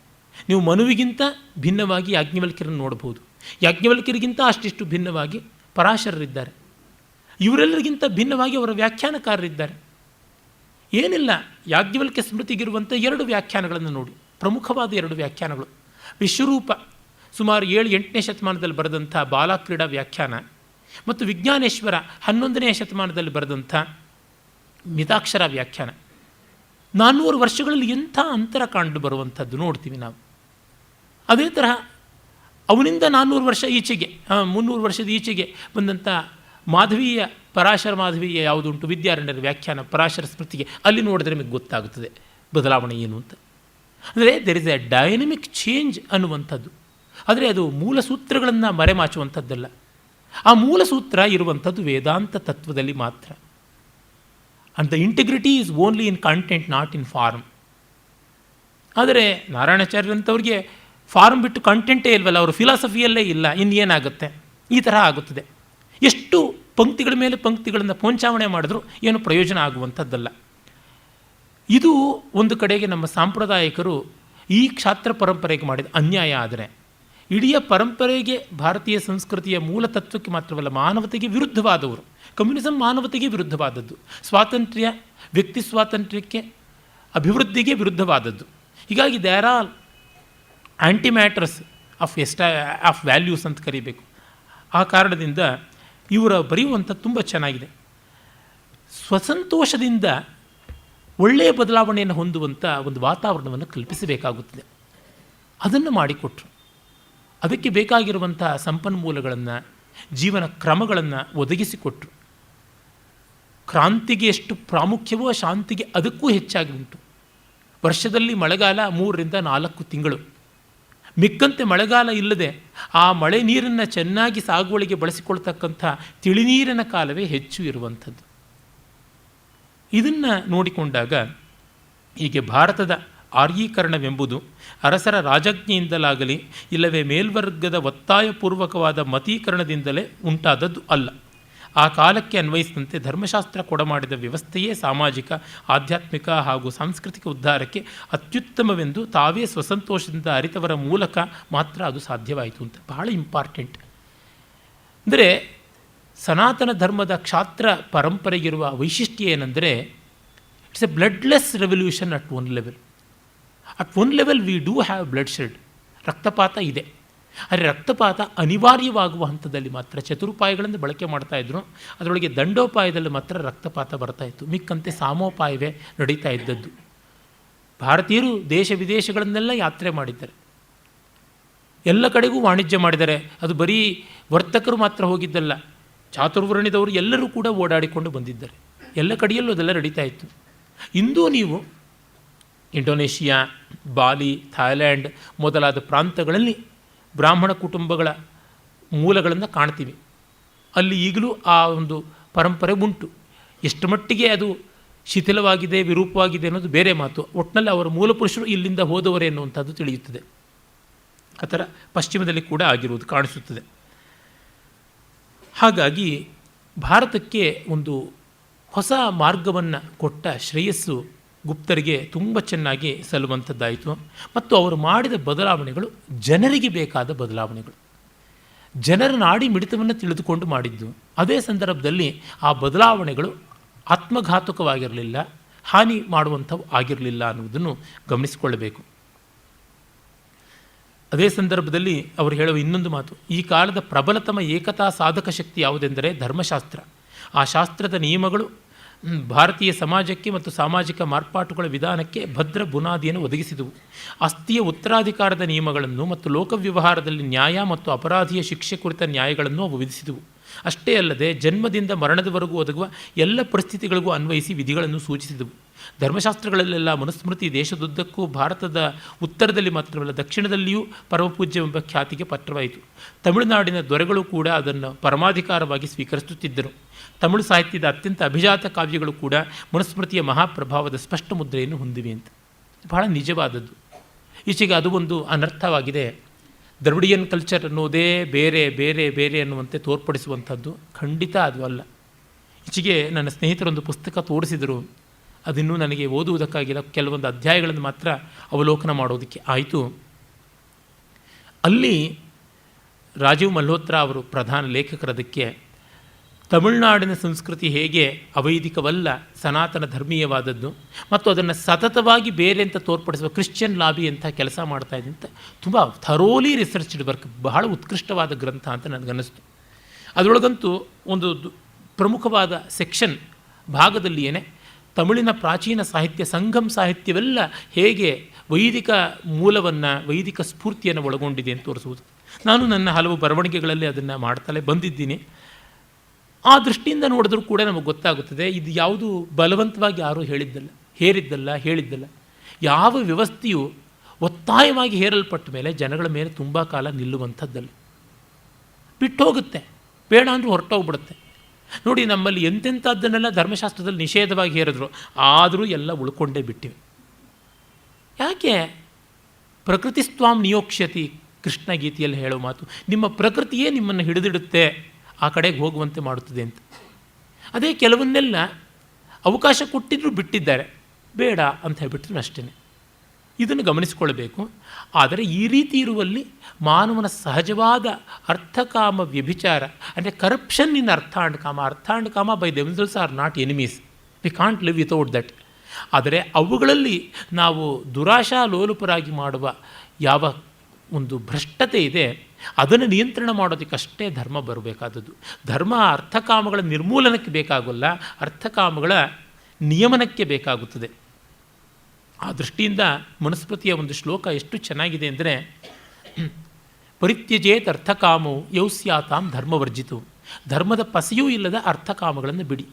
ನೀವು ಮನುವಿಗಿಂತ ಭಿನ್ನವಾಗಿ ಯಾಜ್ಞವಲ್ಕ್ಯರನ್ನು ನೋಡ್ಬೋದು. ಯಾಜ್ಞವಲ್ಕ್ಯರಿಗಿಂತ ಅಷ್ಟಿಷ್ಟು ಭಿನ್ನವಾಗಿ ಪರಾಶರರಿದ್ದಾರೆ. ಇವರೆಲ್ಲರಿಗಿಂತ ಭಿನ್ನವಾಗಿ ಅವರ ವ್ಯಾಖ್ಯಾನಕಾರರಿದ್ದಾರೆ. ಏನಿಲ್ಲ, ಯಾಜ್ಞವಲ್ಕ್ಯ ಸ್ಮೃತಿಗಿರುವಂಥ 2 ವ್ಯಾಖ್ಯಾನಗಳನ್ನು ನೋಡಿ, ಪ್ರಮುಖವಾದ 2 ವ್ಯಾಖ್ಯಾನಗಳು. ವಿಶ್ವರೂಪ ಸುಮಾರು 7-8ನೇ ಶತಮಾನದಲ್ಲಿ ಬರೆದಂಥ ಬಾಲಕ್ರೀಡಾ ವ್ಯಾಖ್ಯಾನ ಮತ್ತು ವಿಜ್ಞಾನೇಶ್ವರ 11ನೇ ಶತಮಾನದಲ್ಲಿ ಬರೆದಂಥ ಮಿತಾಕ್ಷರ ವ್ಯಾಖ್ಯಾನ. 400 ವರ್ಷಗಳಲ್ಲಿ ಎಂಥ ಅಂತರ ಕಂಡು ಬರುವಂಥದ್ದು ನೋಡ್ತೀವಿ ನಾವು. ಅದೇ ತರಹ ಅವನಿಂದ 400 ವರ್ಷ ಈಚೆಗೆ 300 ವರ್ಷದ ಈಚೆಗೆ ಬಂದಂಥ ಮಾಧವೀಯ ಪರಾಶರ ಮಾಧವೀಯ ಯಾವುದುಂಟು ವಿದ್ಯಾರಣ್ಯರ ವ್ಯಾಖ್ಯಾನ ಪರಾಶರ ಸ್ಮೃತಿಗೆ, ಅಲ್ಲಿ ನೋಡಿದ್ರೆ ನಿಮಗೆ ಗೊತ್ತಾಗುತ್ತದೆ ಬದಲಾವಣೆ ಏನು ಅಂತ. ಅಂದರೆ there is A dynamic change ಅನ್ನುವಂಥದ್ದು. ಆದರೆ ಅದು ಮೂಲ ಸೂತ್ರಗಳನ್ನು ಮರೆಮಾಚುವಂಥದ್ದಲ್ಲ. ಆ ಮೂಲ ಸೂತ್ರ ಇರುವಂಥದ್ದು ವೇದಾಂತ ತತ್ವದಲ್ಲಿ ಮಾತ್ರ. And the integrity is only in content, not in form. ಆದರೆ ನಾರಾಯಣಾಚಾರ್ಯರಂಥವ್ರಿಗೆ ಫಾರ್ಮ್ ಬಿಟ್ಟು ಕಂಟೆಂಟೇ ಇಲ್ವಲ್ಲ, ಅವರು ಫಿಲಾಸಫಿಯಲ್ಲೇ ಇಲ್ಲ, ಇನ್ನೇನಾಗುತ್ತೆ? ಈ ಥರ ಆಗುತ್ತದೆ. ಎಷ್ಟು ಪಂಕ್ತಿಗಳ ಮೇಲೆ ಪಂಕ್ತಿಗಳನ್ನು ಪೋಂಚಾವಣೆ ಮಾಡಿದ್ರೂ ಏನು ಪ್ರಯೋಜನ ಆಗುವಂಥದ್ದಲ್ಲ. ಇದು ಒಂದು ಕಡೆಗೆ ನಮ್ಮ ಸಾಂಪ್ರದಾಯಿಕರು ಈ ಕ್ಷಾತ್ರ ಪರಂಪರೆಗೆ ಮಾಡಿದ ಅನ್ಯಾಯ. ಆದರೆ ಇಡೀ ಪರಂಪರೆಗೆ, ಭಾರತೀಯ ಸಂಸ್ಕೃತಿಯ ಮೂಲ ತತ್ವಕ್ಕೆ ಮಾತ್ರವಲ್ಲ, ಮಾನವತೆಗೆ ವಿರುದ್ಧವಾದವರು. ಕಮ್ಯುನಿಸಮ್ ಮಾನವತೆಗೆ ವಿರುದ್ಧವಾದದ್ದು, ಸ್ವಾತಂತ್ರ್ಯ, ವ್ಯಕ್ತಿ ಸ್ವಾತಂತ್ರ್ಯಕ್ಕೆ, ಅಭಿವೃದ್ಧಿಗೆ ವಿರುದ್ಧವಾದದ್ದು. ಹೀಗಾಗಿ there are anti matters of values ಅಂತ ಕರಿಬೇಕು. ಆ ಕಾರಣದಿಂದ ಇವರ ಬರೆಯುವಂಥ ತುಂಬ ಚೆನ್ನಾಗಿದೆ. ಸ್ವಸಂತೋಷದಿಂದ ಒಳ್ಳೆಯ ಬದಲಾವಣೆಯನ್ನು ಹೊಂದುವಂಥ ಒಂದು ವಾತಾವರಣವನ್ನು ಕಲ್ಪಿಸಬೇಕಾಗುತ್ತದೆ. ಅದನ್ನು ಮಾಡಿಕೊಟ್ರು. ಅದಕ್ಕೆ ಬೇಕಾಗಿರುವಂಥ ಸಂಪನ್ಮೂಲಗಳನ್ನು, ಜೀವನ ಕ್ರಮಗಳನ್ನು ಒದಗಿಸಿಕೊಟ್ರು. ಕ್ರಾಂತಿಗೆ ಎಷ್ಟು ಪ್ರಾಮುಖ್ಯವೋ ಶಾಂತಿಗೆ ಅದಕ್ಕೂ ಹೆಚ್ಚಾಗಿ ಉಂಟು. ವರ್ಷದಲ್ಲಿ ಮಳೆಗಾಲ 3 ರಿಂದ 4 ತಿಂಗಳು. ಮಿಕ್ಕಂತೆ ಮಳೆಗಾಲ ಇಲ್ಲದೆ ಆ ಮಳೆ ನೀರನ್ನು ಚೆನ್ನಾಗಿ ಸಾಗುವಳಿಗೆ ಬಳಸಿಕೊಳ್ತಕ್ಕಂಥ ತಿಳಿನೀರಿನ ಕಾಲವೇ ಹೆಚ್ಚು ಇರುವಂಥದ್ದು. ಇದನ್ನು ನೋಡಿಕೊಂಡಾಗ ಹೀಗೆ ಭಾರತದ ಆರ್ಯೀಕರಣವೆಂಬುದು ಅರಸರ ರಾಜಜ್ಞೆಯಿಂದಲಾಗಲಿ ಇಲ್ಲವೇ ಮೇಲ್ವರ್ಗದ ಒತ್ತಾಯಪೂರ್ವಕವಾದ ಮತೀಕರಣದಿಂದಲೇ ಉಂಟಾದದ್ದು ಅಲ್ಲ. ಆ ಕಾಲಕ್ಕೆ ಅನ್ವಯಿಸಿದಂತೆ ಧರ್ಮಶಾಸ್ತ್ರ ಕೊಡಮಾಡಿದ ವ್ಯವಸ್ಥೆಯೇ ಸಾಮಾಜಿಕ, ಆಧ್ಯಾತ್ಮಿಕ ಹಾಗೂ ಸಾಂಸ್ಕೃತಿಕ ಉದ್ಧಾರಕ್ಕೆ ಅತ್ಯುತ್ತಮವೆಂದು ತಾವೇ ಸ್ವಸಂತೋಷದಿಂದ ಅರಿತವರ ಮೂಲಕ ಮಾತ್ರ ಅದು ಸಾಧ್ಯವಾಯಿತು ಅಂತ. ಬಹಳ ಇಂಪಾರ್ಟೆಂಟ್. ಅಂದರೆ ಸನಾತನ ಧರ್ಮದ ಕ್ಷಾತ್ರ ಪರಂಪರೆಗಿರುವ ವೈಶಿಷ್ಟ್ಯ ಏನೆಂದರೆ, it's a bloodless revolution at one level. At one level we do have bloodshed. ರಕ್ತಪಾತ ಇದೆ. ಆದರೆ ರಕ್ತಪಾತ ಅನಿವಾರ್ಯವಾಗುವ ಹಂತದಲ್ಲಿ ಮಾತ್ರ. ಚತುರುಪಾಯಗಳನ್ನು ಬಳಕೆ ಮಾಡ್ತಾಯಿದ್ರು, ಅದರೊಳಗೆ ದಂಡೋಪಾಯದಲ್ಲಿ ಮಾತ್ರ ರಕ್ತಪಾತ ಬರ್ತಾಯಿತ್ತು. ಮಿಕ್ಕಂತೆ ಸಾಮೋಪಾಯವೇ ನಡೀತಾ ಇದ್ದದ್ದು. ಭಾರತೀಯರು ದೇಶ ವಿದೇಶಗಳನ್ನೆಲ್ಲ ಯಾತ್ರೆ ಮಾಡಿದ್ದಾರೆ, ಎಲ್ಲ ಕಡೆಗೂ ವಾಣಿಜ್ಯ ಮಾಡಿದ್ದಾರೆ. ಅದು ಬರೀ ವರ್ತಕರು ಮಾತ್ರ ಹೋಗಿದ್ದಲ್ಲ, ಚಾತುರ್ವರ್ಣ್ಯದವರು ಎಲ್ಲರೂ ಕೂಡ ಓಡಾಡಿಕೊಂಡು ಬಂದಿದ್ದಾರೆ. ಎಲ್ಲ ಕಡೆಯಲ್ಲೂ ಅದೆಲ್ಲ ನಡೀತಾ ಇತ್ತು. ಇಂದು ನೀವು ಇಂಡೋನೇಷಿಯಾ, ಬಾಲಿ, ಥಾಯ್ಲ್ಯಾಂಡ್ ಮೊದಲಾದ ಪ್ರಾಂತಗಳಲ್ಲಿ ಬ್ರಾಹ್ಮಣ ಕುಟುಂಬಗಳ ಮೂಲಗಳನ್ನು ಕಾಣ್ತೀವಿ. ಅಲ್ಲಿ ಈಗಲೂ ಆ ಒಂದು ಪರಂಪರೆ ಉಂಟು. ಎಷ್ಟು ಮಟ್ಟಿಗೆ ಅದು ಶಿಥಿಲವಾಗಿದೆ, ವಿರೂಪವಾಗಿದೆ ಅನ್ನೋದು ಬೇರೆ ಮಾತು. ಒಟ್ಟಿನಲ್ಲಿ ಅವರ ಮೂಲ ಪುರುಷರು ಇಲ್ಲಿಂದ ಹೋದವರೇ ಎನ್ನುವಂಥದ್ದು ತಿಳಿಯುತ್ತದೆ. ಆ ಥರ ಪಶ್ಚಿಮದಲ್ಲಿ ಕೂಡ ಆಗಿರುವುದು ಕಾಣಿಸುತ್ತದೆ. ಹಾಗಾಗಿ ಭಾರತಕ್ಕೆ ಒಂದು ಹೊಸ ಮಾರ್ಗವನ್ನು ಕೊಟ್ಟ ಶ್ರೇಯಸ್ಸು ಗುಪ್ತರಿಗೆ ತುಂಬ ಚೆನ್ನಾಗಿ ಸಲ್ಲುವಂಥದ್ದಾಯಿತು. ಮತ್ತು ಅವರು ಮಾಡಿದ ಬದಲಾವಣೆಗಳು ಜನರಿಗೆ ಬೇಕಾದ ಬದಲಾವಣೆಗಳು, ಜನರ ನಾಡಿ ಮಿಡಿತವನ್ನು ತಿಳಿದುಕೊಂಡು ಮಾಡಿದ್ದು. ಅದೇ ಸಂದರ್ಭದಲ್ಲಿ ಆ ಬದಲಾವಣೆಗಳು ಆತ್ಮಘಾತಕವಾಗಿರಲಿಲ್ಲ, ಹಾನಿ ಮಾಡುವಂಥವು ಆಗಿರಲಿಲ್ಲ ಅನ್ನುವುದನ್ನು ಗಮನಿಸಿಕೊಳ್ಳಬೇಕು. ಅದೇ ಸಂದರ್ಭದಲ್ಲಿ ಅವರು ಹೇಳುವ ಇನ್ನೊಂದು ಮಾತು, ಈ ಕಾಲದ ಪ್ರಬಲತಮ ಏಕತಾ ಸಾಧಕ ಶಕ್ತಿ ಯಾವುದೆಂದರೆ ಧರ್ಮಶಾಸ್ತ್ರ. ಆ ಶಾಸ್ತ್ರದ ನಿಯಮಗಳು ಭಾರತೀಯ ಸಮಾಜಕ್ಕೆ ಮತ್ತು ಸಾಮಾಜಿಕ ಮಾರ್ಪಾಟುಗಳ ವಿಧಾನಕ್ಕೆ ಭದ್ರ ಬುನಾದಿಯನ್ನು ಒದಗಿಸಿದವು. ಆಸ್ತಿಯ ಉತ್ತರಾಧಿಕಾರದ ನಿಯಮಗಳನ್ನು ಮತ್ತು ಲೋಕವ್ಯವಹಾರದಲ್ಲಿ ನ್ಯಾಯ ಮತ್ತು ಅಪರಾಧಿಯ ಶಿಕ್ಷೆ ಕುರಿತ ನ್ಯಾಯಗಳನ್ನು ಅವು ವಿಧಿಸಿದವು. ಅಷ್ಟೇ ಅಲ್ಲದೆ ಜನ್ಮದಿಂದ ಮರಣದವರೆಗೂ ಒದಗುವ ಎಲ್ಲ ಪರಿಸ್ಥಿತಿಗಳಿಗೂ ಅನ್ವಯಿಸಿ ವಿಧಿಗಳನ್ನು ಸೂಚಿಸಿದವು. ಧರ್ಮಶಾಸ್ತ್ರಗಳಲ್ಲೆಲ್ಲ ಮನುಸ್ಮೃತಿ ದೇಶದುದ್ದಕ್ಕೂ ಭಾರತದ ಉತ್ತರದಲ್ಲಿ ಮಾತ್ರವಲ್ಲ ದಕ್ಷಿಣದಲ್ಲಿಯೂ ಪರಮಪೂಜ್ಯವೆಂಬ ಖ್ಯಾತಿಗೆ ಪಾತ್ರವಾಯಿತು. ತಮಿಳುನಾಡಿನ ದೊರೆಗಳು ಕೂಡ ಅದನ್ನು ಪರಮಾಧಿಕಾರವಾಗಿ ಸ್ವೀಕರಿಸುತ್ತಿದ್ದರು. ತಮಿಳು ಸಾಹಿತ್ಯದ ಅತ್ಯಂತ ಅಭಿಜಾತ ಕಾವ್ಯಗಳು ಕೂಡ ಮನುಸ್ಮೃತಿಯ ಮಹಾಪ್ರಭಾವದ ಸ್ಪಷ್ಟ ಮುದ್ರೆಯನ್ನು ಹೊಂದಿವೆ ಅಂತ. ಬಹಳ ನಿಜವಾದದ್ದು. ಈಚೆಗೆ ಅದು ಒಂದು ಅನರ್ಥವಾಗಿದೆ. ದ್ರವಿಡಿಯನ್ ಕಲ್ಚರ್ ಅನ್ನೋದೇ ಬೇರೆ ಬೇರೆ ಬೇರೆ ಅನ್ನುವಂತೆ ತೋರ್ಪಡಿಸುವಂಥದ್ದು ಖಂಡಿತ ಅದು ಅಲ್ಲ. ಈಚೆಗೆ ನನ್ನ ಸ್ನೇಹಿತರೊಂದು ಪುಸ್ತಕ ತೋರಿಸಿದರು. ಅದಿನ್ನೂ ನನಗೆ ಓದುವುದಕ್ಕಾಗಿಲ್ಲ, ಕೆಲವೊಂದು ಅಧ್ಯಾಯಗಳನ್ನು ಮಾತ್ರ ಅವಲೋಕನ ಮಾಡೋದಕ್ಕೆ ಆಯಿತು. ಅಲ್ಲಿ ರಾಜೀವ್ ಮಲ್ಹೋತ್ರಾ ಅವರು ಪ್ರಧಾನ ಲೇಖಕರದಕ್ಕೆ ತಮಿಳುನಾಡಿನ ಸಂಸ್ಕೃತಿ ಹೇಗೆ ಅವೈದಿಕವಲ್ಲ, ಸನಾತನ ಧರ್ಮೀಯವಾದದ್ದು ಮತ್ತು ಅದನ್ನು ಸತತವಾಗಿ ಬೇರೆ ಅಂತ ತೋರ್ಪಡಿಸುವ ಕ್ರಿಶ್ಚಿಯನ್ ಲಾಬಿ ಅಂತ ಕೆಲಸ ಮಾಡ್ತಾ ಇದೆ ಅಂತ ತುಂಬ ಥರೋಲಿ ರಿಸರ್ಚ್ಡ್ ವರ್ಕ್, ಬಹಳ ಉತ್ಕೃಷ್ಟವಾದ ಗ್ರಂಥ ಅಂತ ನನಗನ್ನಿಸ್ತು. ಅದರೊಳಗಂತೂ ಒಂದು ಪ್ರಮುಖವಾದ ಸೆಕ್ಷನ್ ಭಾಗದಲ್ಲಿಯೇ ತಮಿಳಿನ ಪ್ರಾಚೀನ ಸಾಹಿತ್ಯ, ಸಂಗಮ್ ಸಾಹಿತ್ಯವೆಲ್ಲ ಹೇಗೆ ವೈದಿಕ ಮೂಲವನ್ನು, ವೈದಿಕ ಸ್ಫೂರ್ತಿಯನ್ನು ಒಳಗೊಂಡಿದೆ ಅಂತ ತೋರಿಸುವುದು. ನಾನು ನನ್ನ ಹಲವು ಬರವಣಿಗೆಗಳಲ್ಲಿ ಅದನ್ನು ಮಾಡ್ತಲೇ ಬಂದಿದ್ದೀನಿ. ಆ ದೃಷ್ಟಿಯಿಂದ ನೋಡಿದ್ರೂ ಕೂಡ ನಮಗೆ ಗೊತ್ತಾಗುತ್ತದೆ, ಇದು ಯಾವುದು ಬಲವಂತವಾಗಿ ಯಾರೂ ಹೇಳಿದ್ದಲ್ಲ. ಯಾವ ವ್ಯವಸ್ಥೆಯು ಒತ್ತಾಯವಾಗಿ ಹೇರಲ್ಪಟ್ಟ ಮೇಲೆ ಜನಗಳ ಮೇಲೆ ತುಂಬ ಕಾಲ ನಿಲ್ಲುವಂಥದ್ದಲ್ಲ, ಬಿಟ್ಟು ಹೋಗುತ್ತೆ, ಬೇಡ ಅಂದರೂ ಹೊರಟೋಗ್ಬಿಡುತ್ತೆ. ನೋಡಿ, ನಮ್ಮಲ್ಲಿ ಎಂತೆಂಥದ್ದನ್ನೆಲ್ಲ ಧರ್ಮಶಾಸ್ತ್ರದಲ್ಲಿ ನಿಷೇಧವಾಗಿ ಹೇರಿದ್ರು, ಆದರೂ ಎಲ್ಲ ಉಳ್ಕೊಂಡೇ ಬಿಟ್ಟಿವೆ. ಯಾಕೆ? ಪ್ರಕೃತಿಸ್ತ್ವಾಂ ನಿಯೋಕ್ಷ್ಯತಿ, ಕೃಷ್ಣ ಗೀತೆಯಲ್ಲಿ ಹೇಳೋ ಮಾತು, ನಿಮ್ಮ ಪ್ರಕೃತಿಯೇ ನಿಮ್ಮನ್ನು ಹಿಡಿದಿಡುತ್ತೆ, ಆ ಕಡೆಗೆ ಹೋಗುವಂತೆ ಮಾಡುತ್ತದೆ ಅಂತ. ಅದೇ ಕೆಲವನ್ನೆಲ್ಲ ಅವಕಾಶ ಕೊಟ್ಟಿದ್ದರೂ ಬಿಟ್ಟಿದ್ದಾರೆ, ಬೇಡ ಅಂತ ಹೇಳ್ಬಿಟ್ರು ಅಷ್ಟೇ. ಇದನ್ನು ಗಮನಿಸಿಕೊಳ್ಬೇಕು. ಆದರೆ ಈ ರೀತಿ ಇರುವಲ್ಲಿ ಮಾನವನ ಸಹಜವಾದ ಅರ್ಥಕಾಮ ವ್ಯಭಿಚಾರ, ಅಂದರೆ ಕರಪ್ಷನ್ ಇನ್ ಅರ್ಥ ಆ್ಯಂಡ್ ಕಾಮ by themselves are not enemies, we can't live without that. ಆದರೆ ಅವುಗಳಲ್ಲಿ ನಾವು ದುರಾಶಾ ಲೋಲುಪರಾಗಿ ಮಾಡುವ ಯಾವ ಒಂದು ಭ್ರಷ್ಟತೆ ಇದೆ, ಅದನ್ನು ನಿಯಂತ್ರಣ ಮಾಡೋದಕ್ಕಷ್ಟೇ ಧರ್ಮ ಬರಬೇಕಾದದ್ದು. ಧರ್ಮ ಅರ್ಥಕಾಮಗಳ ನಿರ್ಮೂಲನಕ್ಕೆ ಬೇಕಾಗಲ್ಲ, ಅರ್ಥಕಾಮಗಳ ನಿಯಮನಕ್ಕೆ ಬೇಕಾಗುತ್ತದೆ. ಆ ದೃಷ್ಟಿಯಿಂದ ಮನುಸ್ಮೃತಿಯ ಒಂದು ಶ್ಲೋಕ ಎಷ್ಟು ಚೆನ್ನಾಗಿದೆ ಅಂದರೆ, ಪರಿತ್ಯಜೇತ್ ಅರ್ಥಕಾಮವು ಯೌಸ್ಯಾತಾಂ ಧರ್ಮವರ್ಜಿತು, ಧರ್ಮದ ಪಸೆಯೂ ಇಲ್ಲದ ಅರ್ಥಕಾಮಗಳನ್ನು ಬಿಡಿ.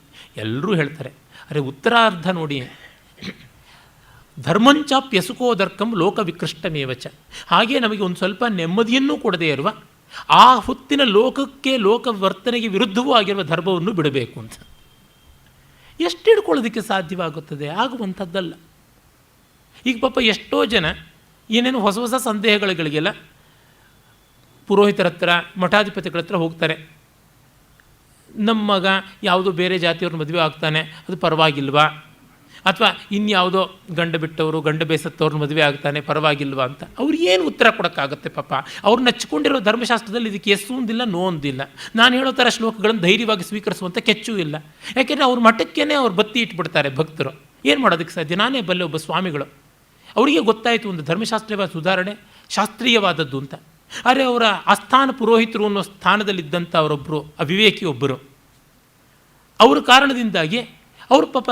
ಎಲ್ಲರೂ ಹೇಳ್ತಾರೆ. ಅರೆ ಉತ್ತರಾರ್ಧ ನೋಡಿ, ಧರ್ಮಂಚಾಪ್ಯಸುಕೋದರ್ಕಂ ಲೋಕ ವಿಕೃಷ್ಟಮೇವಚ. ಹಾಗೆ ನಮಗೆ ಒಂದು ಸ್ವಲ್ಪ ನೆಮ್ಮದಿಯನ್ನೂ ಕೊಡದೇ ಇರುವ, ಆ ಹೊತ್ತಿನ ಲೋಕಕ್ಕೆ, ಲೋಕ ವರ್ತನೆಗೆ ವಿರುದ್ಧವೂ ಆಗಿರುವ ಧರ್ಮವನ್ನು ಬಿಡಬೇಕು ಅಂತ ಎಷ್ಟು ಹಿಡ್ಕೊಳ್ಳೋದಕ್ಕೆ ಸಾಧ್ಯವಾಗುತ್ತದೆ? ಆಗುವಂಥದ್ದಲ್ಲ. ಈಗ ಪಾಪ ಎಷ್ಟೋ ಜನ ಏನೇನು ಹೊಸ ಹೊಸ ಸಂದೇಹಗಳಿಗೆಲ್ಲ ಪುರೋಹಿತರ ಹತ್ರ, ಮಠಾಧಿಪತಿಗಳ ಹತ್ರ ಹೋಗ್ತಾರೆ. ನಮ್ಮ ಮಗ ಯಾವುದೋ ಬೇರೆ ಜಾತಿಯವ್ರ ಮದುವೆ ಆಗ್ತಾನೆ, ಅದು ಪರವಾಗಿಲ್ವಾ? ಅಥವಾ ಇನ್ಯಾವುದೋ ಗಂಡ ಬಿಟ್ಟವರು, ಗಂಡ ಬೇಸತ್ತವ್ರ ಮದುವೆ ಆಗ್ತಾನೆ, ಪರವಾಗಿಲ್ವಾ ಅಂತ ಅವ್ರು ಏನು ಉತ್ತರ ಕೊಡೋಕ್ಕಾಗುತ್ತೆ? ಪಾಪ ಅವ್ರನ್ನ ಹಚ್ಕೊಂಡಿರೋ ಧರ್ಮಶಾಸ್ತ್ರದಲ್ಲಿ ಇದಕ್ಕೆ ಎಸ್ ಒಂದಿಲ್ಲ, ನೋ ಒಂದಿಲ್ಲ. ನಾನು ಹೇಳೋ ಥರ ಶ್ಲೋಕಗಳನ್ನು ಧೈರ್ಯವಾಗಿ ಸ್ವೀಕರಿಸುವಂಥ ಕೆಚ್ಚೂ ಇಲ್ಲ. ಯಾಕೆಂದರೆ ಅವ್ರ ಮಠಕ್ಕೇ ಅವ್ರು ಬತ್ತಿ ಇಟ್ಬಿಡ್ತಾರೆ ಭಕ್ತರು. ಏನು ಮಾಡೋದಕ್ಕೆ ಸಾಧ್ಯ? ನಾನೇ ಬಲ್ಲೆ ಒಬ್ಬ ಸ್ವಾಮಿಗಳು, ಅವರಿಗೆ ಗೊತ್ತಾಯಿತು ಒಂದು ಧರ್ಮಶಾಸ್ತ್ರೀಯವಾದ ಸುಧಾರಣೆ ಶಾಸ್ತ್ರೀಯವಾದದ್ದು ಅಂತ. ಆದರೆ ಅವರ ಆಸ್ಥಾನ ಪುರೋಹಿತರು ಅನ್ನೋ ಸ್ಥಾನದಲ್ಲಿದ್ದಂಥ ಅವರೊಬ್ಬರು ಅವಿವೇಕಿ ಒಬ್ಬರು, ಅವರ ಕಾರಣದಿಂದಾಗಿ ಅವರು ಪಾಪ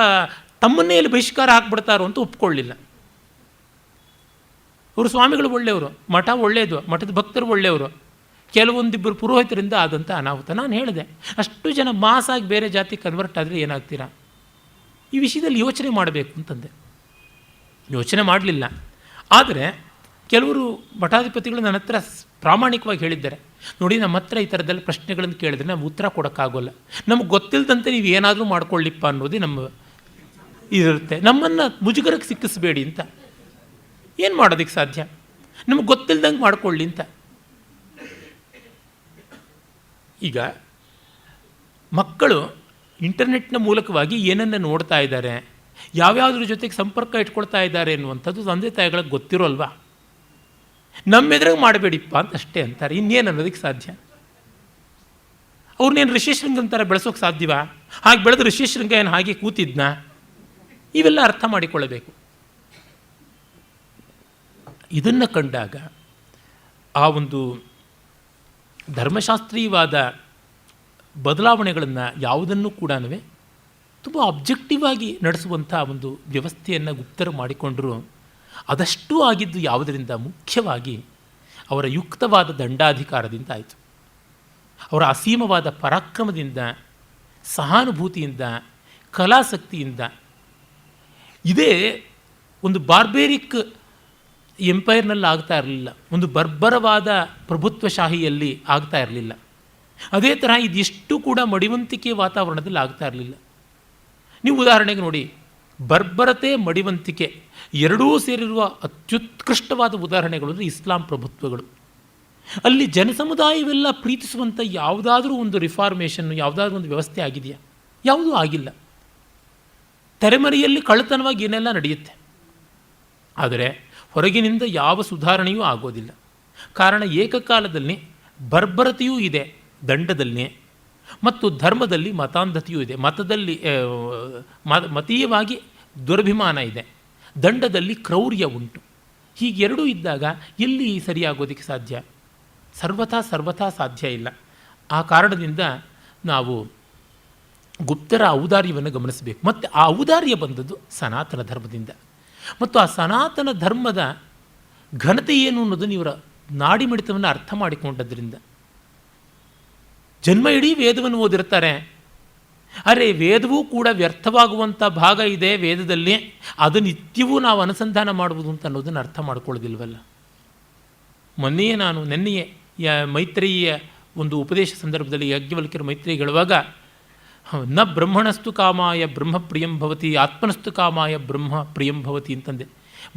ತಮ್ಮನ್ನೇ ಇಲ್ಲಿ ಬಹಿಷ್ಕಾರ ಹಾಕ್ಬಿಡ್ತಾರೋ ಅಂತ ಒಪ್ಕೊಳ್ಳಿಲ್ಲ. ಅವರು ಸ್ವಾಮಿಗಳು ಒಳ್ಳೆಯವರು, ಮಠ ಒಳ್ಳೆಯದು, ಮಠದ ಭಕ್ತರು ಒಳ್ಳೆಯವರು, ಕೆಲವೊಂದಿಬ್ಬರು ಪುರೋಹಿತರಿಂದ ಆದಂಥ ಅನಾಹುತ. ನಾನು ಹೇಳಿದೆ, ಅಷ್ಟು ಜನ ಮಾಸಾಗಿ ಬೇರೆ ಜಾತಿ ಕನ್ವರ್ಟ್ ಆದರೆ ಏನಾಗ್ತೀರಾ? ಈ ವಿಷಯದಲ್ಲಿ ಯೋಚನೆ ಮಾಡಬೇಕು ಅಂತಂದೆ. ಯೋಚನೆ ಮಾಡಲಿಲ್ಲ. ಆದರೆ ಕೆಲವರು ಮಠಾಧಿಪತಿಗಳು ನನ್ನ ಹತ್ರ ಪ್ರಾಮಾಣಿಕವಾಗಿ ಹೇಳಿದ್ದಾರೆ, ನೋಡಿ ನಮ್ಮ ಹತ್ರ ಈ ಥರದ್ದೆಲ್ಲ ಪ್ರಶ್ನೆಗಳನ್ನು ಕೇಳಿದ್ರೆ ನಾವು ಉತ್ತರ ಕೊಡೋಕ್ಕಾಗೋಲ್ಲ, ನಮಗೆ ಗೊತ್ತಿಲ್ಲದಂತೆ ನೀವು ಏನಾದರೂ ಮಾಡ್ಕೊಳ್ಳಿಪ್ಪ ಅನ್ನೋದೇ ನಮ್ಮ ಇರುತ್ತೆ, ನಮ್ಮನ್ನು ಮುಜುಗರಕ್ಕೆ ಸಿಕ್ಕಿಸ್ಬೇಡಿ ಅಂತ. ಏನು ಮಾಡೋದಕ್ಕೆ ಸಾಧ್ಯ? ನಮಗೆ ಗೊತ್ತಿಲ್ದಂಗೆ ಮಾಡ್ಕೊಳ್ಳಿ ಅಂತ. ಈಗ ಮಕ್ಕಳು ಇಂಟರ್ನೆಟ್ನ ಮೂಲಕವಾಗಿ ಏನನ್ನು ನೋಡ್ತಾ ಇದ್ದಾರೆ, ಯಾವ್ಯಾವ್ದ್ರ ಜೊತೆಗೆ ಸಂಪರ್ಕ ಇಟ್ಕೊಳ್ತಾ ಇದ್ದಾರೆ ಅನ್ನುವಂಥದ್ದು ತಂದೆ ತಾಯಿಗಳಿಗೆ ಗೊತ್ತಿರೋಲ್ವಾ? ನಮ್ಮೆದ್ರಾಗ ಮಾಡಬೇಡಿಪ್ಪ ಅಂತ ಅಷ್ಟೇ ಅಂತಾರೆ, ಇನ್ನೇನು ಅನ್ನೋದಕ್ಕೆ ಸಾಧ್ಯ? ಅವ್ರನ್ನೇನು ಋಷಿಶೃಂಗ ಅಂತಾರೆ ಬೆಳೆಸೋಕೆ ಸಾಧ್ಯವಾ? ಹಾಗೆ ಬೆಳೆದು ಋಷಿಶೃಂಗ ಏನು ಹಾಗೆ ಕೂತಿದ್ನಾ? ಇವೆಲ್ಲ ಅರ್ಥ ಮಾಡಿಕೊಳ್ಳಬೇಕು. ಇದನ್ನು ಕಂಡಾಗ ಆ ಒಂದು ಧರ್ಮಶಾಸ್ತ್ರೀಯವಾದ ಬದಲಾವಣೆಗಳನ್ನು ಯಾವುದನ್ನು ಕೂಡ ತುಂಬ ಅಬ್ಜೆಕ್ಟಿವ್ ಆಗಿ ನಡೆಸುವಂಥ ಒಂದು ವ್ಯವಸ್ಥೆಯನ್ನು ಗುಪ್ತರು ಮಾಡಿಕೊಂಡರು. ಅದಷ್ಟೂ ಆಗಿದ್ದು ಯಾವುದರಿಂದ? ಮುಖ್ಯವಾಗಿ ಅವರ ಯುಕ್ತವಾದ ದಂಡಾಧಿಕಾರದಿಂದ ಆಯಿತು. ಅವರ ಅಸೀಮವಾದ ಪರಾಕ್ರಮದಿಂದ, ಸಹಾನುಭೂತಿಯಿಂದ, ಕಲಾಸಕ್ತಿಯಿಂದ. ಇದೇ ಒಂದು ಬಾರ್ಬೇರಿಕ್ ಎಂಪೈರ್ನಲ್ಲಿ ಆಗ್ತಾ ಇರಲಿಲ್ಲ, ಒಂದು ಬರ್ಬರವಾದ ಪ್ರಭುತ್ವಶಾಹಿಯಲ್ಲಿ ಆಗ್ತಾ ಇರಲಿಲ್ಲ. ಅದೇ ತರಹ ಇದಿಷ್ಟು ಕೂಡ ಮಡಿವಂತಿಕೆ ವಾತಾವರಣದಲ್ಲಿ ಆಗ್ತಾ ಇರಲಿಲ್ಲ. ನೀವು ಉದಾಹರಣೆಗೆ ನೋಡಿ, ಬರ್ಬರತೆ, ಮಡಿವಂತಿಕೆ ಎರಡೂ ಸೇರಿರುವ ಅತ್ಯುತ್ಕೃಷ್ಟವಾದ ಉದಾಹರಣೆಗಳು ಅಂದರೆ ಇಸ್ಲಾಂ ಪ್ರಭುತ್ವಗಳು. ಅಲ್ಲಿ ಜನಸಮುದಾಯವೆಲ್ಲ ಪ್ರೀತಿಸುವಂಥ ಯಾವುದಾದ್ರೂ ಒಂದು ರಿಫಾರ್ಮೇಷನ್ನು, ಯಾವುದಾದ್ರೂ ಒಂದು ವ್ಯವಸ್ಥೆ ಆಗಿದೆಯಾ? ಯಾವುದೂ ಆಗಿಲ್ಲ. ತೆರೆಮರೆಯಲ್ಲಿ ಕಳ್ಳತನವಾಗಿ ಏನೆಲ್ಲ ನಡೆಯುತ್ತೆ, ಆದರೆ ಹೊರಗಿನಿಂದ ಯಾವ ಸುಧಾರಣೆಯೂ ಆಗೋದಿಲ್ಲ. ಕಾರಣ ಏಕಕಾಲದಲ್ಲಿ ಬರ್ಬರತೆಯೂ ಇದೆ ದಂಡದಲ್ಲಿ, ಮತ್ತು ಧರ್ಮದಲ್ಲಿ ಮತಾಂಧತೆಯೂ ಇದೆ. ಮತದಲ್ಲಿ ಮತೀಯವಾಗಿ ದುರಭಿಮಾನ ಇದೆ, ದಂಡದಲ್ಲಿ ಕ್ರೌರ್ಯ ಉಂಟು. ಹೀಗೆರಡೂ ಇದ್ದಾಗ ಎಲ್ಲಿ ಸರಿಯಾಗೋದಕ್ಕೆ ಸಾಧ್ಯ? ಸರ್ವಥಾ ಸಾಧ್ಯ ಇಲ್ಲ. ಆ ಕಾರಣದಿಂದ ನಾವು ಗುಪ್ತರ ಔದಾರ್ಯವನ್ನು ಗಮನಿಸಬೇಕು. ಮತ್ತು ಆ ಔದಾರ್ಯ ಬಂದದ್ದು ಸನಾತನ ಧರ್ಮದಿಂದ. ಮತ್ತು ಆ ಸನಾತನ ಧರ್ಮದ ಘನತೆ ಏನು ಅನ್ನೋದನ್ನು ಇವರ ನಾಡಿ ಮಿಡಿತವನ್ನು ಅರ್ಥ ಮಾಡಿಕೊಂಡದ್ರಿಂದ ಜನ್ಮ ಇಡೀ ವೇದವನ್ನು ಓದಿರ್ತಾರೆ. ಅರೆ ವೇದವೂ ಕೂಡ ವ್ಯರ್ಥವಾಗುವಂಥ ಭಾಗ ಇದೆ ವೇದದಲ್ಲಿ, ಅದು ನಿತ್ಯವೂ ನಾವು ಅನುಸಂಧಾನ ಮಾಡುವುದು ಅಂತ ಅನ್ನೋದನ್ನು ಅರ್ಥ ಮಾಡ್ಕೊಳ್ಳೋದಿಲ್ವಲ್ಲ. ಮೊನ್ನೆಯೇ ನೆನ್ನೆಯೇ ಮೈತ್ರೇಯಿಯ ಒಂದು ಉಪದೇಶ ಸಂದರ್ಭದಲ್ಲಿ ಯಾಜ್ಞವಲ್ಕ್ಯರು ಮೈತ್ರೇಯಿ ಹೇಳುವಾಗ ನ ಬ್ರಹ್ಮಣಸ್ತು ಕಾಮಾಯ ಬ್ರಹ್ಮ ಪ್ರಿಯಂ ಭವತಿ ಆತ್ಮನಸ್ತು ಕಾಮಾಯ ಬ್ರಹ್ಮ ಪ್ರಿಯಂ ಭವತಿ ಅಂತಂದೆ.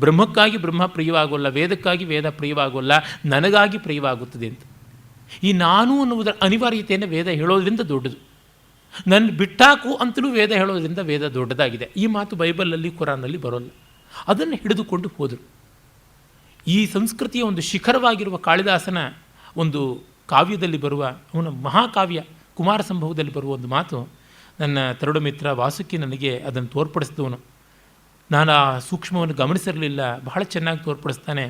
ಬ್ರಹ್ಮಕ್ಕಾಗಿ ಬ್ರಹ್ಮ ಪ್ರಿಯವಾಗೋಲ್ಲ, ವೇದಕ್ಕಾಗಿ ವೇದ ಪ್ರಿಯವಾಗೋಲ್ಲ, ನನಗಾಗಿ ಪ್ರಿಯವಾಗುತ್ತದೆ ಅಂತ. ಈ ನಾನು ಅನ್ನುವುದರ ಅನಿವಾರ್ಯತೆಯನ್ನು ವೇದ ಹೇಳೋದ್ರಿಂದ ದೊಡ್ಡದು. ನನ್ನ ಬಿಟ್ಟಾಕು ಅಂತಲೂ ವೇದ ಹೇಳೋದ್ರಿಂದ ವೇದ ದೊಡ್ಡದಾಗಿದೆ. ಈ ಮಾತು ಬೈಬಲಲ್ಲಿ ಕುರಾನ್ನಲ್ಲಿ ಬರೋಲ್ಲ. ಅದನ್ನು ಹಿಡಿದುಕೊಂಡು ಹೋದರು. ಈ ಸಂಸ್ಕೃತಿಯ ಒಂದು ಶಿಖರವಾಗಿರುವ ಕಾಳಿದಾಸನ ಒಂದು ಕಾವ್ಯದಲ್ಲಿ ಬರುವ, ಅವನ ಮಹಾಕಾವ್ಯ ಕುಮಾರ ಸಂಭವದಲ್ಲಿ ಬರುವ ಒಂದು ಮಾತು ನನ್ನ ತರುಣ ಮಿತ್ರ ವಾಸುಕಿ ನನಗೆ ಅದನ್ನು ತೋರ್ಪಡಿಸಿದವನು. ನಾನು ಆ ಸೂಕ್ಷ್ಮವನ್ನು ಗಮನಿಸಿರಲಿಲ್ಲ, ಬಹಳ ಚೆನ್ನಾಗಿ ತೋರ್ಪಡಿಸ್ತಾನೆ.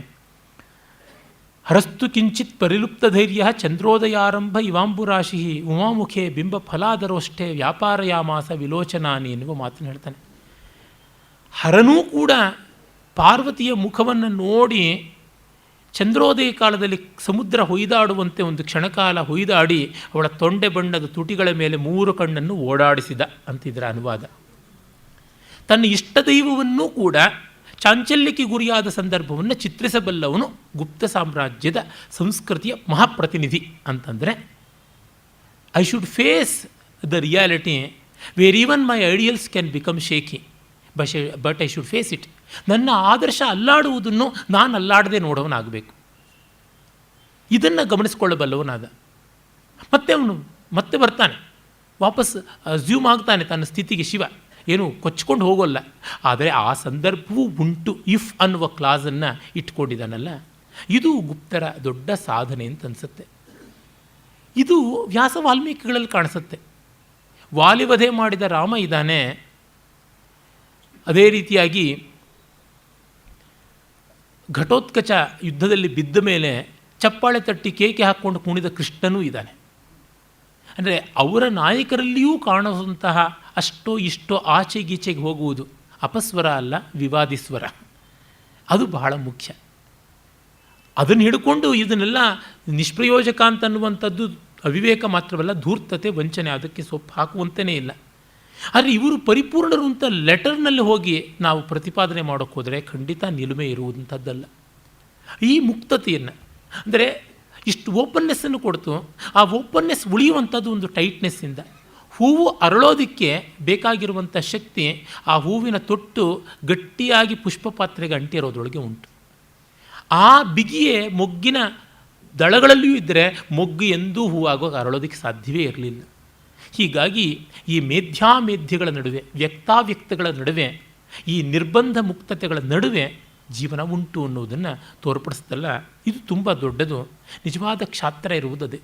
ಹರಸ್ತು ಕಿಂಚಿತ್ ಪರಿಲುಪ್ತ ಧೈರ್ಯ ಚಂದ್ರೋದಯಾರಂಭ ಇವಾಂಬುರಾಶಿ ಉಮಾಮುಖೆ ಬಿಂಬ ಫಲಾದರೋಷ್ಟೇ ವ್ಯಾಪಾರಯಾಮಾಸ ವಿಲೋಚನಾನಿ ಎನ್ನುವ ಮಾತನ್ನು ಹೇಳ್ತಾನೆ. ಹರನೂ ಕೂಡ ಪಾರ್ವತಿಯ ಮುಖವನ್ನು ನೋಡಿ ಚಂದ್ರೋದಯ ಕಾಲದಲ್ಲಿ ಸಮುದ್ರ ಹೊಯ್ದಾಡುವಂತೆ ಒಂದು ಕ್ಷಣಕಾಲ ಹೊಯ್ದಾಡಿ ಅವಳ ತೊಂಡೆ ಬಣ್ಣದ ತುಟಿಗಳ ಮೇಲೆ 3 ಕಣ್ಣನ್ನು ಓಡಾಡಿಸಿದ ಅಂತಿದ್ರ ಅನುವಾದ. ತನ್ನ ಇಷ್ಟ ದೈವವನ್ನೂ ಕೂಡ ಚಾಂಚಲ್ಯಕ್ಕೆ ಗುರಿಯಾದ ಸಂದರ್ಭವನ್ನು ಚಿತ್ರಿಸಬಲ್ಲವನು ಗುಪ್ತ ಸಾಮ್ರಾಜ್ಯದ ಸಂಸ್ಕೃತಿಯ ಮಹಾಪ್ರತಿನಿಧಿ ಅಂತಂದರೆ I should face the reality where even my ideals can become shaky but I should face it. ನನ್ನ ಆದರ್ಶ ಅಲ್ಲಾಡುವುದನ್ನು ನಾನು ಅಲ್ಲಾಡದೆ ನೋಡೋನಾಗಬೇಕು. ಇದನ್ನು ಗಮನಿಸಿಕೊಳ್ಳಬಲ್ಲವನಾದ. ಅವನು ಮತ್ತೆ ಬರ್ತಾನೆ, ವಾಪಸ್ ಝ್ಯೂಮ್ ಆಗ್ತಾನೆ ತನ್ನ ಸ್ಥಿತಿಗೆ. ಶಿವ ಏನು ಕೊಚ್ಕೊಂಡು ಹೋಗೋಲ್ಲ, ಆದರೆ ಆ ಸಂದರ್ಭವೂ ಉಂಟು ಇಫ್ ಅನ್ನುವ ಕ್ಲಾಸನ್ನು ಇಟ್ಕೊಂಡಿದ್ದಾನಲ್ಲ, ಇದು ಗುಪ್ತರ ದೊಡ್ಡ ಸಾಧನೆ ಅಂತ ಅನಿಸುತ್ತೆ. ಇದು ವ್ಯಾಸ ವಾಲ್ಮೀಕಿಗಳಲ್ಲಿ ಕಾಣಿಸುತ್ತೆ. ವಾಲಿವಧೆ ಮಾಡಿದ ರಾಮ ಇದ್ದಾನೆ, ಅದೇ ರೀತಿಯಾಗಿ ಘಟೋತ್ಕಚ ಯುದ್ಧದಲ್ಲಿ ಬಿದ್ದ ಮೇಲೆ ಚಪ್ಪಾಳೆ ತಟ್ಟಿ ಕೇಕೆ ಹಾಕ್ಕೊಂಡು ಕುಣಿದ ಕೃಷ್ಣನೂ ಇದ್ದಾನೆ. ಅಂದರೆ ಅವರ ನಾಯಕರಲ್ಲಿಯೂ ಕಾಣುವಂತಹ ಅಷ್ಟೋ ಇಷ್ಟೋ ಆಚೆಗೀಚೆಗೆ ಹೋಗುವುದು ಅಪಸ್ವರ ಅಲ್ಲ, ವಿವಾದಿಸ್ವರ. ಅದು ಬಹಳ ಮುಖ್ಯ. ಅದನ್ನು ಹಿಡ್ಕೊಂಡು ಇದನ್ನೆಲ್ಲ ನಿಷ್ಪ್ರಯೋಜಕ ಅಂತನ್ನುವಂಥದ್ದು ಅವಿವೇಕ ಮಾತ್ರವಲ್ಲ, ಧೂರ್ತತೆ, ವಂಚನೆ, ಅದಕ್ಕೆ ಸೊಪ್ಪು ಹಾಕುವಂತೆಯೇ ಇಲ್ಲ. ಆದರೆ ಇವರು ಪರಿಪೂರ್ಣರು ಅಂತ ಲೆಟರ್ನಲ್ಲಿ ಹೋಗಿ ನಾವು ಪ್ರತಿಪಾದನೆ ಮಾಡೋಕ್ಕೆ ಹೋದರೆ ಖಂಡಿತ ನಿಲುಮೆ ಇರುವಂಥದ್ದಲ್ಲ. ಈ ಮುಕ್ತತೆಯನ್ನು ಅಂದರೆ ಇಷ್ಟು ಓಪನ್ನೆಸ್ಸನ್ನು ಕೊಡ್ತು, ಆ ಓಪನ್ನೆಸ್ ಉಳಿಯುವಂಥದ್ದು ಒಂದು ಟೈಟ್ನೆಸ್ಸಿಂದ. ಹೂವು ಅರಳೋದಕ್ಕೆ ಬೇಕಾಗಿರುವಂಥ ಶಕ್ತಿ ಆ ಹೂವಿನ ತೊಟ್ಟು ಗಟ್ಟಿಯಾಗಿ ಪುಷ್ಪ ಪಾತ್ರೆಗೆ ಅಂಟಿರೋದ್ರೊಳಗೆ ಉಂಟು. ಆ ಬಿಗಿಯೇ ಮೊಗ್ಗಿನ ದಳಗಳಲ್ಲಿಯೂ ಇದ್ದರೆ ಮೊಗ್ಗು ಎಂದೂ ಹೂವಾಗೋಕೆ ಅರಳೋದಕ್ಕೆ ಸಾಧ್ಯವೇ ಇರಲಿಲ್ಲ. ಹೀಗಾಗಿ ಈ ಮೇಧ್ಯಾಮೇಧ್ಯಗಳ ನಡುವೆ, ವ್ಯಕ್ತಾವ್ಯಕ್ತಗಳ ನಡುವೆ, ಈ ನಿರ್ಬಂಧ ಮುಕ್ತತೆಗಳ ನಡುವೆ ಜೀವನ ಉಂಟು ಅನ್ನೋದನ್ನು ತೋರ್ಪಡಿಸ್ತಲ್ಲ. ಇದು ತುಂಬ ದೊಡ್ಡದು. ನಿಜವಾದ ಕ್ಷಾತ್ರ ಇರುವುದದೇ.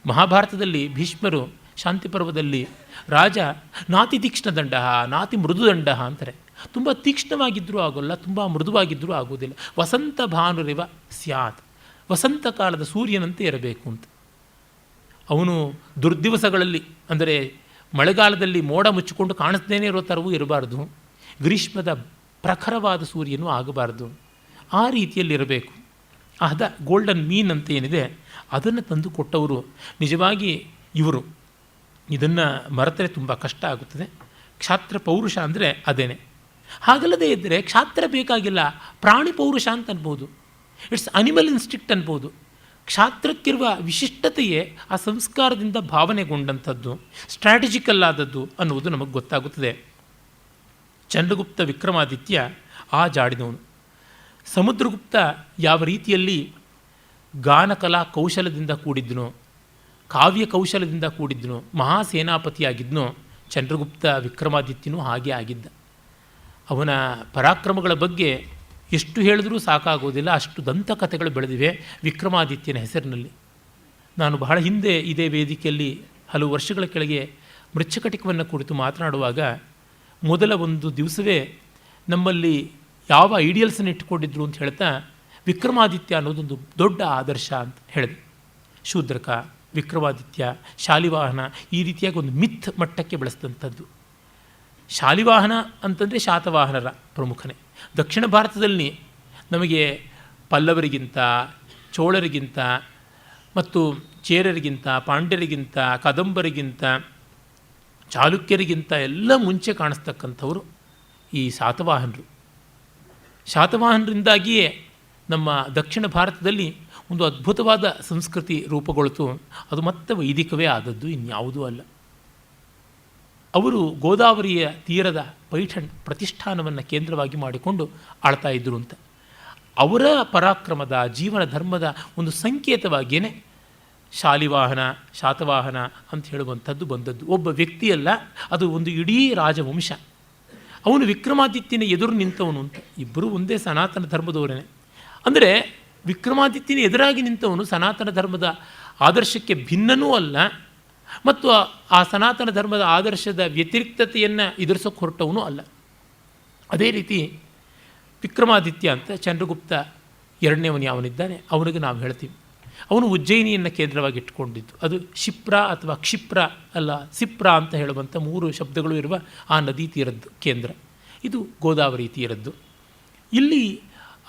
ಮಹಾಭಾರತದಲ್ಲಿ ಭೀಷ್ಮರು ಶಾಂತಿ ಪರ್ವದಲ್ಲಿ ರಾಜ ನಾತಿ ತೀಕ್ಷ್ಣದಂಡ ನಾತಿ ಮೃದುದಂಡ ಅಂತಾರೆ. ತುಂಬ ತೀಕ್ಷ್ಣವಾಗಿದ್ದರೂ ಆಗೋಲ್ಲ, ತುಂಬ ಮೃದುವಾಗಿದ್ದರೂ ಆಗೋದಿಲ್ಲ. ವಸಂತ ಭಾನುರಿವ ಸ್ಯಾತ್, ವಸಂತ ಕಾಲದ ಸೂರ್ಯನಂತೆ ಇರಬೇಕು ಅಂತ. ಅವನು ದುರ್ದಿವಸಗಳಲ್ಲಿ ಅಂದರೆ ಮಳೆಗಾಲದಲ್ಲಿ ಮೋಡ ಮುಚ್ಚಿಕೊಂಡು ಕಾಣಿಸ್ದೇನೆ ಇರೋ ಥರವೂ ಇರಬಾರ್ದು, ಗ್ರೀಷ್ಮದ ಪ್ರಖರವಾದ ಸೂರ್ಯನೂ ಆಗಬಾರ್ದು. ಆ ರೀತಿಯಲ್ಲಿರಬೇಕು. ಆದ ಗೋಲ್ಡನ್ ಮೀನ್ ಅಂತ ಏನಿದೆ ಅದನ್ನು ತಂದು ಕೊಟ್ಟವರು ನಿಜವಾಗಿ ಇವರು. ಇದನ್ನು ಮರೆತರೆ ತುಂಬ ಕಷ್ಟ ಆಗುತ್ತದೆ. ಕ್ಷಾತ್ರ ಪೌರುಷ ಅಂದರೆ ಅದೇನೆ. ಹಾಗಲ್ಲದೆ ಇದ್ದರೆ ಕ್ಷಾತ್ರ ಬೇಕಾಗಿಲ್ಲ, ಪ್ರಾಣಿ ಪೌರುಷ ಅಂತ ಅನ್ಬೋದು, ಇಟ್ಸ್ ಅನಿಮಲ್ ಇನ್ಸ್ಟಿಕ್ಟ್ ಅನ್ಬೋದು. ಕ್ಷಾತ್ರಕ್ಕಿರುವ ವಿಶಿಷ್ಟತೆಯೇ ಆ ಸಂಸ್ಕಾರದಿಂದ ಭಾವನೆಗೊಂಡಂಥದ್ದು, ಸ್ಟ್ರಾಟಜಿಕಲ್ ಆದದ್ದು ಅನ್ನುವುದು ನಮಗೆ ಗೊತ್ತಾಗುತ್ತದೆ. ಚಂದ್ರಗುಪ್ತ ವಿಕ್ರಮಾದಿತ್ಯ ಆ ಜಾಡಿದವನು. ಸಮುದ್ರಗುಪ್ತ ಯಾವ ರೀತಿಯಲ್ಲಿ ಗಾನಕಲಾ ಕೌಶಲದಿಂದ ಕೂಡಿದ್ನೋ, ಕಾವ್ಯ ಕೌಶಲದಿಂದ ಕೂಡಿದ್ನೋ, ಮಹಾಸೇನಾಪತಿಯಾಗಿದ್ನೋ, ಚಂದ್ರಗುಪ್ತ ವಿಕ್ರಮಾದಿತ್ಯನೂ ಹಾಗೆ ಆಗಿದ್ದ. ಅವನ ಪರಾಕ್ರಮಗಳ ಬಗ್ಗೆ ಎಷ್ಟು ಹೇಳಿದ್ರೂ ಸಾಕಾಗೋದಿಲ್ಲ, ಅಷ್ಟು ದಂತಕಥೆಗಳು ಬೆಳೆದಿವೆ ವಿಕ್ರಮಾದಿತ್ಯನ ಹೆಸರಿನಲ್ಲಿ. ನಾನು ಬಹಳ ಹಿಂದೆ ಇದೇ ವೇದಿಕೆಯಲ್ಲಿ ಹಲವು ವರ್ಷಗಳ ಕೆಳಗೆ ಮೃಚ್ಛಕಟಿಕವನ್ನು ಕುರಿತು ಮಾತನಾಡುವಾಗ ಮೊದಲ ಒಂದು ದಿವಸವೇ ನಮ್ಮಲ್ಲಿ ಯಾವ ಐಡಿಯಲ್ಸನ್ನು ಇಟ್ಟುಕೊಂಡಿದ್ರು ಅಂತ ಹೇಳ್ತಾ ವಿಕ್ರಮಾದಿತ್ಯ ಅನ್ನೋದೊಂದು ದೊಡ್ಡ ಆದರ್ಶ ಅಂತ ಹೇಳಿದೆ. ಶೂದ್ರಕ, ವಿಕ್ರಮಾದಿತ್ಯ, ಶಾಲಿವಾಹನ ಈ ರೀತಿಯಾಗಿ ಒಂದು ಮಿಥ್ ಮಟ್ಟಕ್ಕೆ ಬೆಳೆಸಿದಂಥದ್ದು. ಶಾಲಿವಾಹನ ಅಂತಂದರೆ ಶಾತವಾಹನರ ಪ್ರಮುಖನೇ. ದಕ್ಷಿಣ ಭಾರತದಲ್ಲಿ ನಮಗೆ ಪಲ್ಲವರಿಗಿಂತ, ಚೋಳರಿಗಿಂತ ಮತ್ತು ಚೇರರಿಗಿಂತ, ಪಾಂಡ್ಯರಿಗಿಂತ, ಕದಂಬರಿಗಿಂತ, ಚಾಲುಕ್ಯರಿಗಿಂತ ಎಲ್ಲ ಮುಂಚೆ ಕಾಣಿಸ್ತಕ್ಕಂಥವರು ಈ ಶಾತವಾಹನರು. ಶಾತವಾಹನರಿಂದಾಗಿಯೇ ನಮ್ಮ ದಕ್ಷಿಣ ಭಾರತದಲ್ಲಿ ಒಂದು ಅದ್ಭುತವಾದ ಸಂಸ್ಕೃತಿ ರೂಪುಗೊಳ್ತು. ಅದು ಮತ್ತೆ ವೈದಿಕವೇ ಆದದ್ದು, ಇನ್ಯಾವುದೂ ಅಲ್ಲ. ಅವರು ಗೋದಾವರಿಯ ತೀರದ ಪೈಠಣ್ ಪ್ರತಿಷ್ಠಾನವನ್ನು ಕೇಂದ್ರವಾಗಿ ಮಾಡಿಕೊಂಡು ಆಳ್ತಾ ಇದ್ದರು ಅಂತ. ಅವರ ಪರಾಕ್ರಮದ ಜೀವನ ಧರ್ಮದ ಒಂದು ಸಂಕೇತವಾಗಿಯೇ ಶಾಲಿವಾಹನ, ಶಾತವಾಹನ ಅಂತ ಹೇಳುವಂಥದ್ದು ಬಂದದ್ದು. ಒಬ್ಬ ವ್ಯಕ್ತಿಯಲ್ಲ, ಅದು ಒಂದು ಇಡೀ ರಾಜವಂಶ. ಅವನು ವಿಕ್ರಮಾದಿತ್ಯನ ಎದುರು ನಿಂತವನು ಅಂತ. ಇಬ್ಬರೂ ಒಂದೇ ಸನಾತನ ಧರ್ಮದವರೇ. ಅಂದರೆ ವಿಕ್ರಮಾದಿತ್ಯನ ಎದುರಾಗಿ ನಿಂತವನು ಸನಾತನ ಧರ್ಮದ ಆದರ್ಶಕ್ಕೆ ಭಿನ್ನನೂ ಅಲ್ಲ, ಮತ್ತು ಆ ಸನಾತನ ಧರ್ಮದ ಆದರ್ಶದ ವ್ಯತಿರಿಕ್ತತೆಯನ್ನು ಎದುರಿಸೋಕೆ ಹೊರಟವನು ಅಲ್ಲ. ಅದೇ ರೀತಿ ವಿಕ್ರಮಾದಿತ್ಯ ಅಂತ ಚಂದ್ರಗುಪ್ತ ಎರಡನೇವನು ಯಾವನಿದ್ದಾನೆ ಅವನಿಗೆ ನಾವು ಹೇಳ್ತೀವಿ. ಅವನು ಉಜ್ಜಯಿನಿಯನ್ನು ಕೇಂದ್ರವಾಗಿ ಇಟ್ಕೊಂಡಿದ್ದು. ಅದು ಶಿಪ್ರ ಅಥವಾ ಕ್ಷಿಪ್ರ ಅಲ್ಲ, ಸಿಪ್ರ ಅಂತ ಹೇಳುವಂಥ 3 ಶಬ್ದಗಳು ಇರುವ ಆ ನದಿ ತೀರದ್ದು ಕೇಂದ್ರ. ಇದು ಗೋದಾವರಿ ತೀರದ್ದು. ಇಲ್ಲಿ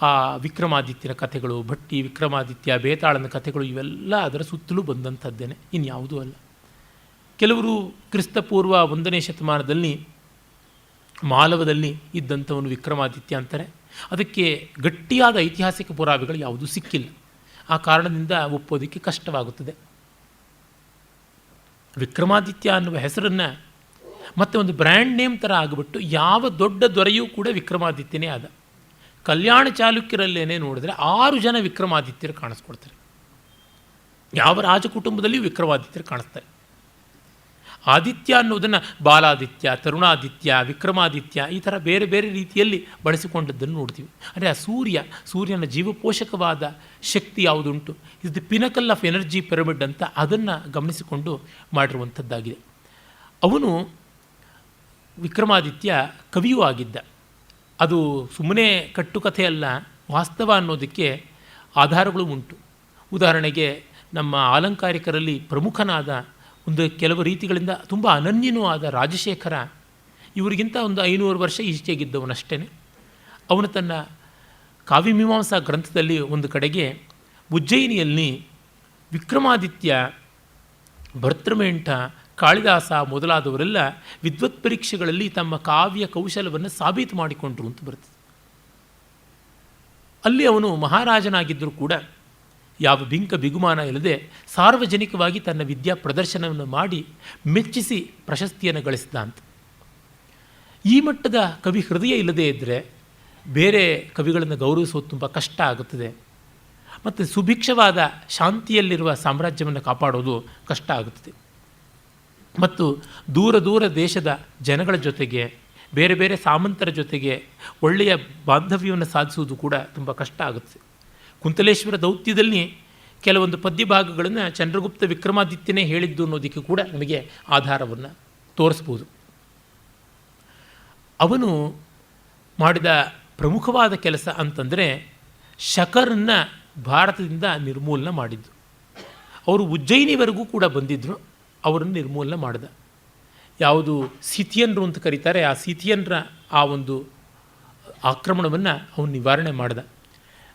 ಆ ವಿಕ್ರಮಾದಿತ್ಯನ ಕಥೆಗಳು, ಭಟ್ಟಿ, ವಿಕ್ರಮಾದಿತ್ಯ, ಬೇತಾಳನ ಕಥೆಗಳು ಇವೆಲ್ಲ ಅದರ ಸುತ್ತಲೂ ಬಂದಂಥದ್ದೇನೆ, ಇನ್ಯಾವುದೂ ಅಲ್ಲ. ಕೆಲವರು ಕ್ರಿಸ್ತಪೂರ್ವ 1ನೇ ಶತಮಾನದಲ್ಲಿ ಮಾಲವದಲ್ಲಿ ಇದ್ದಂಥವನು ವಿಕ್ರಮಾದಿತ್ಯ ಅಂತಾರೆ. ಅದಕ್ಕೆ ಗಟ್ಟಿಯಾದ ಐತಿಹಾಸಿಕ ಪುರಾವೆಗಳು ಯಾವುದೂ ಸಿಕ್ಕಿಲ್ಲ. ಆ ಕಾರಣದಿಂದ ಒಪ್ಪೋದಕ್ಕೆ ಕಷ್ಟವಾಗುತ್ತದೆ. ವಿಕ್ರಮಾದಿತ್ಯ ಅನ್ನುವ ಹೆಸರನ್ನು ಮತ್ತೆ ಒಂದು ಬ್ರ್ಯಾಂಡ್ ನೇಮ್ ಥರ ಆಗಿಬಿಟ್ಟು ಯಾವ ದೊಡ್ಡ ದೊರೆಯೂ ಕೂಡ ವಿಕ್ರಮಾದಿತ್ಯನೇ ಆದ. ಕಲ್ಯಾಣ ಚಾಲುಕ್ಯರಲ್ಲೇನೇ ನೋಡಿದ್ರೆ 6 ಜನ ವಿಕ್ರಮಾದಿತ್ಯರು ಕಾಣಿಸ್ಕೊಡ್ತಾರೆ. ಯಾವ ರಾಜ ಕುಟುಂಬದಲ್ಲಿಯೂ ವಿಕ್ರಮಾದಿತ್ಯರು ಕಾಣಿಸ್ತಾರೆ. ಆದಿತ್ಯ ಅನ್ನೋದನ್ನು ಬಾಲಾದಿತ್ಯ, ತರುಣಾದಿತ್ಯ, ವಿಕ್ರಮಾದಿತ್ಯ ಈ ಥರ ಬೇರೆ ಬೇರೆ ರೀತಿಯಲ್ಲಿ ಬಳಸಿಕೊಂಡದ್ದನ್ನು ನೋಡ್ತೀವಿ. ಅಂದರೆ ಆ ಸೂರ್ಯನ ಜೀವಪೋಷಕವಾದ ಶಕ್ತಿ ಯಾವುದುಂಟು, is the pinnacle of energy pyramid ಅಂತ ಅದನ್ನು ಗಮನಿಸಿಕೊಂಡು ಮಾಡಿರುವಂಥದ್ದಾಗಿದೆ. ಅವನು ವಿಕ್ರಮಾದಿತ್ಯ ಕವಿಯೂ ಆಗಿದ್ದ. ಅದು ಸುಮ್ಮನೆ ಕಟ್ಟುಕಥೆ ಅಲ್ಲ, ವಾಸ್ತವ ಅನ್ನೋದಕ್ಕೆ ಆಧಾರಗಳು ಉಂಟು. ಉದಾಹರಣೆಗೆ ನಮ್ಮ ಆಲಂಕಾರಿಕರಲ್ಲಿ ಪ್ರಮುಖನಾದ ಒಂದು ಕೆಲವು ರೀತಿಗಳಿಂದ ತುಂಬ ಅನನ್ಯನೂ ಆದ ರಾಜಶೇಖರ, ಇವರಿಗಿಂತ ಒಂದು 500 ವರ್ಷ ಈಚೆಗಿದ್ದವನಷ್ಟೇ. ಅವನು ತನ್ನ ಕಾವ್ಯಮೀಮಾಂಸಾ ಗ್ರಂಥದಲ್ಲಿ ಒಂದು ಕಡೆಗೆ ಉಜ್ಜಯಿನಿಯಲ್ಲಿ ವಿಕ್ರಮಾದಿತ್ಯ, ಭರ್ತೃಮೇಂಠ, ಕಾಳಿದಾಸ ಮೊದಲಾದವರೆಲ್ಲ ವಿದ್ವತ್ ಪರೀಕ್ಷೆಗಳಲ್ಲಿ ತಮ್ಮ ಕಾವ್ಯ ಕೌಶಲವನ್ನು ಸಾಬೀತು ಮಾಡಿಕೊಂಡ್ರು ಅಂತ ಬರ್ತದೆ. ಅಲ್ಲಿ ಅವನು ಮಹಾರಾಜನಾಗಿದ್ದರೂ ಕೂಡ ಯಾವ ಬಿಂಕ ಬಿಗುಮಾನ ಇಲ್ಲದೆ ಸಾರ್ವಜನಿಕವಾಗಿ ತನ್ನ ವಿದ್ಯಾ ಪ್ರದರ್ಶನವನ್ನು ಮಾಡಿ ಮೆಚ್ಚಿಸಿ ಪ್ರಶಸ್ತಿಯನ್ನು ಗಳಿಸಿದ ಅಂತ. ಈ ಮಟ್ಟದ ಕವಿ ಹೃದಯ ಇಲ್ಲದೇ ಇದ್ದರೆ ಬೇರೆ ಕವಿಗಳನ್ನು ಗೌರವಿಸೋದು ತುಂಬ ಕಷ್ಟ ಆಗುತ್ತದೆ. ಮತ್ತು ಸುಭಿಕ್ಷವಾದ ಶಾಂತಿಯಲ್ಲಿರುವ ಸಾಮ್ರಾಜ್ಯವನ್ನು ಕಾಪಾಡೋದು ಕಷ್ಟ ಆಗುತ್ತದೆ. ಮತ್ತು ದೂರ ದೂರ ದೇಶದ ಜನಗಳ ಜೊತೆಗೆ, ಬೇರೆ ಬೇರೆ ಸಾಮಂತರ ಜೊತೆಗೆ ಒಳ್ಳೆಯ ಬಾಂಧವ್ಯವನ್ನು ಸಾಧಿಸುವುದು ಕೂಡ ತುಂಬ ಕಷ್ಟ ಆಗುತ್ತದೆ. ಕುಂತಲೇಶ್ವರ ದೌತ್ಯದಲ್ಲಿ ಕೆಲವೊಂದು ಪದ್ಯಭಾಗಗಳನ್ನು ಚಂದ್ರಗುಪ್ತ ವಿಕ್ರಮಾದಿತ್ಯನೇ ಹೇಳಿದ್ದು ಅನ್ನೋದಕ್ಕೆ ಕೂಡ ನಮಗೆ ಆಧಾರವನ್ನು ತೋರಿಸ್ಬೋದು. ಅವನು ಮಾಡಿದ ಪ್ರಮುಖವಾದ ಕೆಲಸ ಅಂತಂದರೆ ಶಕರನ್ನು ಭಾರತದಿಂದ ನಿರ್ಮೂಲನೆ ಮಾಡಿದ್ದು. ಅವರು ಉಜ್ಜಯಿನಿವರೆಗೂ ಕೂಡ ಬಂದಿದ್ದರು, ಅವರನ್ನು ನಿರ್ಮೂಲನೆ ಮಾಡಿದ. ಯಾವುದು ಸಿಥಿಯನ್ರು ಅಂತ ಕರೀತಾರೆ, ಆ ಸಿಥಿಯನ್ರ ಆ ಒಂದು ಆಕ್ರಮಣವನ್ನು ಅವನು ನಿವಾರಣೆ ಮಾಡಿದ.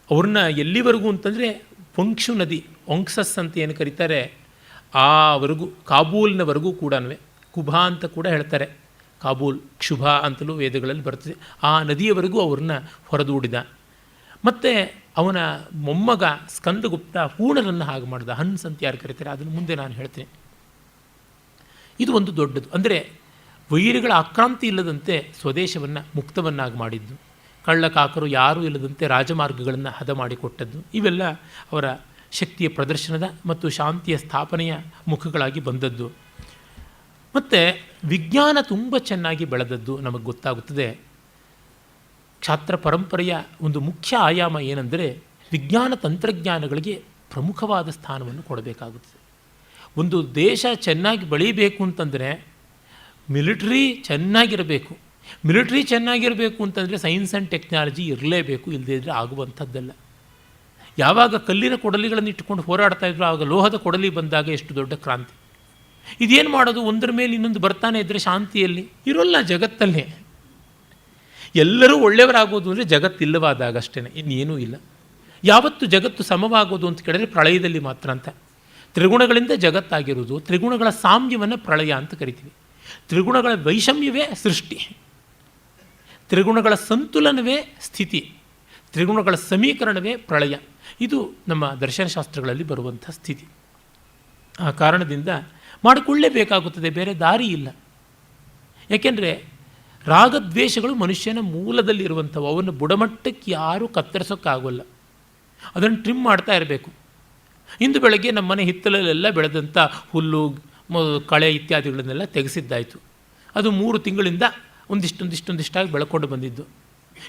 ಅವ್ರನ್ನ ಎಲ್ಲಿವರೆಗೂ ಅಂತಂದರೆ ಪಂಕ್ಷು ನದಿ, ಒಂಕ್ಸಸ್ ಅಂತ ಏನು ಕರೀತಾರೆ ಆವರೆಗೂ, ಕಾಬೂಲ್ನವರೆಗೂ ಕೂಡ, ಕುಭಾ ಅಂತ ಕೂಡ ಹೇಳ್ತಾರೆ, ಕಾಬೂಲ್ ಕ್ಷುಭ ಅಂತಲೂ ವೇದಗಳಲ್ಲಿ ಬರ್ತದೆ, ಆ ನದಿಯವರೆಗೂ ಅವ್ರನ್ನ ಹೊರದೂಡಿದ. ಮತ್ತು ಅವನ ಮೊಮ್ಮಗ ಸ್ಕಂದಗುಪ್ತ ಪೂರ್ಣರನ್ನು ಹಾಗೆ ಮಾಡಿದ. ಹನ್ಸ್ ಅಂತ ಯಾರು ಕರೀತಾರೆ, ಅದನ್ನು ಮುಂದೆ ನಾನು ಹೇಳ್ತೀನಿ. ಇದು ಒಂದು ದೊಡ್ಡದು. ಅಂದರೆ ವೈರಿಗಳ ಆಕ್ರಾಂತಿ ಇಲ್ಲದಂತೆ ಸ್ವದೇಶವನ್ನು ಮುಕ್ತವನ್ನಾಗಿ ಮಾಡಿದ್ದು, ಕಳ್ಳಕಾಕರು ಯಾರೂ ಇಲ್ಲದಂತೆ ರಾಜಮಾರ್ಗಗಳನ್ನು ಹದ ಮಾಡಿಕೊಟ್ಟದ್ದು, ಇವೆಲ್ಲ ಅವರ ಶಕ್ತಿಯ ಪ್ರದರ್ಶನದ ಮತ್ತು ಶಾಂತಿಯ ಸ್ಥಾಪನೆಯ ಮುಖಗಳಾಗಿ ಬಂದದ್ದು. ಮತ್ತು ವಿಜ್ಞಾನ ತುಂಬ ಚೆನ್ನಾಗಿ ಬೆಳೆದದ್ದು ನಮಗೆ ಗೊತ್ತಾಗುತ್ತದೆ. ಕ್ಷಾತ್ರ ಪರಂಪರೆಯ ಒಂದು ಮುಖ್ಯ ಆಯಾಮ ಏನೆಂದರೆ ವಿಜ್ಞಾನ ತಂತ್ರಜ್ಞಾನಗಳಿಗೆ ಪ್ರಮುಖವಾದ ಸ್ಥಾನವನ್ನು ಕೊಡಬೇಕಾಗುತ್ತದೆ. ಒಂದು ದೇಶ ಚೆನ್ನಾಗಿ ಬೆಳೀಬೇಕು ಅಂತಂದರೆ ಮಿಲಿಟ್ರಿ ಚೆನ್ನಾಗಿರಬೇಕು. ಮಿಲಿಟ್ರಿ ಚೆನ್ನಾಗಿರಬೇಕು ಅಂತಂದರೆ ಸೈನ್ಸ್ ಆ್ಯಂಡ್ ಟೆಕ್ನಾಲಜಿ ಇರಲೇಬೇಕು, ಇಲ್ಲದೇ ಇದ್ದರೆ ಆಗುವಂಥದ್ದಲ್ಲ. ಯಾವಾಗ ಕಲ್ಲಿನ ಕೊಡಲಿಗಳನ್ನು ಇಟ್ಟುಕೊಂಡು ಹೋರಾಡ್ತಾ ಇದ್ರು, ಆವಾಗ ಲೋಹದ ಕೊಡಲಿ ಬಂದಾಗ ಎಷ್ಟು ದೊಡ್ಡ ಕ್ರಾಂತಿ. ಇದೇನು ಮಾಡೋದು, ಒಂದರ ಮೇಲೆ ಇನ್ನೊಂದು ಬರ್ತಾನೆ ಇದ್ದರೆ ಶಾಂತಿಯಲ್ಲಿ ಇರೋಲ್ಲ ಜಗತ್ತಲ್ಲೇ. ಎಲ್ಲರೂ ಒಳ್ಳೆಯವರಾಗೋದು ಅಂದರೆ ಜಗತ್ತಿಲ್ಲವಾದಾಗ ಅಷ್ಟೇ, ಇನ್ನೇನೂ ಇಲ್ಲ. ಯಾವತ್ತು ಜಗತ್ತು ಸಮವಾಗೋದು ಅಂತ ಕೇಳಿದ್ರೆ ಪ್ರಳಯದಲ್ಲಿ ಮಾತ್ರ ಅಂತ. ತ್ರಿಗುಣಗಳಿಂದ ಜಗತ್ತಾಗಿರುವುದು, ತ್ರಿಗುಣಗಳ ಸಾಮ್ಯವನ್ನು ಪ್ರಳಯ ಅಂತ ಕರಿತೀವಿ. ತ್ರಿಗುಣಗಳ ವೈಷಮ್ಯವೇ ಸೃಷ್ಟಿ, ತ್ರಿಗುಣಗಳ ಸಂತುಲನವೇ ಸ್ಥಿತಿ, ತ್ರಿಗುಣಗಳ ಸಮೀಕರಣವೇ ಪ್ರಳಯ. ಇದು ನಮ್ಮ ದರ್ಶನಶಾಸ್ತ್ರಗಳಲ್ಲಿ ಬರುವಂಥ ಸ್ಥಿತಿ. ಆ ಕಾರಣದಿಂದ ಮಾಡಿಕೊಳ್ಳೇಬೇಕಾಗುತ್ತದೆ, ಬೇರೆ ದಾರಿ ಇಲ್ಲ. ಏಕೆಂದರೆ ರಾಗದ್ವೇಷಗಳು ಮನುಷ್ಯನ ಮೂಲದಲ್ಲಿರುವಂಥವು, ಅವನ್ನು ಬುಡಮಟ್ಟಕ್ಕೆ ಯಾರೂ ಕತ್ತರಿಸೋಕ್ಕಾಗೋಲ್ಲ, ಅದನ್ನು ಟ್ರಿಮ್ ಮಾಡ್ತಾ ಇರಬೇಕು. ಇಂದು ಬೆಳಗ್ಗೆ ನಮ್ಮ ಮನೆ ಹಿತ್ತಲಲ್ಲೆಲ್ಲ ಬೆಳೆದಂಥ ಹುಲ್ಲು, ಕಳೆ ಇತ್ಯಾದಿಗಳನ್ನೆಲ್ಲ ತೆಗೆಸಿದ್ದಾಯಿತು. ಅದು 3 ತಿಂಗಳಿಂದ ಒಂದಿಷ್ಟಾಗಿ ಬೆಳ್ಕೊಂಡು ಬಂದಿದ್ದು.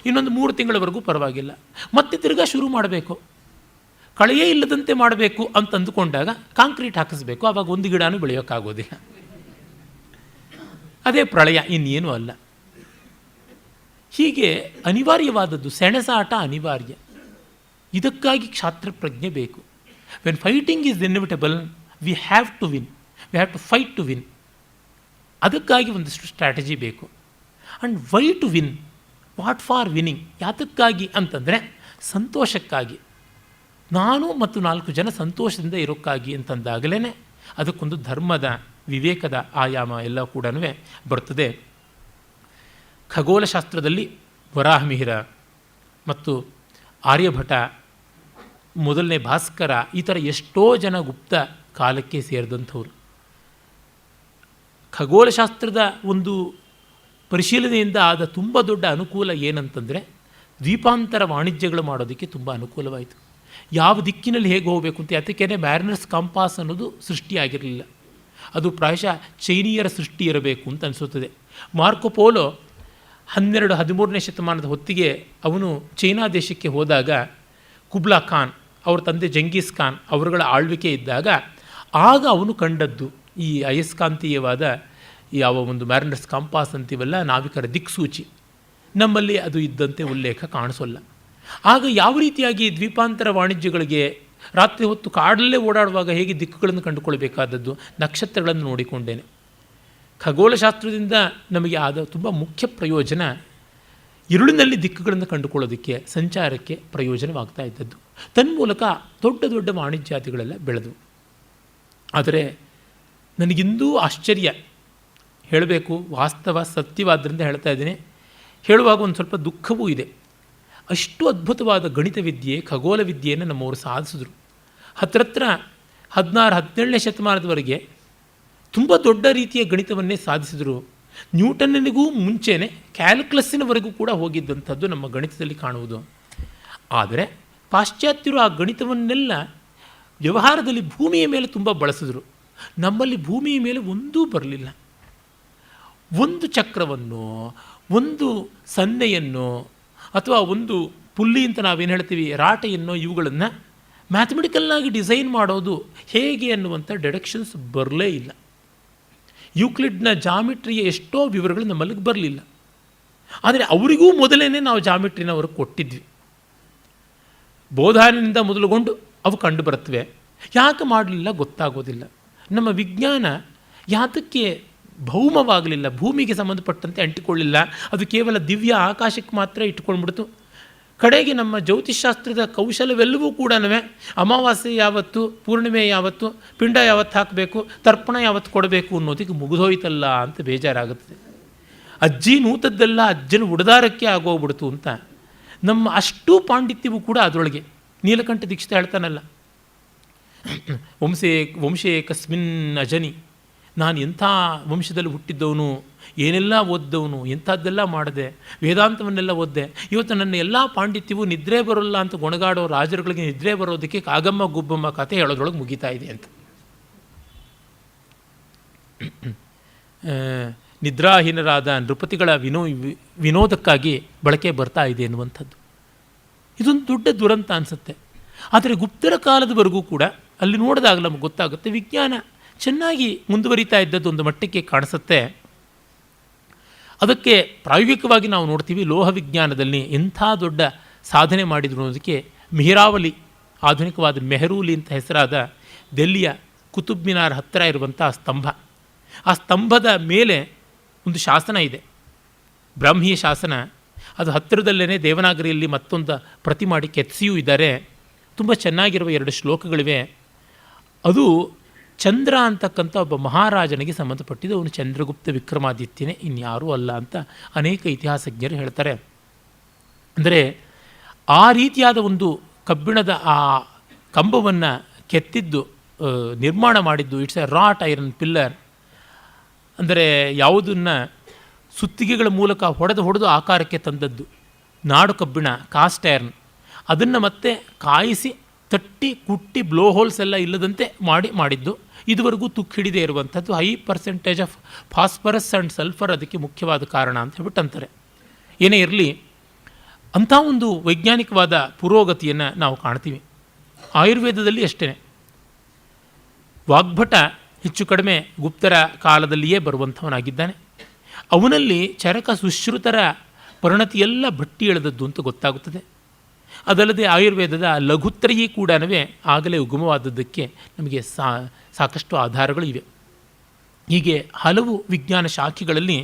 ಇನ್ನೊಂದು 3 ತಿಂಗಳವರೆಗೂ ಪರವಾಗಿಲ್ಲ. ಮತ್ತೆ ತಿರ್ಗಾ ಶುರು ಮಾಡಬೇಕು. ಕಳೆಯೇ ಇಲ್ಲದಂತೆ ಮಾಡಬೇಕು ಅಂತ ಅಂದುಕೊಂಡಾಗ ಕಾಂಕ್ರೀಟ್ ಹಾಕಿಸ್ಬೇಕು, ಆವಾಗ ಒಂದು ಗಿಡನೂ ಬೆಳೆಯೋಕ್ಕಾಗೋದಿಲ್ಲ. ಅದೇ ಪ್ರಳಯ, ಇನ್ನೇನೂ ಅಲ್ಲ. ಹೀಗೆ ಅನಿವಾರ್ಯವಾದದ್ದು ಸೆಣಸಾಟ ಅನಿವಾರ್ಯ. ಇದಕ್ಕಾಗಿ ಕ್ಷಾತ್ರ ಪ್ರಜ್ಞೆ ಬೇಕು. When fighting is inevitable, we have to win, we have to fight to win. ಅದಕ್ಕಾಗಿ ಒಂದಷ್ಟು ಸ್ಟ್ರಾಟಜಿ ಬೇಕು. And why to win, what for winning, ಯಾತಕ್ಕಾಗಿ ಅಂತಂದರೆ ಸಂತೋಷಕ್ಕಾಗಿ, ನಾನು ಮತ್ತು 4 ಜನ ಸಂತೋಷದಿಂದ ಇರೋಕ್ಕಾಗಿ ಅಂತಂದಾಗಲೇ ಅದಕ್ಕೊಂದು ಧರ್ಮದ ವಿವೇಕದ ಆಯಾಮ ಎಲ್ಲ ಕೂಡ ಬರ್ತದೆ. ಖಗೋಳಶಾಸ್ತ್ರದಲ್ಲಿ ವರಾಹಮಿಹಿರ ಮತ್ತು ಆರ್ಯಭಟ, ಮೊದಲನೇ ಭಾಸ್ಕರ, ಈ ಥರ ಎಷ್ಟೋ ಜನ ಗುಪ್ತ ಕಾಲಕ್ಕೆ ಸೇರಿದಂಥವ್ರು. ಖಗೋಳಶಾಸ್ತ್ರದ ಒಂದು ಪರಿಶೀಲನೆಯಿಂದ ಆದ ತುಂಬ ದೊಡ್ಡ ಅನುಕೂಲ ಏನಂತಂದರೆ ದ್ವೀಪಾಂತರ ವಾಣಿಜ್ಯಗಳು ಮಾಡೋದಕ್ಕೆ ತುಂಬ ಅನುಕೂಲವಾಯಿತು. ಯಾವ ದಿಕ್ಕಿನಲ್ಲಿ ಹೇಗೆ ಹೋಗಬೇಕು ಅಂತ. ಅದಕ್ಕೇ ಮ್ಯಾರಿನರ್ಸ್ ಕಂಪಾಸ್ ಅನ್ನೋದು ಸೃಷ್ಟಿಯಾಗಿರಲಿಲ್ಲ, ಅದು ಪ್ರಾಯಶಃ ಚೈನೀಯರ ಸೃಷ್ಟಿ ಇರಬೇಕು ಅಂತ ಅನಿಸುತ್ತದೆ. ಮಾರ್ಕೊ ಪೋಲೋ 12-13ನೇ ಶತಮಾನದ ಹೊತ್ತಿಗೆ ಅವನು ಚೈನಾ ದೇಶಕ್ಕೆ ಹೋದಾಗ ಕುಬ್ಲಾ ಖಾನ್, ಅವ್ರ ತಂದೆ ಜಂಗೀಸ್ ಖಾನ್ ಅವರುಗಳ ಆಳ್ವಿಕೆ ಇದ್ದಾಗ ಆಗ ಅವನು ಕಂಡದ್ದು ಈ ಅಯಸ್ಕಾಂತೀಯವಾದ ಯಾವ ಒಂದು ಮ್ಯಾರಿನರ್ಸ್ ಕಂಪಾಸ್ ಅಂತೀವಲ್ಲ, ನಾವಿಕರ ದಿಕ್ಸೂಚಿ. ನಮ್ಮಲ್ಲಿ ಅದು ಇದ್ದಂತೆ ಉಲ್ಲೇಖ ಕಾಣಿಸೋಲ್ಲ. ಆಗ ಯಾವ ರೀತಿಯಾಗಿ ದ್ವೀಪಾಂತರ ವಾಣಿಜ್ಯಗಳಿಗೆ ರಾತ್ರಿ ಹೊತ್ತು ಕಾಡಲ್ಲೇ ಓಡಾಡುವಾಗ ಹೇಗೆ ದಿಕ್ಕುಗಳನ್ನು ಕಂಡುಕೊಳ್ಬೇಕಾದದ್ದು, ನಕ್ಷತ್ರಗಳನ್ನು ನೋಡಿಕೊಂಡೇನೆ. ಖಗೋಳಶಾಸ್ತ್ರದಿಂದ ನಮಗೆ ಆದ ತುಂಬ ಮುಖ್ಯ ಪ್ರಯೋಜನ ഇരുಳಿನಲ್ಲಿ ದಿಕ್ಕುಗಳನ್ನು ಕಂಡುಕೊಳ್ಳೋದಕ್ಕೆ, ಸಂಚಾರಕ್ಕೆ ಪ್ರಯೋಜನವಾಗ್ತಾ ಇದ್ದದ್ದು. ತನ್ಮೂಲಕ ದೊಡ್ಡ ದೊಡ್ಡ ವಾಣಿಜ್ಯಾದಿಗಳೆಲ್ಲ ಬೆಳೆದವು. ಆದರೆ ನನಗಿಂದೂ ಆಶ್ಚರ್ಯ ಹೇಳಬೇಕು, ವಾಸ್ತವ ಸತ್ಯವಾದ್ದರಿಂದ ಹೇಳ್ತಾ ಇದ್ದೀನಿ, ಹೇಳುವಾಗ ಒಂದು ಸ್ವಲ್ಪ ದುಃಖವೂ ಇದೆ. ಅಷ್ಟು ಅದ್ಭುತವಾದ ಗಣಿತ ವಿದ್ಯೆ, ಖಗೋಳ ವಿದ್ಯೆಯನ್ನು ನಮ್ಮವರು ಸಾಧಿಸಿದ್ರು. ಹತ್ತಿರ 16-17ನೇ ಶತಮಾನದವರೆಗೆ ತುಂಬ ದೊಡ್ಡ ರೀತಿಯ ಗಣಿತವನ್ನೇ ಸಾಧಿಸಿದರು. ನ್ಯೂಟನ್ನಿಗೂ ಮುಂಚೆನೇ ಕ್ಯಾಲ್ಕುಲಸ್ಸಿನವರೆಗೂ ಕೂಡ ಹೋಗಿದ್ದಂಥದ್ದು ನಮ್ಮ ಗಣಿತದಲ್ಲಿ ಕಾಣುವುದು. ಆದರೆ ಪಾಶ್ಚಾತ್ಯರು ಆ ಗಣಿತವನ್ನೆಲ್ಲ ವ್ಯವಹಾರದಲ್ಲಿ ಭೂಮಿಯ ಮೇಲೆ ತುಂಬ ಬಳಸಿದ್ರು. ನಮ್ಮಲ್ಲಿ ಭೂಮಿಯ ಮೇಲೆ ಒಂದೂ ಬರಲಿಲ್ಲ. ಒಂದು ಚಕ್ರವನ್ನು, ಒಂದು ಸನ್ನೆಯನ್ನು, ಅಥವಾ ಒಂದು ಪುಲ್ಲಿ ಅಂತ ನಾವೇನು ಹೇಳ್ತೀವಿ ರಾಟೆಯನ್ನು, ಇವುಗಳನ್ನು ಮ್ಯಾಥಮೆಟಿಕಲ್ಲಾಗಿ ಡಿಸೈನ್ ಮಾಡೋದು ಹೇಗೆ ಅನ್ನುವಂಥ ಡಿಡಕ್ಷನ್ಸ್ ಬರಲೇ ಇಲ್ಲ. ಯೂಕ್ಲಿಡ್ನ ಜಾಮಿಟ್ರಿಯ ಎಷ್ಟೋ ವಿವರಗಳು ನಮ್ಮಲ್ಲಿಗೆ ಬರಲಿಲ್ಲ. ಆದರೆ ಅವರಿಗೂ ಮೊದಲೇ ನಾವು ಜಾಮಿಟ್ರಿನ ಅವ್ರಿಗೆ ಕೊಟ್ಟಿದ್ವಿ. ಬೋಧಾನಿಂದ ಮೊದಲುಗೊಂಡು ಅವು ಕಂಡು ಬರುತ್ತವೆ. ಯಾಕೆ ಮಾಡಲಿಲ್ಲ ಗೊತ್ತಾಗೋದಿಲ್ಲ. ನಮ್ಮ ವಿಜ್ಞಾನ ಯಾತಕ್ಕೆ ಭೌಮವಾಗಲಿಲ್ಲ, ಭೂಮಿಗೆ ಸಂಬಂಧಪಟ್ಟಂತೆ ಅಂಟಿಕೊಳ್ಳಿಲ್ಲ, ಅದು ಕೇವಲ ದಿವ್ಯ ಆಕಾಶಕ್ಕೆ ಮಾತ್ರ ಇಟ್ಕೊಂಡ್ಬಿಡ್ತು. ಕಡೆಗೆ ನಮ್ಮ ಜ್ಯೋತಿಷಾಸ್ತ್ರದ ಕೌಶಲವೆಲ್ಲವೂ ಕೂಡ ಅಮಾವಾಸ್ಯೆ ಯಾವತ್ತು, ಪೂರ್ಣಿಮೆ ಯಾವತ್ತು, ಪಿಂಡ ಯಾವತ್ತು ಹಾಕಬೇಕು, ತರ್ಪಣ ಯಾವತ್ತು ಕೊಡಬೇಕು ಅನ್ನೋದಕ್ಕೆ ಮುಗಿದೋಯ್ತಲ್ಲ ಅಂತ ಬೇಜಾರಾಗುತ್ತದೆ. ಅಜ್ಜಿ ನೂತದ್ದೆಲ್ಲ ಅಜ್ಜನ ಉಡದಾರಕ್ಕೆ ಆಗೋಗ್ಬಿಡ್ತು ಅಂತ. ನಮ್ಮ ಅಷ್ಟೂ ಪಾಂಡಿತ್ಯವೂ ಕೂಡ ಅದರೊಳಗೆ. ನೀಲಕಂಠ ದೀಕ್ಷಿತ ಹೇಳ್ತಾನಲ್ಲ, ವಂಶೇ ಕಸ್ಮಿನ್ ಅಜನಿ, ನಾನು ಎಂಥ ವಂಶದಲ್ಲಿ ಹುಟ್ಟಿದ್ದವನು, ಏನೆಲ್ಲ ಓದ್ದವನು, ಎಂಥದ್ದೆಲ್ಲ ಮಾಡಿದೆ, ವೇದಾಂತವನ್ನೆಲ್ಲ ಓದ್ದೆ. ಇವತ್ತು ನನ್ನ ಎಲ್ಲ ಪಾಂಡಿತ್ಯವೂ ನಿದ್ರೆ ಬರೋಲ್ಲ ಅಂತ ಗೊಣಗಾಡೋ ರಾಜರುಗಳಿಗೆ ನಿದ್ರೆ ಬರೋದಕ್ಕೆ ಕಾಗಮ್ಮ ಗುಬ್ಬಮ್ಮ ಕಥೆ ಹೇಳೋದ್ರೊಳಗೆ ಮುಗಿತಾ ಇದೆ ಅಂತ. ನಿದ್ರಾಹೀನರಾದ ನೃಪತಿಗಳ ವಿನೋದಕ್ಕಾಗಿ ಬಳಕೆ ಬರ್ತಾ ಇದೆ ಎನ್ನುವಂಥದ್ದು ಇದೊಂದು ದೊಡ್ಡ ದುರಂತ ಅನಿಸುತ್ತೆ. ಆದರೆ ಗುಪ್ತರ ಕಾಲದವರೆಗೂ ಕೂಡ ಅಲ್ಲಿ ನೋಡಿದಾಗ ನಮಗೆ ಗೊತ್ತಾಗುತ್ತೆ ವಿಜ್ಞಾನ ಚೆನ್ನಾಗಿ ಮುಂದುವರಿತಾ ಇದ್ದದ್ದು ಒಂದು ಮಟ್ಟಕ್ಕೆ ಕಾಣಿಸುತ್ತೆ. ಅದಕ್ಕೆ ಪ್ರಾಯೋಗಿಕವಾಗಿ ನಾವು ನೋಡ್ತೀವಿ ಲೋಹ ವಿಜ್ಞಾನದಲ್ಲಿ ಎಂಥ ದೊಡ್ಡ ಸಾಧನೆ ಮಾಡಿದ್ರು ಅನ್ನೋದಕ್ಕೆ ಮಿಹಿರಾವಲಿ, ಆಧುನಿಕವಾದ ಮೆಹರೂಲಿ ಅಂತ ಹೆಸರಾದ ದೆಲ್ಲಿಯ ಕುತುಬ್ ಮಿನಾರ್ ಹತ್ತಿರ ಇರುವಂಥ ಸ್ತಂಭ. ಆ ಸ್ತಂಭದ ಮೇಲೆ ಒಂದು ಶಾಸನ ಇದೆ, ಬ್ರಾಹ್ಮೀಯ ಶಾಸನ. ಅದು ಹತ್ತಿರದಲ್ಲೇ ದೇವನಾಗರಿಯಲ್ಲಿ ಮತ್ತೊಂದು ಪ್ರತಿ ಮಾಡಿ ಕೆತ್ತಿಸಿಯೂ ಇದ್ದಾರೆ. ತುಂಬ ಚೆನ್ನಾಗಿರುವ 2 ಶ್ಲೋಕಗಳಿವೆ. ಅದು ಚಂದ್ರ ಅಂತಕ್ಕಂಥ ಒಬ್ಬ ಮಹಾರಾಜನಿಗೆ ಸಂಬಂಧಪಟ್ಟಿದ್ದು. ಅವನು ಚಂದ್ರಗುಪ್ತ ವಿಕ್ರಮಾದಿತ್ಯನೇ, ಇನ್ಯಾರೂ ಅಲ್ಲ ಅಂತ ಅನೇಕ ಇತಿಹಾಸಜ್ಞರು ಹೇಳ್ತಾರೆ. ಅಂದರೆ ಆ ರೀತಿಯಾದ ಒಂದು ಕಬ್ಬಿಣದ ಆ ಕಂಬವನ್ನು ಕೆತ್ತಿದ್ದು, ನಿರ್ಮಾಣ ಮಾಡಿದ್ದು, it's a wrought iron pillar. ಅಂದರೆ ಯಾವುದನ್ನು ಸುತ್ತಿಗೆಗಳ ಮೂಲಕ ಹೊಡೆದು ಆಕಾರಕ್ಕೆ ತಂದದ್ದು ನಾಡು ಕಬ್ಬಿಣ, ಕಾಸ್ಟ್ ಐರನ್. ಅದನ್ನು ಮತ್ತೆ ಕಾಯಿಸಿ ತಟ್ಟಿ ಕುಟ್ಟಿ ಬ್ಲೋ ಹೋಲ್ಸ್ ಎಲ್ಲ ಇಲ್ಲದಂತೆ ಮಾಡಿದ್ದು. ಇದುವರೆಗೂ ತುಕ್ಕು ಹಿಡಿದೇ ಇರುವಂಥದ್ದು. High percentage of phosphorus and sulphur ಅದಕ್ಕೆ ಮುಖ್ಯವಾದ ಕಾರಣ ಅಂತ ಹೇಳ್ಬಿಟ್ಟು ಅಂತಾರೆ. ಏನೇ ಇರಲಿ, ಅಂಥ ಒಂದು ವೈಜ್ಞಾನಿಕವಾದ ಪುರೋಗತಿಯನ್ನು ನಾವು ಕಾಣ್ತೀವಿ. ಆಯುರ್ವೇದದಲ್ಲಿ ಅಷ್ಟೇ. ವಾಗ್ಭಟ ಹೆಚ್ಚು ಕಡಿಮೆ ಗುಪ್ತರ ಕಾಲದಲ್ಲಿಯೇ ಬರುವಂಥವನಾಗಿದ್ದಾನೆ. ಅವನಲ್ಲಿ ಚರಕ ಸುಶ್ರುತರ ಪರಿಣತಿಯೆಲ್ಲ ಭಟ್ಟಿ ಎಳೆದದ್ದು ಅಂತ ಗೊತ್ತಾಗುತ್ತದೆ. ಅದಲ್ಲದೆ ಆಯುರ್ವೇದದ ಲಘುತ್ರಯೀ ಕೂಡ ಆಗಲೇ ಉಗಮವಾದದ್ದಕ್ಕೆ ನಮಗೆ ಸಾಕಷ್ಟು ಆಧಾರಗಳು ಇವೆ. ಹೀಗೆ ಹಲವು ವಿಜ್ಞಾನ ಶಾಖೆಗಳಲ್ಲಿ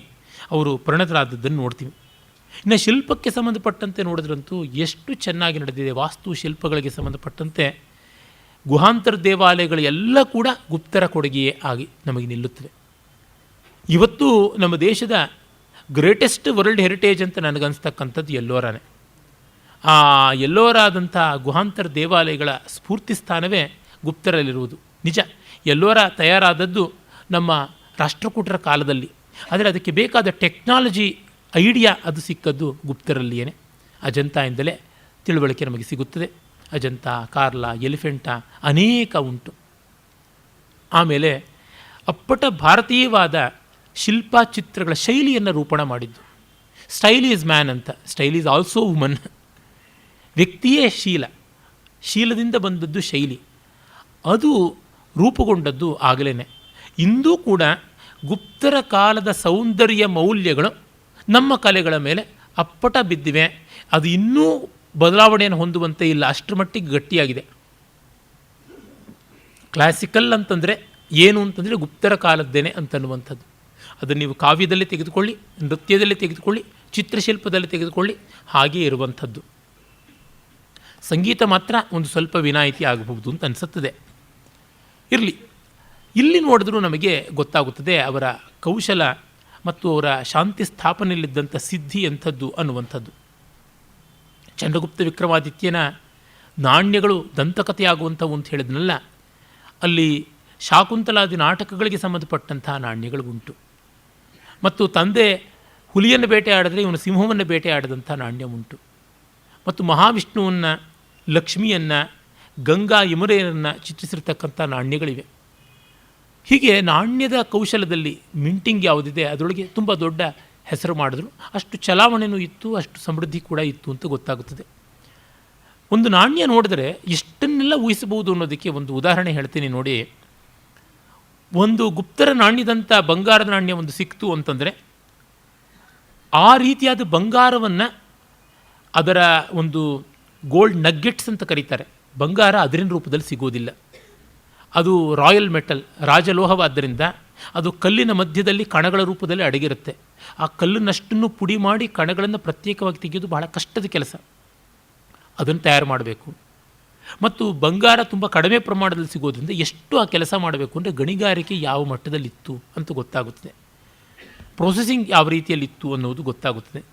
ಅವರು ಪರಿಣತರಾದದ್ದನ್ನು ನೋಡ್ತೀವಿ. ಇನ್ನು ಶಿಲ್ಪಕ್ಕೆ ಸಂಬಂಧಪಟ್ಟಂತೆ ನೋಡಿದ್ರಂತೂ ಎಷ್ಟು ಚೆನ್ನಾಗಿ ನಡೆದಿದೆ. ವಾಸ್ತು ಶಿಲ್ಪಗಳಿಗೆ ಸಂಬಂಧಪಟ್ಟಂತೆ ಗುಹಾಂತರ ದೇವಾಲಯಗಳು ಎಲ್ಲ ಕೂಡ ಗುಪ್ತರ ಕೊಡುಗೆಯೇ ಆಗಿ ನಮಗೆ ನಿಲ್ಲುತ್ತವೆ. ಇವತ್ತು ನಮ್ಮ ದೇಶದ ಗ್ರೇಟೆಸ್ಟ್ ವರ್ಲ್ಡ್ ಹೆರಿಟೇಜ್ ಅಂತ ನನಗನ್ನಿಸ್ತಕ್ಕಂಥದ್ದು ಎಲ್ಲೋರಾನೇ. ಆ ಎಲ್ಲೋರಾದಂಥ ಗುಹಾಂತರ ದೇವಾಲಯಗಳ ಸ್ಫೂರ್ತಿ ಸ್ಥಾನವೇ ಗುಪ್ತರಲ್ಲಿರುವುದು ನಿಜ. ಎಲ್ಲೋರ ತಯಾರಾದದ್ದು ನಮ್ಮ ರಾಷ್ಟ್ರಕೂಟರ ಕಾಲದಲ್ಲಿ. ಆದರೆ ಅದಕ್ಕೆ ಬೇಕಾದ ಟೆಕ್ನಾಲಜಿ ಐಡಿಯಾ ಅದು ಸಿಕ್ಕದ್ದು ಗುಪ್ತರಲ್ಲಿಯೇ. ಅಜಂತಾಯಿಂದಲೇ ತಿಳುವಳಿಕೆ ನಮಗೆ ಸಿಗುತ್ತದೆ. ಅಜಂತ, ಕಾರ್ಲಾ, ಎಲಿಫೆಂಟಾ ಅನೇಕ ಉಂಟು. ಆಮೇಲೆ ಅಪ್ಪಟ ಭಾರತೀಯವಾದ ಶಿಲ್ಪ ಚಿತ್ರಗಳ ಶೈಲಿಯನ್ನು ರೂಪಣ ಮಾಡಿದ್ದು. ಸ್ಟೈಲ್ ಈಸ್ ಮ್ಯಾನ್ ಅಂತ, ಸ್ಟೈಲ್ ಈಸ್ ಆಲ್ಸೋ ವುಮನ್. ವ್ಯಕ್ತಿಯೇ ಶೀಲ, ಶೀಲದಿಂದ ಬಂದದ್ದು ಶೈಲಿ. ಅದು ರೂಪುಗೊಂಡದ್ದು ಆಗಲೇ. ಇಂದೂ ಕೂಡ ಗುಪ್ತರ ಕಾಲದ ಸೌಂದರ್ಯ ಮೌಲ್ಯಗಳು ನಮ್ಮ ಕಲೆಗಳ ಮೇಲೆ ಅಪ್ಪಟ ಬಿದ್ದಿವೆ. ಅದು ಇನ್ನೂ ಬದಲಾವಣೆಯನ್ನು ಹೊಂದುವಂತೆ ಇಲ್ಲ, ಅಷ್ಟರ ಮಟ್ಟಿಗೆ ಗಟ್ಟಿಯಾಗಿದೆ. ಕ್ಲಾಸಿಕಲ್ ಅಂತಂದರೆ ಏನು ಅಂತಂದರೆ ಗುಪ್ತರ ಕಾಲದ್ದೇನೆ ಅಂತನ್ನುವಂಥದ್ದು. ಅದನ್ನು ನೀವು ಕಾವ್ಯದಲ್ಲಿ ತೆಗೆದುಕೊಳ್ಳಿ, ನೃತ್ಯದಲ್ಲಿ ತೆಗೆದುಕೊಳ್ಳಿ, ಚಿತ್ರಶಿಲ್ಪದಲ್ಲಿ ತೆಗೆದುಕೊಳ್ಳಿ, ಹಾಗೇ ಇರುವಂಥದ್ದು. ಸಂಗೀತ ಮಾತ್ರ ಒಂದು ಸ್ವಲ್ಪ ವಿನಾಯಿತಿ ಆಗಬಹುದು ಅಂತ ಅನಿಸುತ್ತದೆ. ಇರಲಿ, ಇಲ್ಲಿ ನೋಡಿದ್ರೂ ನಮಗೆ ಗೊತ್ತಾಗುತ್ತದೆ ಅವರ ಕೌಶಲ ಮತ್ತು ಅವರ ಶಾಂತಿ ಸ್ಥಾಪನೆಯಲ್ಲಿದ್ದಂಥ ಸಿದ್ಧಿ ಎಂಥದ್ದು ಅನ್ನುವಂಥದ್ದು. ಚಂದ್ರಗುಪ್ತ ವಿಕ್ರಮಾದಿತ್ಯನ ನಾಣ್ಯಗಳು ದಂತಕಥೆಯಾಗುವಂಥವು ಅಂತ ಹೇಳಿದ್ನಲ್ಲ, ಅಲ್ಲಿ ಶಾಕುಂತಲಾದಿ ನಾಟಕಗಳಿಗೆ ಸಂಬಂಧಪಟ್ಟಂಥ ನಾಣ್ಯಗಳು ಉಂಟು. ಮತ್ತು ತಂದೆ ಹುಲಿಯನ್ನು ಬೇಟೆಯಾಡಿದ್ರೆ ಇವನು ಸಿಂಹವನ್ನು ಬೇಟೆಯಾಡಿದಂಥ ನಾಣ್ಯ ಉಂಟು. ಮತ್ತು ಮಹಾವಿಷ್ಣುವನ್ನು, ಲಕ್ಷ್ಮಿಯನ್ನು, ಗಂಗಾ ಯಮುನೆಯನ್ನು ಚಿತ್ರಿಸಿರ್ತಕ್ಕಂಥ ನಾಣ್ಯಗಳಿವೆ. ಹೀಗೆ ನಾಣ್ಯದ ಕೌಶಲದಲ್ಲಿ ಮಿಂಟಿಂಗ್ ಯಾವುದಿದೆ ಅದರೊಳಗೆ ತುಂಬ ದೊಡ್ಡ ಹೆಸರು ಮಾಡಿದ್ರು. ಅಷ್ಟು ಚಲಾವಣೆಯೂ ಇತ್ತು, ಅಷ್ಟು ಸಮೃದ್ಧಿ ಕೂಡ ಇತ್ತು ಅಂತ ಗೊತ್ತಾಗುತ್ತದೆ. ಒಂದು ನಾಣ್ಯ ನೋಡಿದ್ರೆ ಎಷ್ಟನ್ನೆಲ್ಲ ಊಹಿಸಬಹುದು ಅನ್ನೋದಕ್ಕೆ ಒಂದು ಉದಾಹರಣೆ ಹೇಳ್ತೀನಿ ನೋಡಿ. ಒಂದು ಗುಪ್ತರ ನಾಣ್ಯದಂಥ ಬಂಗಾರದ ನಾಣ್ಯ ಒಂದು ಸಿಕ್ತು ಅಂತಂದರೆ, ಆ ರೀತಿಯಾದ ಬಂಗಾರವನ್ನು ಅದರ ಒಂದು ಗೋಲ್ಡ್ ನಗ್ಗೆಟ್ಸ್ ಅಂತ ಕರೀತಾರೆ. ಬಂಗಾರ ಅದರಿನ ರೂಪದಲ್ಲಿ ಸಿಗೋದಿಲ್ಲ. ಅದು ರಾಯಲ್ ಮೆಟಲ್, ರಾಜಲೋಹವಾದ್ದರಿಂದ ಅದು ಕಲ್ಲಿನ ಮಧ್ಯದಲ್ಲಿ ಕಣಗಳ ರೂಪದಲ್ಲಿ ಅಡಗಿರುತ್ತೆ. ಆ ಕಲ್ಲನ್ನಷ್ಟನ್ನು ಪುಡಿ ಮಾಡಿ ಕಣಗಳನ್ನು ಪ್ರತ್ಯೇಕವಾಗಿ ತೆಗೆಯೋದು ಬಹಳ ಕಷ್ಟದ ಕೆಲಸ. ಅದನ್ನು ತಯಾರು ಮಾಡಬೇಕು. ಮತ್ತು ಬಂಗಾರ ತುಂಬ ಕಡಿಮೆ ಪ್ರಮಾಣದಲ್ಲಿ ಸಿಗೋದ್ರಿಂದ ಎಷ್ಟು ಆ ಕೆಲಸ ಮಾಡಬೇಕು ಅಂದರೆ ಗಣಿಗಾರಿಕೆ ಯಾವ ಮಟ್ಟದಲ್ಲಿತ್ತು ಅಂತ ಗೊತ್ತಾಗುತ್ತದೆ. ಪ್ರೊಸೆಸಿಂಗ್ ಯಾವ ರೀತಿಯಲ್ಲಿತ್ತು ಅನ್ನೋದು ಗೊತ್ತಾಗುತ್ತದೆ.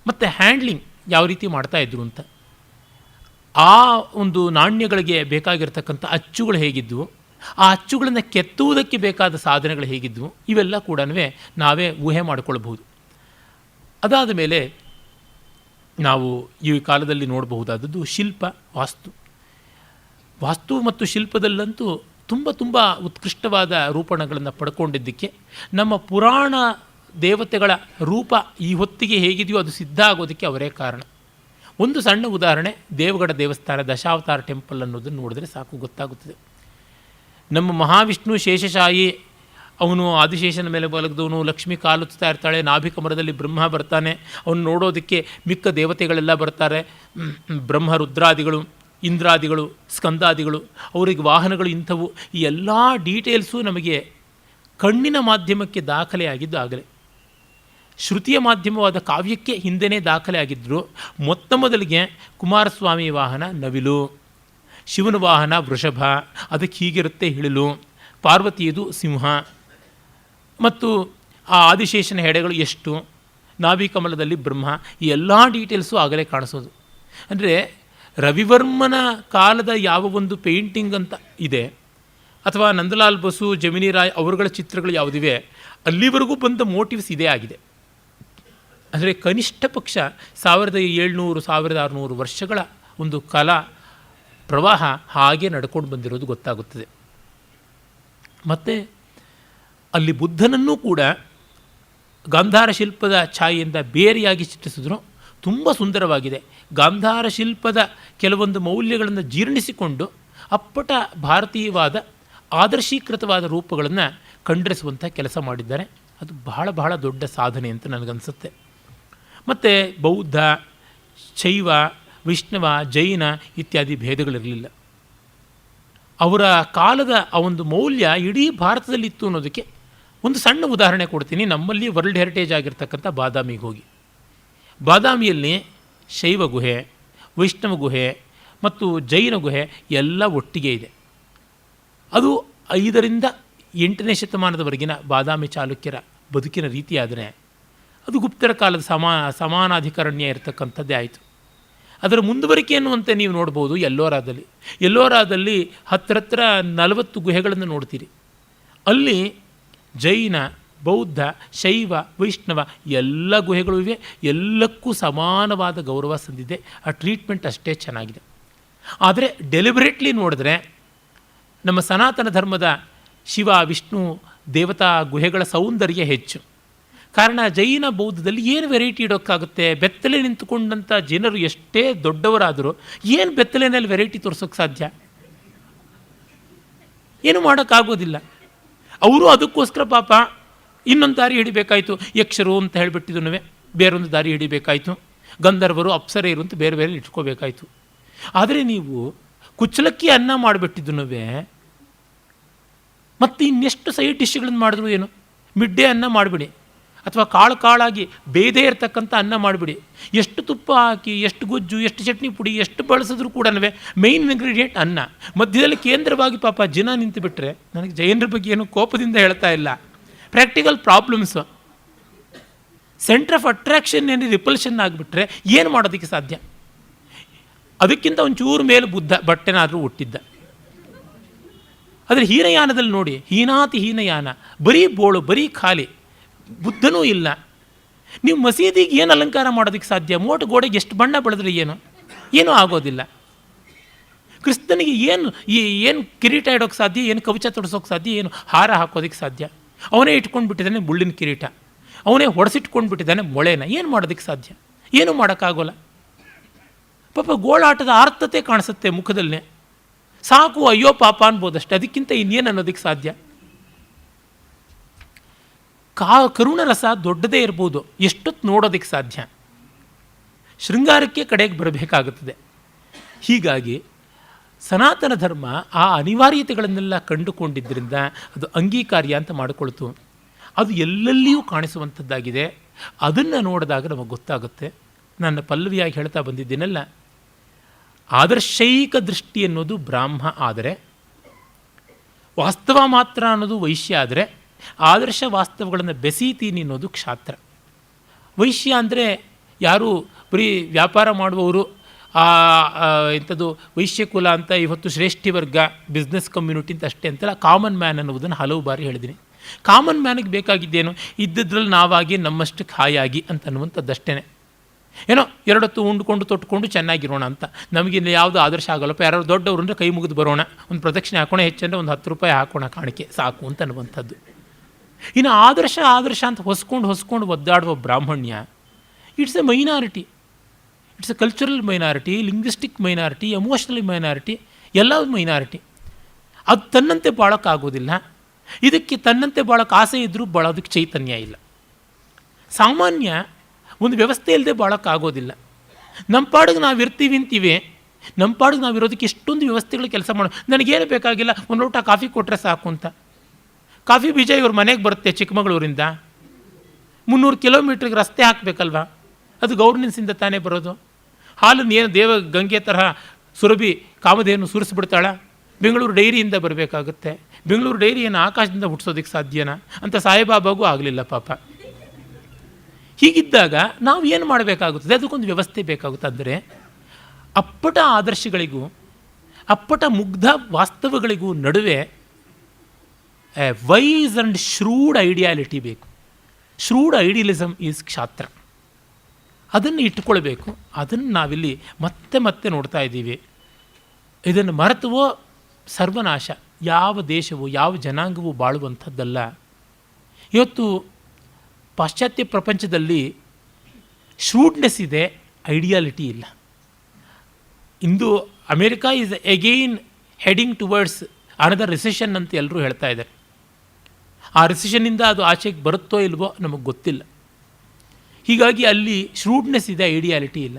ಮತ್ತು ಹ್ಯಾಂಡ್ಲಿಂಗ್ ಯಾವ ರೀತಿ ಮಾಡ್ತಾಯಿದ್ರು ಅಂತ. ಆ ಒಂದು ನಾಣ್ಯಗಳಿಗೆ ಬೇಕಾಗಿರ್ತಕ್ಕಂಥ ಅಚ್ಚುಗಳು ಹೇಗಿದ್ದವು, ಆ ಅಚ್ಚುಗಳನ್ನು ಕೆತ್ತುವುದಕ್ಕೆ ಬೇಕಾದ ಸಾಧನೆಗಳು ಹೇಗಿದ್ದವು, ಇವೆಲ್ಲ ಕೂಡ ನಾವೇ ಊಹೆ ಮಾಡಿಕೊಳ್ಬಹುದು. ಅದಾದ ಮೇಲೆ ನಾವು ಈ ಕಾಲದಲ್ಲಿ ನೋಡಬಹುದಾದದ್ದು ಶಿಲ್ಪ, ವಾಸ್ತು ಮತ್ತು ಶಿಲ್ಪದಲ್ಲಂತೂ ತುಂಬ ಉತ್ಕೃಷ್ಟವಾದ ರೂಪಣಗಳನ್ನು ಪಡ್ಕೊಂಡಿದ್ದಕ್ಕೆ ನಮ್ಮ ಪುರಾಣ ದೇವತೆಗಳ ರೂಪ ಈ ಹೊತ್ತಿಗೆ ಹೇಗಿದೆಯೋ ಅದು ಸಿದ್ಧ ಆಗೋದಕ್ಕೆ ಅವರೇ ಕಾರಣ. ಒಂದು ಸಣ್ಣ ಉದಾಹರಣೆ, ದೇವಗಡ ದೇವಸ್ಥಾನ ದಶಾವತಾರ ಟೆಂಪಲ್ ಅನ್ನೋದನ್ನು ನೋಡಿದ್ರೆ ಸಾಕು ಗೊತ್ತಾಗುತ್ತದೆ. ನಮ್ಮ ಮಹಾವಿಷ್ಣು ಶೇಷಶಾಹಿ, ಅವನು ಆದಿಶೇಷನ ಮೇಲೆ ಬಲಗದವನು, ಲಕ್ಷ್ಮಿ ಕಾಲುತ್ತಾ ಇರ್ತಾಳೆ, ನಾಭಿಕಮರದಲ್ಲಿ ಬ್ರಹ್ಮ ಬರ್ತಾನೆ, ಅವನು ನೋಡೋದಕ್ಕೆ ಮಿಕ್ಕ ದೇವತೆಗಳೆಲ್ಲ ಬರ್ತಾರೆ, ಬ್ರಹ್ಮ ರುದ್ರಾದಿಗಳು, ಇಂದ್ರಾದಿಗಳು, ಸ್ಕಂದಾದಿಗಳು, ಅವರಿಗೆ ವಾಹನಗಳು, ಇಂಥವು ಈ ಎಲ್ಲ ಡೀಟೇಲ್ಸು ನಮಗೆ ಕಣ್ಣಿನ ಮಾಧ್ಯಮಕ್ಕೆ ದಾಖಲೆಯಾಗಿದ್ದು ಆಗಲೇ. ಶ್ರುತಿಯ ಮಾಧ್ಯಮವಾದ ಕಾವ್ಯಕ್ಕೆ ಹಿಂದೆಯೇ ದಾಖಲೆ ಆಗಿದ್ದರು. ಮೊತ್ತ ಮೊದಲಿಗೆ ಕುಮಾರಸ್ವಾಮಿ ವಾಹನ ನವಿಲು, ಶಿವನ ವಾಹನ ವೃಷಭ, ಅದಕ್ಕೆ ಹೀಗಿರುತ್ತೆ ಹಿಳಿಲು, ಪಾರ್ವತಿಯದು ಸಿಂಹ, ಮತ್ತು ಆ ಆದಿಶೇಷನ ಹೆಡೆಗಳು ಎಷ್ಟು, ನಾಭಿಕಮಲದಲ್ಲಿ ಬ್ರಹ್ಮ, ಈ ಎಲ್ಲ ಡೀಟೇಲ್ಸು ಆಗಲೇ ಕಾಣಿಸೋದು. ಅಂದರೆ ರವಿವರ್ಮನ ಕಾಲದ ಯಾವ ಒಂದು ಪೇಂಟಿಂಗ್ ಅಂತ ಇದೆ, ಅಥವಾ ನಂದಲಾಲ್ ಬಸು, ಜಮಿನಿ ರಾಯ್ ಅವರುಗಳ ಚಿತ್ರಗಳು ಯಾವುದಿವೆ, ಅಲ್ಲಿವರೆಗೂ ಬಂದ ಮೋಟಿವ್ಸ್ ಇದೇ ಆಗಿದೆ. ಅಂದರೆ ಕನಿಷ್ಠ ಪಕ್ಷ 1700-1600 ವರ್ಷಗಳ ಒಂದು ಕಲಾ ಪ್ರವಾಹ ಹಾಗೆ ನಡ್ಕೊಂಡು ಬಂದಿರೋದು ಗೊತ್ತಾಗುತ್ತದೆ. ಮತ್ತು ಅಲ್ಲಿ ಬುದ್ಧನನ್ನೂ ಕೂಡ ಗಾಂಧಾರ ಶಿಲ್ಪದ ಛಾಯೆಯಿಂದ ಬೇರೆಯಾಗಿ ಚಿತ್ರಿಸಿದ್ರು. ತುಂಬ ಸುಂದರವಾಗಿದೆ. ಗಾಂಧಾರ ಶಿಲ್ಪದ ಕೆಲವೊಂದು ಮೌಲ್ಯಗಳನ್ನು ಜೀರ್ಣಿಸಿಕೊಂಡು ಅಪ್ಪಟ ಭಾರತೀಯವಾದ ಆದರ್ಶೀಕೃತವಾದ ರೂಪಗಳನ್ನು ಕಂಡ್ರಿಸುವಂಥ ಕೆಲಸ ಮಾಡಿದ್ದಾರೆ. ಅದು ಬಹಳ ಬಹಳ ದೊಡ್ಡ ಸಾಧನೆ ಅಂತ ನನಗನ್ಸುತ್ತೆ. ಮತ್ತು ಬೌದ್ಧ, ಶೈವ, ವೈಷ್ಣವ, ಜೈನ ಇತ್ಯಾದಿ ಭೇದಗಳಿರಲಿಲ್ಲ. ಅವರ ಕಾಲದ ಆ ಒಂದು ಮೌಲ್ಯ ಇಡೀ ಭಾರತದಲ್ಲಿತ್ತು ಅನ್ನೋದಕ್ಕೆ ಒಂದು ಸಣ್ಣ ಉದಾಹರಣೆ ಕೊಡ್ತೀನಿ. ನಮ್ಮಲ್ಲಿ ವರ್ಲ್ಡ್ ಹೆರಿಟೇಜ್ ಆಗಿರ್ತಕ್ಕಂಥ ಬಾದಾಮಿಗೆ ಹೋಗಿ, ಬಾದಾಮಿಯಲ್ಲಿ ಶೈವ ಗುಹೆ, ವೈಷ್ಣವ ಗುಹೆ ಮತ್ತು ಜೈನ ಗುಹೆ ಎಲ್ಲ ಒಟ್ಟಿಗೆ ಇದೆ. ಅದು 5ರಿಂದ 8ನೇ ಶತಮಾನದವರೆಗಿನ ಬಾದಾಮಿ ಚಾಲುಕ್ಯರ ಬದುಕಿನ ರೀತಿಯಾದರೆ ಅದು ಗುಪ್ತರ ಕಾಲದ ಸಮಾನಾಧಿಕರಣ್ಯ ಇರತಕ್ಕಂಥದ್ದೇ ಆಯಿತು. ಅದರ ಮುಂದುವರಿಕೆ ಅನ್ನುವಂತೆ ನೀವು ನೋಡ್ಬೋದು ಎಲ್ಲೋರಾದಲ್ಲಿ ಹತ್ತಿರ 40 ಗುಹೆಗಳನ್ನು ನೋಡ್ತೀರಿ. ಅಲ್ಲಿ ಜೈನ, ಬೌದ್ಧ, ಶೈವ, ವೈಷ್ಣವ ಎಲ್ಲ ಗುಹೆಗಳು ಇವೆ. ಎಲ್ಲಕ್ಕೂ ಸಮಾನವಾದ ಗೌರವ ಸಂದಿದೆ. ಆ ಟ್ರೀಟ್ಮೆಂಟ್ ಅಷ್ಟೇ ಚೆನ್ನಾಗಿದೆ. ಆದರೆ ಡೆಲಿಬರೇಟ್ಲಿ ನೋಡಿದ್ರೆ ನಮ್ಮ ಸನಾತನ ಧರ್ಮದ ಶಿವ, ವಿಷ್ಣು, ದೇವತಾ ಗುಹೆಗಳ ಸೌಂದರ್ಯ ಹೆಚ್ಚು. ಕಾರಣ ಜೈನ ಬೌದ್ಧದಲ್ಲಿ ಏನು ವೆರೈಟಿ ಇಡೋಕ್ಕಾಗುತ್ತೆ? ಬೆತ್ತಲೆ ನಿಂತುಕೊಂಡಂಥ ಜನರು ಎಷ್ಟೇ ದೊಡ್ಡವರಾದರೂ ಏನು ಬೆತ್ತಲೆನಲ್ಲಿ ವೆರೈಟಿ ತೋರಿಸೋಕ್ಕೆ ಸಾಧ್ಯ? ಏನು ಮಾಡೋಕ್ಕಾಗೋದಿಲ್ಲ. ಅವರು ಅದಕ್ಕೋಸ್ಕರ ಪಾಪ ಇನ್ನೊಂದು ದಾರಿ ಹಿಡಿಬೇಕಾಯಿತು. ಯಕ್ಷರು ಅಂತ ಹೇಳಿಬಿಟ್ಟಿದ್ದು ಬೇರೊಂದು ದಾರಿ ಹಿಡಿಬೇಕಾಯಿತು. ಗಂಧರ್ವರು, ಅಪ್ಸರೆಯರು ಅಂತ ಬೇರೆ ಬೇರೆ ಇಟ್ಕೋಬೇಕಾಯಿತು. ಆದರೆ ನೀವು ಕುಚ್ಚಲಕ್ಕಿ ಅನ್ನ ಮಾಡಿಬಿಟ್ಟಿದ್ದು ಮತ್ತು ಇನ್ನೆಷ್ಟು ಸೈಡ್ ಡಿಶ್ಗಳನ್ನು ಮಾಡಿದ್ರು ಏನು? ಮಿಡ್ಡೆ ಅನ್ನ ಮಾಡಿಬಿಡಿ, ಅಥವಾ ಕಾಳಾಗಿ ಬೇಯದೇ ಇರತಕ್ಕಂಥ ಅನ್ನ ಮಾಡಿಬಿಡಿ. ಎಷ್ಟು ತುಪ್ಪ ಹಾಕಿ, ಎಷ್ಟು ಗೊಜ್ಜು, ಎಷ್ಟು ಚಟ್ನಿ ಪುಡಿ, ಎಷ್ಟು ಬಳಸಿದ್ರು ಕೂಡ ಮೇಯ್ನ್ ಇಂಗ್ರೀಡಿಯೆಂಟ್ ಅನ್ನ. ಮಧ್ಯದಲ್ಲಿ ಕೇಂದ್ರವಾಗಿ ಪಾಪ ಜನ ನಿಂತು ಬಿಟ್ಟರೆ, ನನಗೆ ಜೈನರ ಬಗ್ಗೆ ಏನು ಕೋಪದಿಂದ ಹೇಳ್ತಾ ಇಲ್ಲ, practical problems. Centre of attraction ಏನು ರಿಪಲ್ಷನ್ ಆಗಿಬಿಟ್ರೆ ಏನು ಮಾಡೋದಕ್ಕೆ ಸಾಧ್ಯ? ಅದಕ್ಕಿಂತ ಒಂಚೂರು ಮೇಲೆ ಬುದ್ಧ ಬಟ್ಟೆನಾದರೂ ಹುಟ್ಟಿದ್ದ. ಆದರೆ ಹೀನಯಾನದಲ್ಲಿ ನೋಡಿ, ಹೀನಾತಿ ಹೀನಯಾನ, ಬರೀ ಬೋಳು, ಬರೀ ಖಾಲಿ, ಬುದ್ಧನೂ ಇಲ್ಲ. ನೀವು ಮಸೀದಿಗೆ ಏನು ಅಲಂಕಾರ ಮಾಡೋದಕ್ಕೆ ಸಾಧ್ಯ? ಮೋಟು ಗೋಡೆಗೆ ಎಷ್ಟು ಬಣ್ಣ ಬೆಳೆದ್ರೆ ಏನೂ ಆಗೋದಿಲ್ಲ. ಕ್ರಿಸ್ತನಿಗೆ ಏನು ಕಿರೀಟ ಇಡೋಕ್ಕೆ ಸಾಧ್ಯ? ಏನು ಕವಚ ತೊಡಿಸೋಕ್ಕೆ ಸಾಧ್ಯ? ಏನು ಹಾರ ಹಾಕೋದಕ್ಕೆ ಸಾಧ್ಯ? ಅವನೇ ಇಟ್ಕೊಂಡು ಬಿಟ್ಟಿದ್ದಾನೆ ಮುಳ್ಳಿನ ಕಿರೀಟ, ಅವನೇ ಹೊಡೆಸಿಟ್ಕೊಂಡು ಬಿಟ್ಟಿದ್ದಾನೆ ಮೊಳೆನ. ಏನು ಮಾಡೋದಕ್ಕೆ ಸಾಧ್ಯ? ಏನೂ ಮಾಡೋಕ್ಕಾಗೋಲ್ಲ. ಪಾಪ ಗೋಳಾಟದ ಆರ್ತತೆ ಕಾಣಿಸುತ್ತೆ ಮುಖದಲ್ಲೇ. ಸಾಕು, ಅಯ್ಯೋ ಪಾಪ ಅನ್ಬೋದಷ್ಟೆ. ಅದಕ್ಕಿಂತ ಇನ್ನೇನು ಅನ್ನೋದಕ್ಕೆ ಸಾಧ್ಯ? ಕರುಣರಸ ದೊಡ್ಡದೇ ಇರ್ಬೋದು, ಎಷ್ಟೊತ್ತು ನೋಡೋದಕ್ಕೆ ಸಾಧ್ಯ? ಶೃಂಗಾರಕ್ಕೆ ಕಡೆಗೆ ಬರಬೇಕಾಗುತ್ತದೆ. ಹೀಗಾಗಿ ಸನಾತನ ಧರ್ಮ ಆ ಅನಿವಾರ್ಯತೆಗಳನ್ನೆಲ್ಲ ಕಂಡುಕೊಂಡಿದ್ದರಿಂದ ಅದು ಅಂಗೀಕಾರ್ಯ ಅಂತ ಮಾಡಿಕೊಳ್ತು. ಅದು ಎಲ್ಲೆಲ್ಲಿಯೂ ಕಾಣಿಸುವಂಥದ್ದಾಗಿದೆ. ಅದನ್ನು ನೋಡಿದಾಗ ನಮಗೆ ಗೊತ್ತಾಗುತ್ತೆ. ನನ್ನ ಪಲ್ಲವಿಯಾಗಿ ಹೇಳ್ತಾ ಬಂದಿದ್ದೀನಲ್ಲ, ಆದರ್ಶೈಕ ದೃಷ್ಟಿ ಅನ್ನೋದು ಬ್ರಾಹ್ಮ ಆದರೆ, ವಾಸ್ತವ ಮಾತ್ರ ಅನ್ನೋದು ವೈಶ್ಯ ಆದರೆ, ಆದರ್ಶ ವಾಸ್ತವಗಳನ್ನು ಬೆಸೀತೀನಿ ಅನ್ನೋದು ಕ್ಷಾತ್ರ. ವೈಶ್ಯ ಅಂದರೆ ಯಾರು ಬರೀ ವ್ಯಾಪಾರ ಮಾಡುವವರು, ಇಂಥದ್ದು ವೈಶ್ಯಕುಲ ಅಂತ ಇವತ್ತು ಶ್ರೇಷ್ಠಿ ವರ್ಗ, ಬಿಸ್ನೆಸ್ ಕಮ್ಯುನಿಟಿ ಅಂತ ಅಷ್ಟೇ ಅಂತಲ್ಲ, ಕಾಮನ್ ಮ್ಯಾನ್ ಅನ್ನುವುದನ್ನು ಹಲವು ಬಾರಿ ಹೇಳಿದ್ದೀನಿ. ಕಾಮನ್ ಮ್ಯಾನಿಗೆ ಬೇಕಾಗಿದ್ದೇನು? ಇದ್ದದ್ರಲ್ಲಿ ನಾವಾಗಿ ನಮ್ಮಷ್ಟಕ್ಕೆ ಹಾಯಾಗಿ ಅಂತ ಅನ್ನುವಂಥದ್ದಷ್ಟೇ. ಏನೋ ಎರಡೊತ್ತು ಉಂಡುಕೊಂಡು ತೊಟ್ಕೊಂಡು ಚೆನ್ನಾಗಿರೋಣ ಅಂತ. ನಮಗಿನ್ನ ಯಾವುದು ಆದರ್ಶ ಆಗೋಲ್ಲಪ್ಪ. ಯಾರು ದೊಡ್ಡವರು ಅಂದರೆ ಕೈ ಮುಗಿದು ಬರೋಣ, ಒಂದು ಪ್ರದಕ್ಷಿಣೆ ಹಾಕೋಣ, ಹೆಚ್ಚಂದರೆ ಒಂದು 10 ರೂಪಾಯಿ ಹಾಕೋಣ ಕಾಣಿಕೆ ಸಾಕು ಅಂತ ಅನ್ನುವಂಥದ್ದು. ಇನ್ನು ಆದರ್ಶ ಅಂತ ಹೊಸ್ಕೊಂಡು ಒದ್ದಾಡುವ ಬ್ರಾಹ್ಮಣ್ಯ, it's a minority. It's a cultural minority, linguistic minority, emotional minority, ಎಲ್ಲವೂ ಮೈನಾರಿಟಿ. ಅದು ತನ್ನಂತೆ ಬಾಳೋಕ್ಕಾಗೋದಿಲ್ಲ. ಇದಕ್ಕೆ ತನ್ನಂತೆ ಬಾಳೋಕ್ಕೆ ಆಸೆ ಇದ್ದರೂ ಬಾಳೋದಕ್ಕೆ ಚೈತನ್ಯ ಇಲ್ಲ. ಸಾಮಾನ್ಯ ಒಂದು ವ್ಯವಸ್ಥೆ ಇಲ್ಲದೆ ಬಾಳೋಕ್ಕಾಗೋದಿಲ್ಲ. ನಮ್ಮ ಪಾಡಿಗೆ ನಾವು ಇರ್ತೀವಿ ಅಂತೀವಿ, ನಮ್ಮ ಪಾಡಿಗೆ ನಾವು ಇರೋದಕ್ಕೆ ಎಷ್ಟೊಂದು ವ್ಯವಸ್ಥೆಗಳು ಕೆಲಸ ಮಾಡೋ. ನನಗೇನು ಬೇಕಾಗಿಲ್ಲ, ಒಂದು ಲೋಟ ಕಾಫಿ ಕೊಟ್ಟರೆ ಸಾಕು ಅಂತ. ಕಾಫಿ ಬೀಜ ಇವ್ರ ಮನೆಗೆ ಬರುತ್ತೆ ಚಿಕ್ಕಮಗಳೂರಿಂದ. 300 ಕಿಲೋಮೀಟ್ರಿಗೆ ರಸ್ತೆ ಹಾಕಬೇಕಲ್ವ, ಅದು ಗೌರ್ನೆನ್ಸಿಂದ ತಾನೇ ಬರೋದು. ಹಾಲನ್ನು ಏನು ದೇವ ಗಂಗೆ ತರಹ ಸುರಭಿ ಕಾಮಧೇನು ಸುರಿಸ್ಬಿಡ್ತಾಳ? ಬೆಂಗಳೂರು ಡೈರಿಯಿಂದ ಬರಬೇಕಾಗುತ್ತೆ. ಬೆಂಗಳೂರು ಡೈರಿಯನ್ನು ಆಕಾಶದಿಂದ ಹುಟ್ಟಿಸೋದಕ್ಕೆ ಸಾಧ್ಯನಾ? ಅಂತ ಸಾಯಿಬಾಬಾಗೂ ಆಗಲಿಲ್ಲ ಪಾಪ. ಹೀಗಿದ್ದಾಗ ನಾವು ಏನು ಮಾಡಬೇಕಾಗುತ್ತದೆ? ಅದಕ್ಕೊಂದು ವ್ಯವಸ್ಥೆ ಬೇಕಾಗುತ್ತೆ. ಅಂದರೆ ಅಪ್ಪಟ ಆದರ್ಶಗಳಿಗೂ ಅಪ್ಪಟ ಮುಗ್ಧ ವಾಸ್ತವಗಳಿಗೂ ನಡುವೆ a wise and shrewd ideality ಬೇಕು. ಶ್ರೂಡ್ ಐಡಿಯಲಿಸಮ್ ಈಸ್ ಕ್ಷಾತ್ರ. ಅದನ್ನು ಇಟ್ಟುಕೊಳ್ಬೇಕು. ಅದನ್ನು ನಾವಿಲ್ಲಿ ಮತ್ತೆ ಮತ್ತೆ ನೋಡ್ತಾ ಇದ್ದೀವಿ. ಇದನ್ನು ಮರೆತುವೋ ಸರ್ವನಾಶ. ಯಾವ ದೇಶವೂ ಯಾವ ಜನಾಂಗವೂ ಬಾಳುವಂಥದ್ದಲ್ಲ. ಇವತ್ತು ಪಾಶ್ಚಾತ್ಯ ಪ್ರಪಂಚದಲ್ಲಿ ಶ್ರೂಡ್ನೆಸ್ ಇದೆ, ಐಡಿಯಾಲಿಟಿ ಇಲ್ಲ. ಇಂದು America is again heading towards another recession ಅಂತ ಎಲ್ಲರೂ ಹೇಳ್ತಾ ಇದ್ದಾರೆ. ಆ ರಿಸೆಷನ್ನಿಂದ ಅದು ಆಚೆಗೆ ಬರುತ್ತೋ ಇಲ್ವೋ ನಮಗೆ ಗೊತ್ತಿಲ್ಲ. ಹೀಗಾಗಿ ಅಲ್ಲಿ ಶ್ರೂಡ್ನೆಸ್ ಇದೆ, ಐಡಿಯಾಲಿಟಿ ಇಲ್ಲ.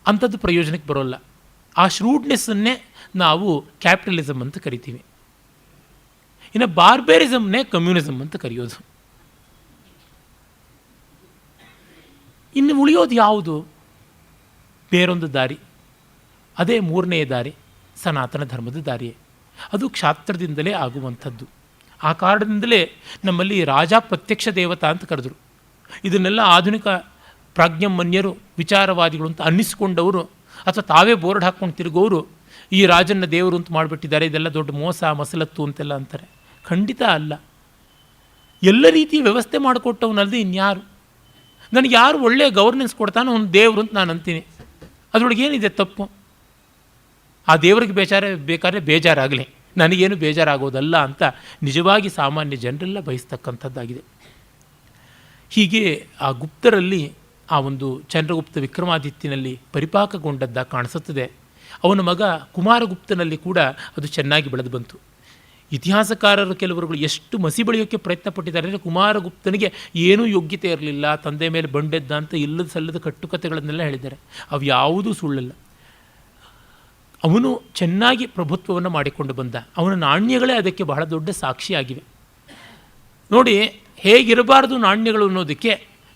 ಅಂಥದ್ದು ಪ್ರಯೋಜನಕ್ಕೆ ಬರೋಲ್ಲ. ಆ ಶ್ರೂಡ್ನೆಸ್ಸನ್ನೇ ನಾವು ಕ್ಯಾಪಿಟಲಿಸಮ್ ಅಂತ ಕರಿತೀವಿ. ಇನ್ನು ಬಾರ್ಬೇರಿಸಮ್ನೇ ಕಮ್ಯುನಿಸಮ್ ಅಂತ ಕರೆಯೋದು. ಇನ್ನು ಉಳಿಯೋದು ಯಾವುದು? ಬೇರೊಂದು ದಾರಿ. ಅದೇ ಮೂರನೆಯ ದಾರಿ, ಸನಾತನ ಧರ್ಮದ ದಾರಿಯೇ. ಅದು ಕ್ಷಾತ್ರದಿಂದಲೇ ಆಗುವಂಥದ್ದು. ಆ ಕಾರಣದಿಂದಲೇ ನಮ್ಮಲ್ಲಿ ರಾಜ ಪ್ರತ್ಯಕ್ಷ ದೇವತಾ ಅಂತ ಕರೆದರು. ಇದನ್ನೆಲ್ಲ ಆಧುನಿಕ ಪ್ರಾಜ್ಞಮನ್ಯರು, ವಿಚಾರವಾದಿಗಳು ಅಂತ ಅನ್ನಿಸಿಕೊಂಡವರು ಅಥವಾ ತಾವೇ ಬೋರ್ಡ್ ಹಾಕ್ಕೊಂಡು ತಿರುಗೋರು ಈ ರಾಜನ್ನ ದೇವರು ಅಂತ ಮಾಡಿಬಿಟ್ಟಿದ್ದಾರೆ, ಇದೆಲ್ಲ ದೊಡ್ಡ ಮೋಸ ಮಸಲತ್ತು ಅಂತೆಲ್ಲ ಅಂತಾರೆ. ಖಂಡಿತ ಅಲ್ಲ. ಎಲ್ಲ ರೀತಿಯ ವ್ಯವಸ್ಥೆ ಮಾಡಿಕೊಟ್ಟವನಲ್ಲದೆ ಇನ್ಯಾರು? ನನಗೆ ಯಾರು ಒಳ್ಳೆಯ ಗವರ್ನೆನ್ಸ್ ಕೊಡ್ತಾನೋ ಅವ್ನು ದೇವರು ಅಂತ ನಾನು ಅಂತೀನಿ. ಅದರೊಳಗೆ ಏನಿದೆ ತಪ್ಪು? ಆ ದೇವರಿಗೆ ಬೇಕಾದ್ರೆ ಬೇಜಾರಾಗಲಿ, ನನಗೇನು ಬೇಜಾರಾಗೋದಲ್ಲ ಅಂತ ನಿಜವಾಗಿ ಸಾಮಾನ್ಯ ಜನರೆಲ್ಲ ಬಯಸ್ತಕ್ಕಂಥದ್ದಾಗಿದೆ. ಹೀಗೆ ಆ ಗುಪ್ತರಲ್ಲಿ ಆ ಒಂದು ಚಂದ್ರಗುಪ್ತ ವಿಕ್ರಮಾದಿತ್ಯನಲ್ಲಿ ಪರಿಪಾಕಗೊಂಡದ್ದ ಕಾಣಿಸುತ್ತದೆ. ಅವನ ಮಗ ಕುಮಾರಗುಪ್ತನಲ್ಲಿ ಕೂಡ ಅದು ಚೆನ್ನಾಗಿ ಬೆಳೆದು ಬಂತು. ಇತಿಹಾಸಕಾರರು ಕೆಲವರುಗಳು ಎಷ್ಟು ಮಸಿ ಬಳಿಯೋಕ್ಕೆ ಪ್ರಯತ್ನ ಪಟ್ಟಿದ್ದಾರೆ ಅಂದರೆ, ಕುಮಾರಗುಪ್ತನಿಗೆ ಏನೂ ಯೋಗ್ಯತೆ ಇರಲಿಲ್ಲ, ತಂದೆ ಮೇಲೆ ಬಂಡೆದ್ದ ಅಂತ ಇಲ್ಲದ ಸಲ್ಲದ ಕಟ್ಟುಕತೆಗಳನ್ನೆಲ್ಲ ಹೇಳಿದ್ದಾರೆ. ಅವು ಯಾವುದೂ ಸುಳ್ಳಲ್ಲ. ಅವನು ಚೆನ್ನಾಗಿ ಪ್ರಭುತ್ವವನ್ನು ಮಾಡಿಕೊಂಡು ಬಂದ. ಅವನ ನಾಣ್ಯಗಳೇ ಅದಕ್ಕೆ ಬಹಳ ದೊಡ್ಡ ಸಾಕ್ಷಿಯಾಗಿವೆ. ನೋಡಿ, ಹೇಗಿರಬಾರ್ದು ನಾಣ್ಯಗಳು ಅನ್ನೋದಕ್ಕೆ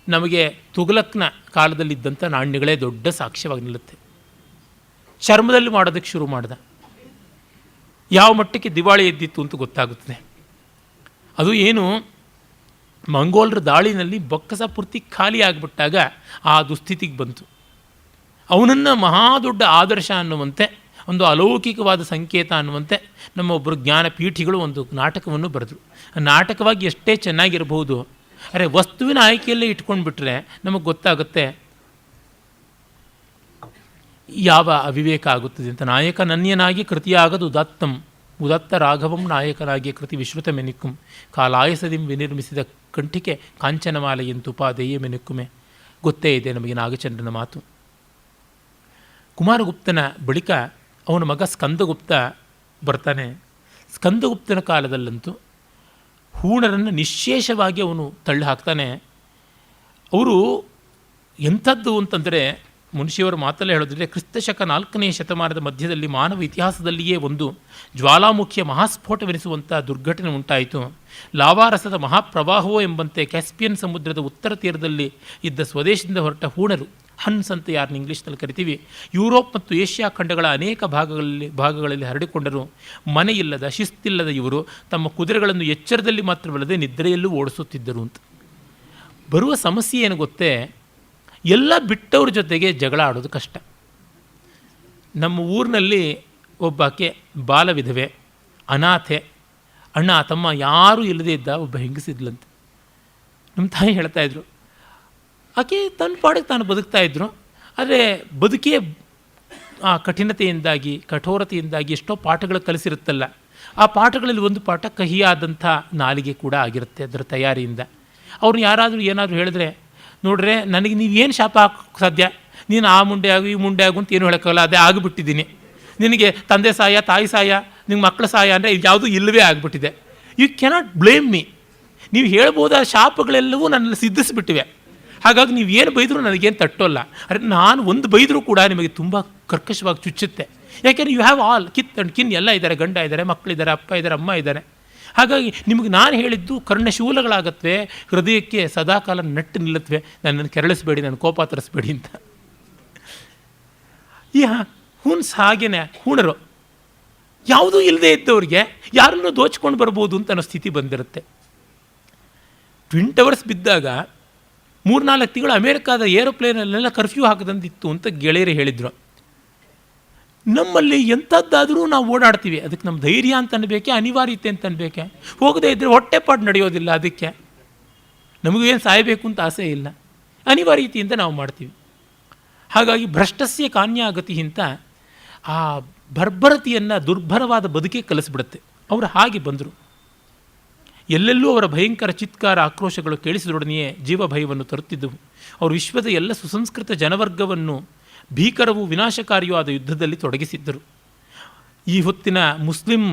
ನಮಗೆ ತುಘಲಕ್ನ ಕಾಲದಲ್ಲಿದ್ದಂಥ ನಾಣ್ಯಗಳೇ ದೊಡ್ಡ ಸಾಕ್ಷ್ಯವಾಗಿ ನಿಲ್ಲುತ್ತೆ. ಚರ್ಮದಲ್ಲಿ ಮಾಡೋದಕ್ಕೆ ಶುರು ಮಾಡ್ದ. ಯಾವ ಮಟ್ಟಕ್ಕೆ ದಿವಾಳಿ ಎದ್ದಿತ್ತು ಅಂತ ಗೊತ್ತಾಗುತ್ತದೆ. ಅದು ಏನು, ಮಂಗೋಲರ ದಾಳಿನಲ್ಲಿ ಬೊಕ್ಕಸ ಪೂರ್ತಿ ಖಾಲಿ ಆಗಿಬಿಟ್ಟಾಗ ಆ ದುಸ್ಥಿತಿಗೆ ಬಂತು. ಅವನನ್ನು ಮಹಾದೊಡ್ಡ ಆದರ್ಶ ಅನ್ನುವಂತೆ, ಒಂದು ಅಲೌಕಿಕವಾದ ಸಂಕೇತ ಅನ್ನುವಂತೆ ನಮ್ಮ ಒಬ್ಬರು ಜ್ಞಾನಪೀಠಿಗಳು ಒಂದು ನಾಟಕವನ್ನು ಬರೆದರು. ನಾಟಕವಾಗಿ ಎಷ್ಟೇ ಚೆನ್ನಾಗಿರಬಹುದು, ಅರೆ ವಸ್ತುವಿನ ಆಯ್ಕೆಯಲ್ಲೇ ಇಟ್ಕೊಂಡ್ಬಿಟ್ರೆ ನಮಗೆ ಗೊತ್ತಾಗುತ್ತೆ ಯಾವ ಅವಿವೇಕ ಆಗುತ್ತದೆ ಅಂತ. ನಾಯಕನನ್ಯನಾಗಿ ಕೃತಿಯಾಗದು ಉದಾತ್ತಂ, ಉದಾತ್ತ ರಾಘವಂ ನಾಯಕನಾಗಿ ಕೃತಿ ವಿಶ್ರುತ ಮೆನಿಕ್ಕುಂ, ಕಾಲಾಯಸದಿಂ ವಿನಿರ್ಮಿಸಿದ ಕಂಠಿಕೆ ಕಾಂಚನಮಾಲೆಯಂತುಪಾದೇಯ ಮೆನಿಕ್ಕುಮೆ. ಗೊತ್ತೇ ಇದೆ ನಮಗೆ ನಾಗಚಂದ್ರನ ಮಾತು. ಕುಮಾರಗುಪ್ತನ ಬಳಿಕ ಅವನ ಮಗ ಸ್ಕಂದಗುಪ್ತ ಬರ್ತಾನೆ. ಸ್ಕಂದಗುಪ್ತನ ಕಾಲದಲ್ಲಂತೂ ಹೂಣರನ್ನು ನಿಶ್ಶೇಷವಾಗಿ ಅವನು ತಳ್ಳಿ ಹಾಕ್ತಾನೆ. ಅವರು ಎಂಥದ್ದು ಅಂತಂದರೆ, ಮುನ್ಷಿಯವರ ಮಾತಲ್ಲೇ ಹೇಳೋದಿದ್ರೆ, ಕ್ರಿಸ್ತಶಕ 4ನೇ ಶತಮಾನದ ಮಧ್ಯದಲ್ಲಿ ಮಾನವ ಇತಿಹಾಸದಲ್ಲಿಯೇ ಒಂದು ಜ್ವಾಲಾಮುಖಿಯ ಮಹಾಸ್ಫೋಟವೆನಿಸುವಂಥ ದುರ್ಘಟನೆ ಉಂಟಾಯಿತು. ಲಾವಾರಸದ ಮಹಾಪ್ರವಾಹವೋ ಎಂಬಂತೆ ಕ್ಯಾಸ್ಪಿಯನ್ ಸಮುದ್ರದ ಉತ್ತರ ತೀರದಲ್ಲಿ ಇದ್ದ ಸ್ವದೇಶದಿಂದ ಹೊರಟ ಹೂಣರು, ಹನ್ಸ್ ಅಂತ ಯಾರನ್ನ ಇಂಗ್ಲೀಷ್ನಲ್ಲಿ ಕರಿತೀವಿ, ಯುರೋಪ್ ಮತ್ತು ಏಷ್ಯಾ ಖಂಡಗಳ ಅನೇಕ ಭಾಗಗಳಲ್ಲಿ ಹರಡಿಕೊಂಡರು. ಮನೆಯಿಲ್ಲದ ಶಿಸ್ತಿಲ್ಲದ ಇವರು ತಮ್ಮ ಕುದುರೆಗಳನ್ನು ಎಚ್ಚರದಲ್ಲಿ ಮಾತ್ರವಲ್ಲದೆ ನಿದ್ರೆಯಲ್ಲೂ ಓಡಿಸುತ್ತಿದ್ದರು ಅಂತ. ಬರುವ ಸಮಸ್ಯೆ ಏನು ಗೊತ್ತೇ, ಎಲ್ಲ ಬಿಟ್ಟವ್ರ ಜೊತೆಗೆ ಜಗಳ ಆಡೋದು ಕಷ್ಟ. ನಮ್ಮ ಊರಿನಲ್ಲಿ ಒಬ್ಬಾಕೆ ಬಾಲವಿಧವೆ, ಅನಾಥೆ, ಅಣ್ಣ ತಮ್ಮ ಯಾರೂ ಇಲ್ಲದೇ ಇದ್ದ ಒಬ್ಬ ಹೆಂಗಸಿದ್ಲಂತೆ. ನಮ್ಮ ತಾಯಿ ಹೇಳ್ತಾಯಿದ್ರು, ಆಕೆ ತನ್ನ ಪಾಡಿಗೆ ತಾನು ಬದುಕ್ತಾಯಿದ್ರು. ಆದರೆ ಬದುಕಿಯೇ ಆ ಕಠಿಣತೆಯಿಂದಾಗಿ ಕಠೋರತೆಯಿಂದಾಗಿ ಎಷ್ಟೋ ಪಾಠಗಳು ಕಲಿಸಿರುತ್ತಲ್ಲ, ಆ ಪಾಠಗಳಲ್ಲಿ ಒಂದು ಪಾಠ ಕಹಿಯಾದಂಥ ನಾಲಿಗೆ ಕೂಡ ಆಗಿರುತ್ತೆ ಅದರ ತಯಾರಿಯಿಂದ. ಅವ್ರನ್ನ ಯಾರಾದರೂ ಏನಾದರೂ ಹೇಳಿದ್ರೆ, ನೋಡ್ರೆ ನನಗೆ ನೀವೇನು ಶಾಪ ಹಾಕೋಕ್ಕೆ ಸಾಧ್ಯ, ನೀನು ಆ ಮುಂಡೆ ಆಗು ಈ ಮುಂಡೆ ಆಗು ಅಂತ ಏನು ಹೇಳೋಕ್ಕಲ್ಲ, ಅದೇ ಆಗಿಬಿಟ್ಟಿದ್ದೀನಿ. ನಿನಗೆ ತಂದೆ ಸಾಯ ತಾಯಿ ಸಾಯ ನಿಂಗೆ ಮಕ್ಕಳ ಸಾಯ ಅಂದರೆ ಇದು ಯಾವುದೂ ಇಲ್ಲವೇ ಆಗಿಬಿಟ್ಟಿದೆ. You cannot blame me. ನೀವು ಹೇಳ್ಬೋದಾದ ಶಾಪಗಳೆಲ್ಲವೂ ನನ್ನಲ್ಲಿ ಸಿದ್ಧಿಸಿಬಿಟ್ಟಿವೆ. ಹಾಗಾಗಿ ನೀವು ಏನು ಬೈದರೂ ನನಗೇನು ತಟ್ಟೋಲ್ಲ. ಅರೆ ನಾನು ಒಂದು ಬೈದರೂ ಕೂಡ ನಿಮಗೆ ತುಂಬ ಕರ್ಕಶವಾಗಿ ಚುಚ್ಚುತ್ತೆ. ಯಾಕೆಂದರೆ ಯು ಹ್ಯಾವ್ ಆಲ್ ಕಿತ್ ಆ್ಯಂಡ್ ಕಿನ್ ಎಲ್ಲ ಇದ್ದಾರೆ, ಗಂಡ ಇದ್ದಾರೆ, ಮಕ್ಕಳಿದ್ದಾರೆ, ಅಪ್ಪ ಇದ್ದಾರೆ, ಅಮ್ಮ ಇದ್ದಾರೆ. ಹಾಗಾಗಿ ನಿಮಗೆ ನಾನು ಹೇಳಿದ್ದು ಕರ್ಣಶೂಲಗಳಾಗತ್ವೆ, ಹೃದಯಕ್ಕೆ ಸದಾಕಾಲ ನಟ್ಟು ನಿಲ್ಲತ್ವೆ, ನನ್ನನ್ನು ಕೆರಳಿಸಬೇಡಿ, ನನ್ನ ಕೋಪ ತರಿಸ್ಬೇಡಿ ಅಂತ. ಈ ಹುನ್ಸ್ ಹಾಗೇನೆ ಹೂಣರು ಯಾವುದೂ ಇಲ್ಲದೆ ಇದ್ದವ್ರಿಗೆ ಯಾರನ್ನೂ ದೋಚ್ಕೊಂಡು ಬರ್ಬೋದು ಅಂತ ಅನ್ನೋ ಸ್ಥಿತಿ ಬಂದಿರುತ್ತೆ. ಟ್ವಿನ್ ಟವರ್ಸ್ ಬಿದ್ದಾಗ 3-4 ತಿಂಗಳು ಅಮೇರಿಕಾದ ಏರೋಪ್ಲೇನಲ್ಲೆಲ್ಲ ಕರ್ಫ್ಯೂ ಹಾಕದಂತಿತ್ತು ಅಂತ ಗೆಳೆಯರು ಹೇಳಿದರು. ನಮ್ಮಲ್ಲಿ ಎಂಥದ್ದಾದರೂ ನಾವು ಓಡಾಡ್ತೀವಿ, ಅದಕ್ಕೆ ನಮ್ಮ ಧೈರ್ಯ ಅಂತ ಅನ್ಬೇಕೆ, ಅನಿವಾರ್ಯತೆ ಅಂತ ಅನ್ಬೇಕೆ. ಹೋಗದೇ ಇದ್ದರೆ ಹೊಟ್ಟೆಪಾಡು ನಡೆಯೋದಿಲ್ಲ, ಅದಕ್ಕೆ ನಮಗೇನು ಸಾಯಬೇಕು ಅಂತ ಆಸೆ ಇಲ್ಲ, ಅನಿವಾರ್ಯತೆಯಿಂದ ನಾವು ಮಾಡ್ತೀವಿ. ಹಾಗಾಗಿ ಭ್ರಷ್ಟಸ್ಯ ಕಾನ್ಯಾಗತಿ ಅಂತ ಆ ಬರ್ಬರತೆಯನ್ನು ದುರ್ಭರವಾದ ಬದುಕೇ ಕಲಿಸ್ಬಿಡುತ್ತೆ. ಅವರು ಹಾಗೆ ಬಂದರು. ಎಲ್ಲೆಲ್ಲೂ ಅವರ ಭಯಂಕರ ಚಿತ್ಕಾರ ಆಕ್ರೋಶಗಳು ಕೇಳಿಸಿದೊಡನೆಯೇ ಜೀವಭಯವನ್ನು ತರುತ್ತಿದ್ದವು. ಅವರು ವಿಶ್ವದ ಎಲ್ಲ ಸುಸಂಸ್ಕೃತ ಜನವರ್ಗವನ್ನು ಭೀಕರವೂ ವಿನಾಶಕಾರಿಯೂ ಆದ ಯುದ್ಧದಲ್ಲಿ ತೊಡಗಿಸಿದ್ದರು. ಈ ಹೊತ್ತಿನ ಮುಸ್ಲಿಂ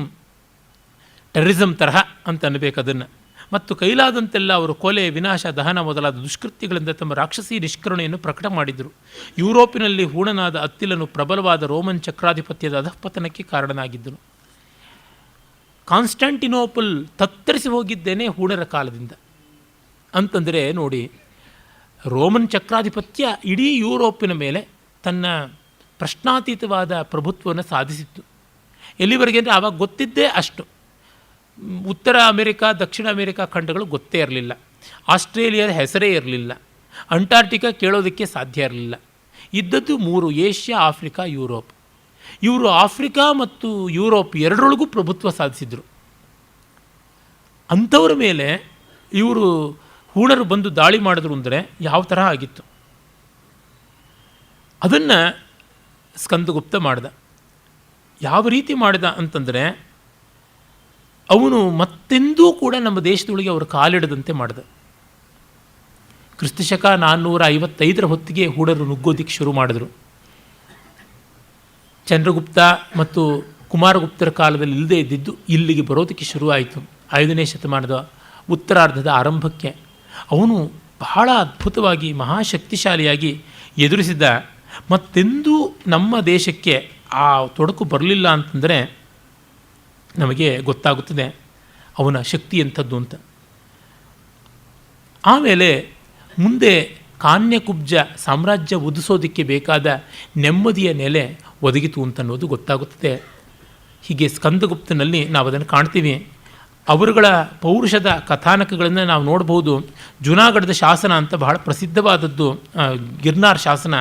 ಟೆರರಿಸಮ್ ತರಹ ಅಂತ ಅನ್ನಬೇಕು ಅದನ್ನು. ಮತ್ತು ಕೈಲಾದಂತೆಲ್ಲ ಅವರು ಕೊಲೆ, ವಿನಾಶ, ದಹನ ಮೊದಲಾದ ದುಷ್ಕೃತ್ಯಗಳಿಂದ ತಮ್ಮ ರಾಕ್ಷಸಿ ನಿಷ್ಕರುಣೆಯನ್ನು ಪ್ರಕಟ ಮಾಡಿದರು. ಯುರೋಪಿನಲ್ಲಿ ಹೂಣನಾದ ಅತ್ತಿಲನು ಪ್ರಬಲವಾದ ರೋಮನ್ ಚಕ್ರಾಧಿಪತ್ಯದ ಅಧಃಪತನಕ್ಕೆ ಕಾರಣನಾಗಿದ್ದನು. ಕಾನ್ಸ್ಟಾಂಟಿನೋಪಲ್ ತತ್ತರಿಸಿ ಹೋಗಿದ್ದೇನೆ ಹೂಣರ ಕಾಲದಿಂದ ಅಂತಂದರೆ ನೋಡಿ, ರೋಮನ್ ಚಕ್ರಾಧಿಪತ್ಯ ಇಡೀ ಯುರೋಪಿನ ಮೇಲೆ ತನ್ನ ಪ್ರಶ್ನಾತೀತವಾದ ಪ್ರಭುತ್ವವನ್ನು ಸಾಧಿಸಿತ್ತು. ಎಲ್ಲಿವರೆಗೆ ಅಂದರೆ ಆವಾಗ ಗೊತ್ತಿದ್ದೇ ಅಷ್ಟು. ಉತ್ತರ ಅಮೆರಿಕ, ದಕ್ಷಿಣ ಅಮೆರಿಕ ಖಂಡಗಳು ಗೊತ್ತೇ ಇರಲಿಲ್ಲ. ಆಸ್ಟ್ರೇಲಿಯಾದ ಹೆಸರೇ ಇರಲಿಲ್ಲ. ಅಂಟಾರ್ಟಿಕಾ ಕೇಳೋದಕ್ಕೆ ಸಾಧ್ಯ ಇರಲಿಲ್ಲ. ಇದ್ದದ್ದು 3: ಏಷ್ಯಾ, ಆಫ್ರಿಕಾ, ಯುರೋಪ್. ಇವರು ಆಫ್ರಿಕಾ ಮತ್ತು ಯುರೋಪ್ ಎರಡರೊಳಗೂ ಪ್ರಭುತ್ವ ಸಾಧಿಸಿದರು. ಅಂಥವ್ರ ಮೇಲೆ ಇವರು ಹೂಣರು ಬಂದು ದಾಳಿ ಮಾಡಿದ್ರು ಅಂದರೆ ಯಾವ ತರಹ ಆಗಿತ್ತು. ಅದನ್ನು ಸ್ಕಂದಗುಪ್ತ ಮಾಡ್ದ. ಯಾವ ರೀತಿ ಮಾಡಿದ ಅಂತಂದರೆ, ಅವನು ಮತ್ತೆಂದೂ ಕೂಡ ನಮ್ಮ ದೇಶದೊಳಗೆ ಅವರು ಕಾಲಿಡದಂತೆ ಮಾಡಿದ. ಕ್ರಿಸ್ತಶಕ 455 ಹೊತ್ತಿಗೆ ಹೂಣರು ನುಗ್ಗೋದಿಕ್ಕೆ ಶುರು ಮಾಡಿದ್ರು. ಚಂದ್ರಗುಪ್ತ ಮತ್ತು ಕುಮಾರಗುಪ್ತರ ಕಾಲದಲ್ಲಿ ಇಲ್ಲದೇ ಇದ್ದಿದ್ದು ಇಲ್ಲಿಗೆ ಬರೋದಕ್ಕೆ ಶುರುವಾಯಿತು. 5ನೇ ಶತಮಾನದ ಉತ್ತರಾರ್ಧದ ಆರಂಭಕ್ಕೆ ಅವನು ಬಹಳ ಅದ್ಭುತವಾಗಿ ಮಹಾಶಕ್ತಿಶಾಲಿಯಾಗಿ ಎದುರಿಸಿದ. ಮತ್ತೆಂದೂ ನಮ್ಮ ದೇಶಕ್ಕೆ ಆ ತೊಡಕು ಬರಲಿಲ್ಲ ಅಂತಂದರೆ ನಮಗೆ ಗೊತ್ತಾಗುತ್ತದೆ ಅವನ ಶಕ್ತಿ ಎಂಥದ್ದು ಅಂತ. ಆಮೇಲೆ ಮುಂದೆ ಕಾನ್ಯಕುಬ್ಜ ಸಾಮ್ರಾಜ್ಯ ಉದಿಸೋದಕ್ಕೆ ಬೇಕಾದ ನೆಮ್ಮದಿಯ ನೆಲೆ ಒದಗಿತು ಅಂತನ್ನೋದು ಗೊತ್ತಾಗುತ್ತದೆ. ಹೀಗೆ ಸ್ಕಂದಗುಪ್ತನಲ್ಲಿ ನಾವು ಅದನ್ನು ಕಾಣ್ತೀವಿ. ಅವರುಗಳ ಪೌರುಷದ ಕಥಾನಕಗಳನ್ನು ನಾವು ನೋಡ್ಬೋದು. ಜುನಾಗಢದ ಶಾಸನ ಅಂತ ಬಹಳ ಪ್ರಸಿದ್ಧವಾದದ್ದು ಗಿರ್ನಾರ್ ಶಾಸನ.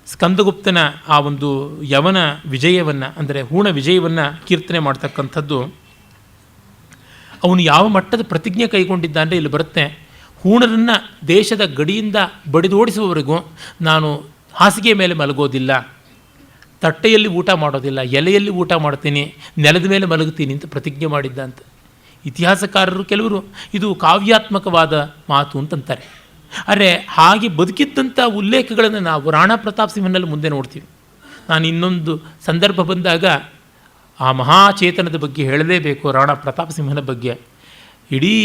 ಸ್ಕಂದಗುಪ್ತನ ಆ ಒಂದು ಯವನ ವಿಜಯವನ್ನು, ಅಂದರೆ ಹೂಣ ವಿಜಯವನ್ನು ಕೀರ್ತನೆ ಮಾಡ್ತಕ್ಕಂಥದ್ದು. ಅವನು ಯಾವ ಮಟ್ಟದ ಪ್ರತಿಜ್ಞೆ ಕೈಗೊಂಡಿದ್ದ ಅಂದರೆ ಇಲ್ಲಿ ಬರುತ್ತೆ, ಹೂಣರನ್ನು ದೇಶದ ಗಡಿಯಿಂದ ಬಡಿದೋಡಿಸುವವರೆಗೂ ನಾನು ಹಾಸಿಗೆ ಮೇಲೆ ಮಲಗೋದಿಲ್ಲ, ತಟ್ಟೆಯಲ್ಲಿ ಊಟ ಮಾಡೋದಿಲ್ಲ, ಎಲೆಯಲ್ಲಿ ಊಟ ಮಾಡ್ತೀನಿ, ನೆಲದ ಮೇಲೆ ಮಲಗುತ್ತೀನಿ ಅಂತ ಪ್ರತಿಜ್ಞೆ ಮಾಡಿದ್ದ ಅಂತ. ಇತಿಹಾಸಕಾರರು ಕೆಲವರು ಇದು ಕಾವ್ಯಾತ್ಮಕವಾದ ಮಾತು ಅಂತಂತಾರೆ. ಆದರೆ ಹಾಗೆ ಬದುಕಿದ್ದಂಥ ಉಲ್ಲೇಖಗಳನ್ನು ನಾವು ರಾಣಾ ಪ್ರತಾಪ್ ಸಿಂಹನಲ್ಲಿ ಮುಂದೆ ನೋಡ್ತೀವಿ. ನಾನು ಇನ್ನೊಂದು ಸಂದರ್ಭ ಬಂದಾಗ ಆ ಮಹಾಚೇತನದ ಬಗ್ಗೆ ಹೇಳಲೇಬೇಕು, ರಾಣಾ ಪ್ರತಾಪ್ ಸಿಂಹನ ಬಗ್ಗೆ. ಇಡೀ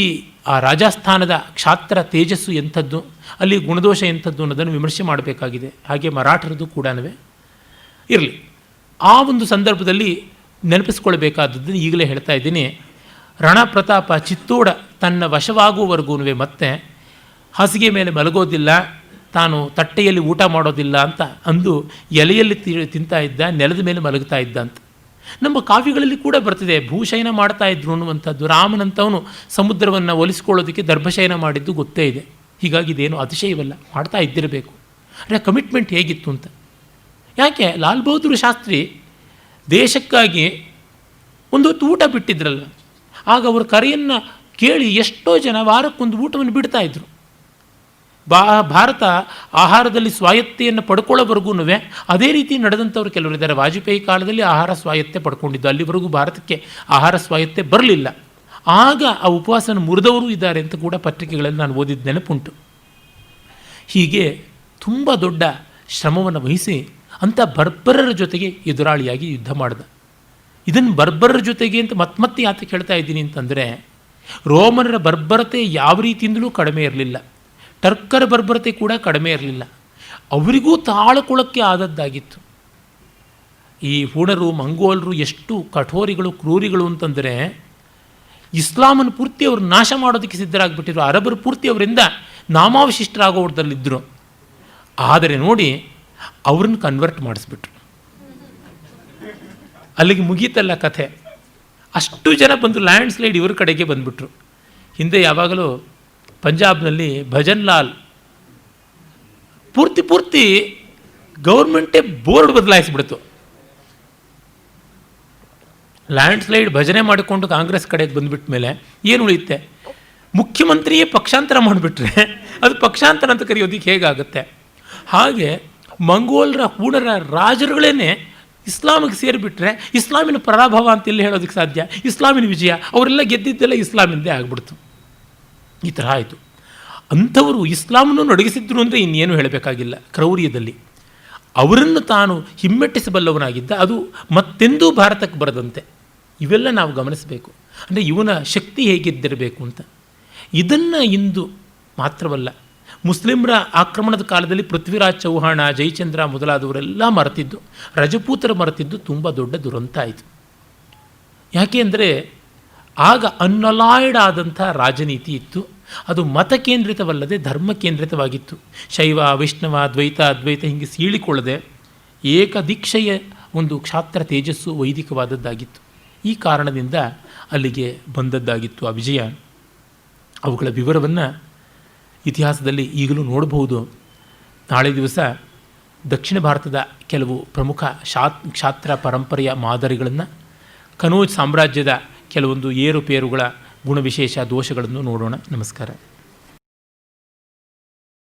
ಆ ರಾಜಸ್ಥಾನದ ಕ್ಷಾತ್ರ ತೇಜಸ್ಸು ಎಂಥದ್ದು, ಅಲ್ಲಿ ಗುಣದೋಷ ಎಂಥದ್ದು ಅನ್ನೋದನ್ನು ವಿಮರ್ಶೆ ಮಾಡಬೇಕಾಗಿದೆ. ಹಾಗೆ ಮರಾಠರದ್ದು ಕೂಡ ಇರಲಿ. ಆ ಒಂದು ಸಂದರ್ಭದಲ್ಲಿ ನೆನಪಿಸ್ಕೊಳ್ಬೇಕಾದದ್ದನ್ನು ಈಗಲೇ ಹೇಳ್ತಾ ಇದ್ದೀನಿ. ರಾಣಾ ಪ್ರತಾಪ ಚಿತ್ತೋಡ ತನ್ನ ವಶವಾಗುವವರೆಗೂ ಮತ್ತೆ ಹಾಸಿಗೆ ಮೇಲೆ ಮಲಗೋದಿಲ್ಲ, ತಾನು ತಟ್ಟೆಯಲ್ಲಿ ಊಟ ಮಾಡೋದಿಲ್ಲ ಅಂತ ಅಂದು ಎಲೆಯಲ್ಲಿ ತಿಂತಾ ಇದ್ದ, ನೆಲದ ಮೇಲೆ ಮಲಗ್ತಾ ಇದ್ದ ಅಂತ. ನಮ್ಮ ಕಾವ್ಯಗಳಲ್ಲಿ ಕೂಡ ಬರ್ತಿದೆ, ಭೂಶಯನ ಮಾಡ್ತಾ ಇದ್ರು ಅನ್ನುವಂಥದ್ದು. ರಾಮನಂತವನು ಸಮುದ್ರವನ್ನು ಒಲಿಸ್ಕೊಳ್ಳೋದಕ್ಕೆ ದರ್ಭಶಯನ ಮಾಡಿದ್ದು ಗೊತ್ತೇ ಇದೆ. ಹೀಗಾಗಿ ಇದೇನು ಅತಿಶಯವಲ್ಲ, ಮಾಡ್ತಾ ಇದ್ದಿರಬೇಕು. ಅಂದರೆ ಕಮಿಟ್ಮೆಂಟ್ ಹೇಗಿತ್ತು ಅಂತ. ಯಾಕೆ ಲಾಲ್ ಬಹದ್ದೂರ್ ಶಾಸ್ತ್ರಿ ದೇಶಕ್ಕಾಗಿ ಒಂದು ಹೊತ್ತು ಊಟ ಬಿಟ್ಟಿದ್ರಲ್ಲ, ಆಗ ಅವರ ಕರೆಯನ್ನು ಕೇಳಿ ಎಷ್ಟೋ ಜನ ವಾರಕ್ಕೊಂದು ಊಟವನ್ನು ಬಿಡ್ತಾಯಿದ್ರು. ಭಾರತ ಆಹಾರದಲ್ಲಿ ಸ್ವಾಯತ್ತೆಯನ್ನು ಪಡ್ಕೊಳ್ಳೋವರೆಗೂ ಅದೇ ರೀತಿ ನಡೆದಂಥವ್ರು ಕೆಲವರಿದ್ದಾರೆ. ವಾಜಪೇಯಿ ಕಾಲದಲ್ಲಿ ಆಹಾರ ಸ್ವಾಯತ್ತೆ ಪಡ್ಕೊಂಡಿದ್ದು, ಅಲ್ಲಿವರೆಗೂ ಭಾರತಕ್ಕೆ ಆಹಾರ ಸ್ವಾಯತ್ತೆ ಬರಲಿಲ್ಲ. ಆಗ ಆ ಉಪವಾಸನ ಮುರಿದವರು ಇದ್ದಾರೆ ಅಂತ ಕೂಡ ಪತ್ರಿಕೆಗಳಲ್ಲಿ ನಾನು ಓದಿದ ನೆನಪುಂಟು. ಹೀಗೆ ತುಂಬ ದೊಡ್ಡ ಶ್ರಮವನ್ನು ವಹಿಸಿ ಅಂಥ ಬರ್ಬರರ ಜೊತೆಗೆ ಎದುರಾಳಿಯಾಗಿ ಯುದ್ಧ ಮಾಡಿದ. ಇದನ್ನು ಬರ್ಬರರ ಜೊತೆಗೆ ಅಂತ ಮತ್ತೆ ಯಾತಕ್ಕೆ ಹೇಳ್ತಾ ಇದ್ದೀನಿ ಅಂತಂದರೆ, ರೋಮನರ ಬರ್ಬರತೆ ಯಾವ ರೀತಿಯಿಂದಲೂ ಕಡಿಮೆ ಇರಲಿಲ್ಲ, ಟರ್ಕರ ಬರ್ಬರತೆ ಕೂಡ ಕಡಿಮೆ ಇರಲಿಲ್ಲ. ಅವರಿಗೂ ತಾಳ್ಕೊಳ್ಳೋಕ್ಕೆ ಆದದ್ದಾಗಿತ್ತು. ಈ ಹೂಣರು ಮಂಗೋಲರು ಎಷ್ಟು ಕಠೋರಿಗಳು, ಕ್ರೂರಿಗಳು ಅಂತಂದರೆ, ಇಸ್ಲಾಮನ್ನು ಪೂರ್ತಿ ಅವರು ನಾಶ ಮಾಡೋದಕ್ಕೆ ಸಿದ್ಧರಾಗಿಬಿಟ್ಟಿದ್ರು. ಅರಬರು ಪೂರ್ತಿ ಅವರಿಂದ ನಾಮಾವಶಿಷ್ಟರಾಗೋದಲ್ಲಿದ್ದರು. ಆದರೆ ನೋಡಿ, ಅವ್ರನ್ನ ಕನ್ವರ್ಟ್ ಮಾಡಿಸ್ಬಿಟ್ರು. ಅಲ್ಲಿಗೆ ಮುಗೀತಲ್ಲ ಕಥೆ. ಅಷ್ಟು ಜನ ಬಂದು ಲ್ಯಾಂಡ್ ಸ್ಲೈಡ್ ಇವ್ರ ಕಡೆಗೆ ಬಂದುಬಿಟ್ರು. ಹಿಂದೆ ಯಾವಾಗಲೂ ಪಂಜಾಬ್ನಲ್ಲಿ ಭಜನ್ ಲಾಲ್ ಪೂರ್ತಿ ಗೌರ್ಮೆಂಟೇ ಬೋರ್ಡ್ ಬದಲಾಯಿಸಿಬಿಡ್ತು. ಲ್ಯಾಂಡ್ ಸ್ಲೈಡ್ ಭಜನೆ ಮಾಡಿಕೊಂಡು ಕಾಂಗ್ರೆಸ್ ಕಡೆಗೆ ಬಂದುಬಿಟ್ಟ ಮೇಲೆ ಏನು ಉಳಿಯುತ್ತೆ? ಮುಖ್ಯಮಂತ್ರಿಯೇ ಪಕ್ಷಾಂತರ ಮಾಡಿಬಿಟ್ರೆ ಅದು ಪಕ್ಷಾಂತರ ಅಂತ ಕರೆಯೋದಕ್ಕೆ ಹೇಗಾಗುತ್ತೆ? ಹಾಗೆ ಮಂಗೋಲರ ಹೂಣರ ರಾಜರುಗಳೇ ಇಸ್ಲಾಮಿಗೆ ಸೇರಿಬಿಟ್ರೆ ಇಸ್ಲಾಮಿನ ಪರಾಭವ ಅಂತ ಎಲ್ಲಿ ಹೇಳೋದಕ್ಕೆ ಸಾಧ್ಯ? ಇಸ್ಲಾಮಿನ ವಿಜಯ. ಅವರೆಲ್ಲ ಗೆದ್ದಿದ್ದೆಲ್ಲ ಇಸ್ಲಾಮಿಂದೇ ಆಗಿಬಿಡ್ತು. ಈ ಥರ ಆಯಿತು. ಅಂಥವರು ಇಸ್ಲಾಮನ್ನು ನಡಗಿಸಿದ್ರು ಅಂದರೆ ಇನ್ನೇನು ಹೇಳಬೇಕಾಗಿಲ್ಲ. ಕ್ರೌರ್ಯದಲ್ಲಿ ಅವರನ್ನು ತಾನು ಹಿಮ್ಮೆಟ್ಟಿಸಬಲ್ಲವನಾಗಿದ್ದ. ಅದು ಮತ್ತೆಂದೂ ಭಾರತಕ್ಕೆ ಬರದಂತೆ. ಇವೆಲ್ಲ ನಾವು ಗಮನಿಸಬೇಕು. ಅಂದರೆ ಇವನ ಶಕ್ತಿ ಹೇಗಿದ್ದಿರಬೇಕು ಅಂತ. ಇದನ್ನು ಇಂದು ಮಾತ್ರವಲ್ಲ, ಮುಸ್ಲಿಮರ ಆಕ್ರಮಣದ ಕಾಲದಲ್ಲಿ ಪೃಥ್ವಿರಾಜ್ ಚೌಹಾಣ, ಜಯಚಂದ್ರ ಮೊದಲಾದವರೆಲ್ಲ ಮರೆತಿದ್ದು, ರಜಪೂತರ ಮರೆತಿದ್ದು ತುಂಬ ದೊಡ್ಡ ದುರಂತ ಆಯಿತು. ಯಾಕೆ ಅಂದರೆ ಆಗ ಅನ್ಅಲಾಯ್ಡ್ ಆದಂಥ ರಾಜನೀತಿ ಇತ್ತು. ಅದು ಮತ ಕೇಂದ್ರಿತವಲ್ಲದೆ ಧರ್ಮ ಕೇಂದ್ರಿತವಾಗಿತ್ತು. ಶೈವ, ವೈಷ್ಣವ, ದ್ವೈತ, ಅದ್ವೈತ ಹೀಗೆ ಸೀಳಿಕೊಳ್ಳದೆ ಏಕದೀಕ್ಷೆಯ ಒಂದು ಕ್ಷಾತ್ರ ತೇಜಸ್ಸು ವೈದಿಕವಾದದ್ದಾಗಿತ್ತು. ಈ ಕಾರಣದಿಂದ ಅಲ್ಲಿಗೆ ಬಂದದ್ದಾಗಿತ್ತು ಆ ವಿಜಯ. ಅವುಗಳ ವಿವರವನ್ನು ಇತಿಹಾಸದಲ್ಲಿ ಈಗಲೂ ನೋಡಬಹುದು. ನಾಳೆ ದಿವಸ ದಕ್ಷಿಣ ಭಾರತದ ಕೆಲವು ಪ್ರಮುಖ ಕ್ಷಾತ್ರ ಪರಂಪರೆಯ ಮಾದರಿಗಳನ್ನು, ಕನೌಜ್ ಸಾಮ್ರಾಜ್ಯದ ಕೆಲವೊಂದು ಏರುಪೇರುಗಳ ಗುಣವಿಶೇಷ ದೋಷಗಳನ್ನು ನೋಡೋಣ. ನಮಸ್ಕಾರ.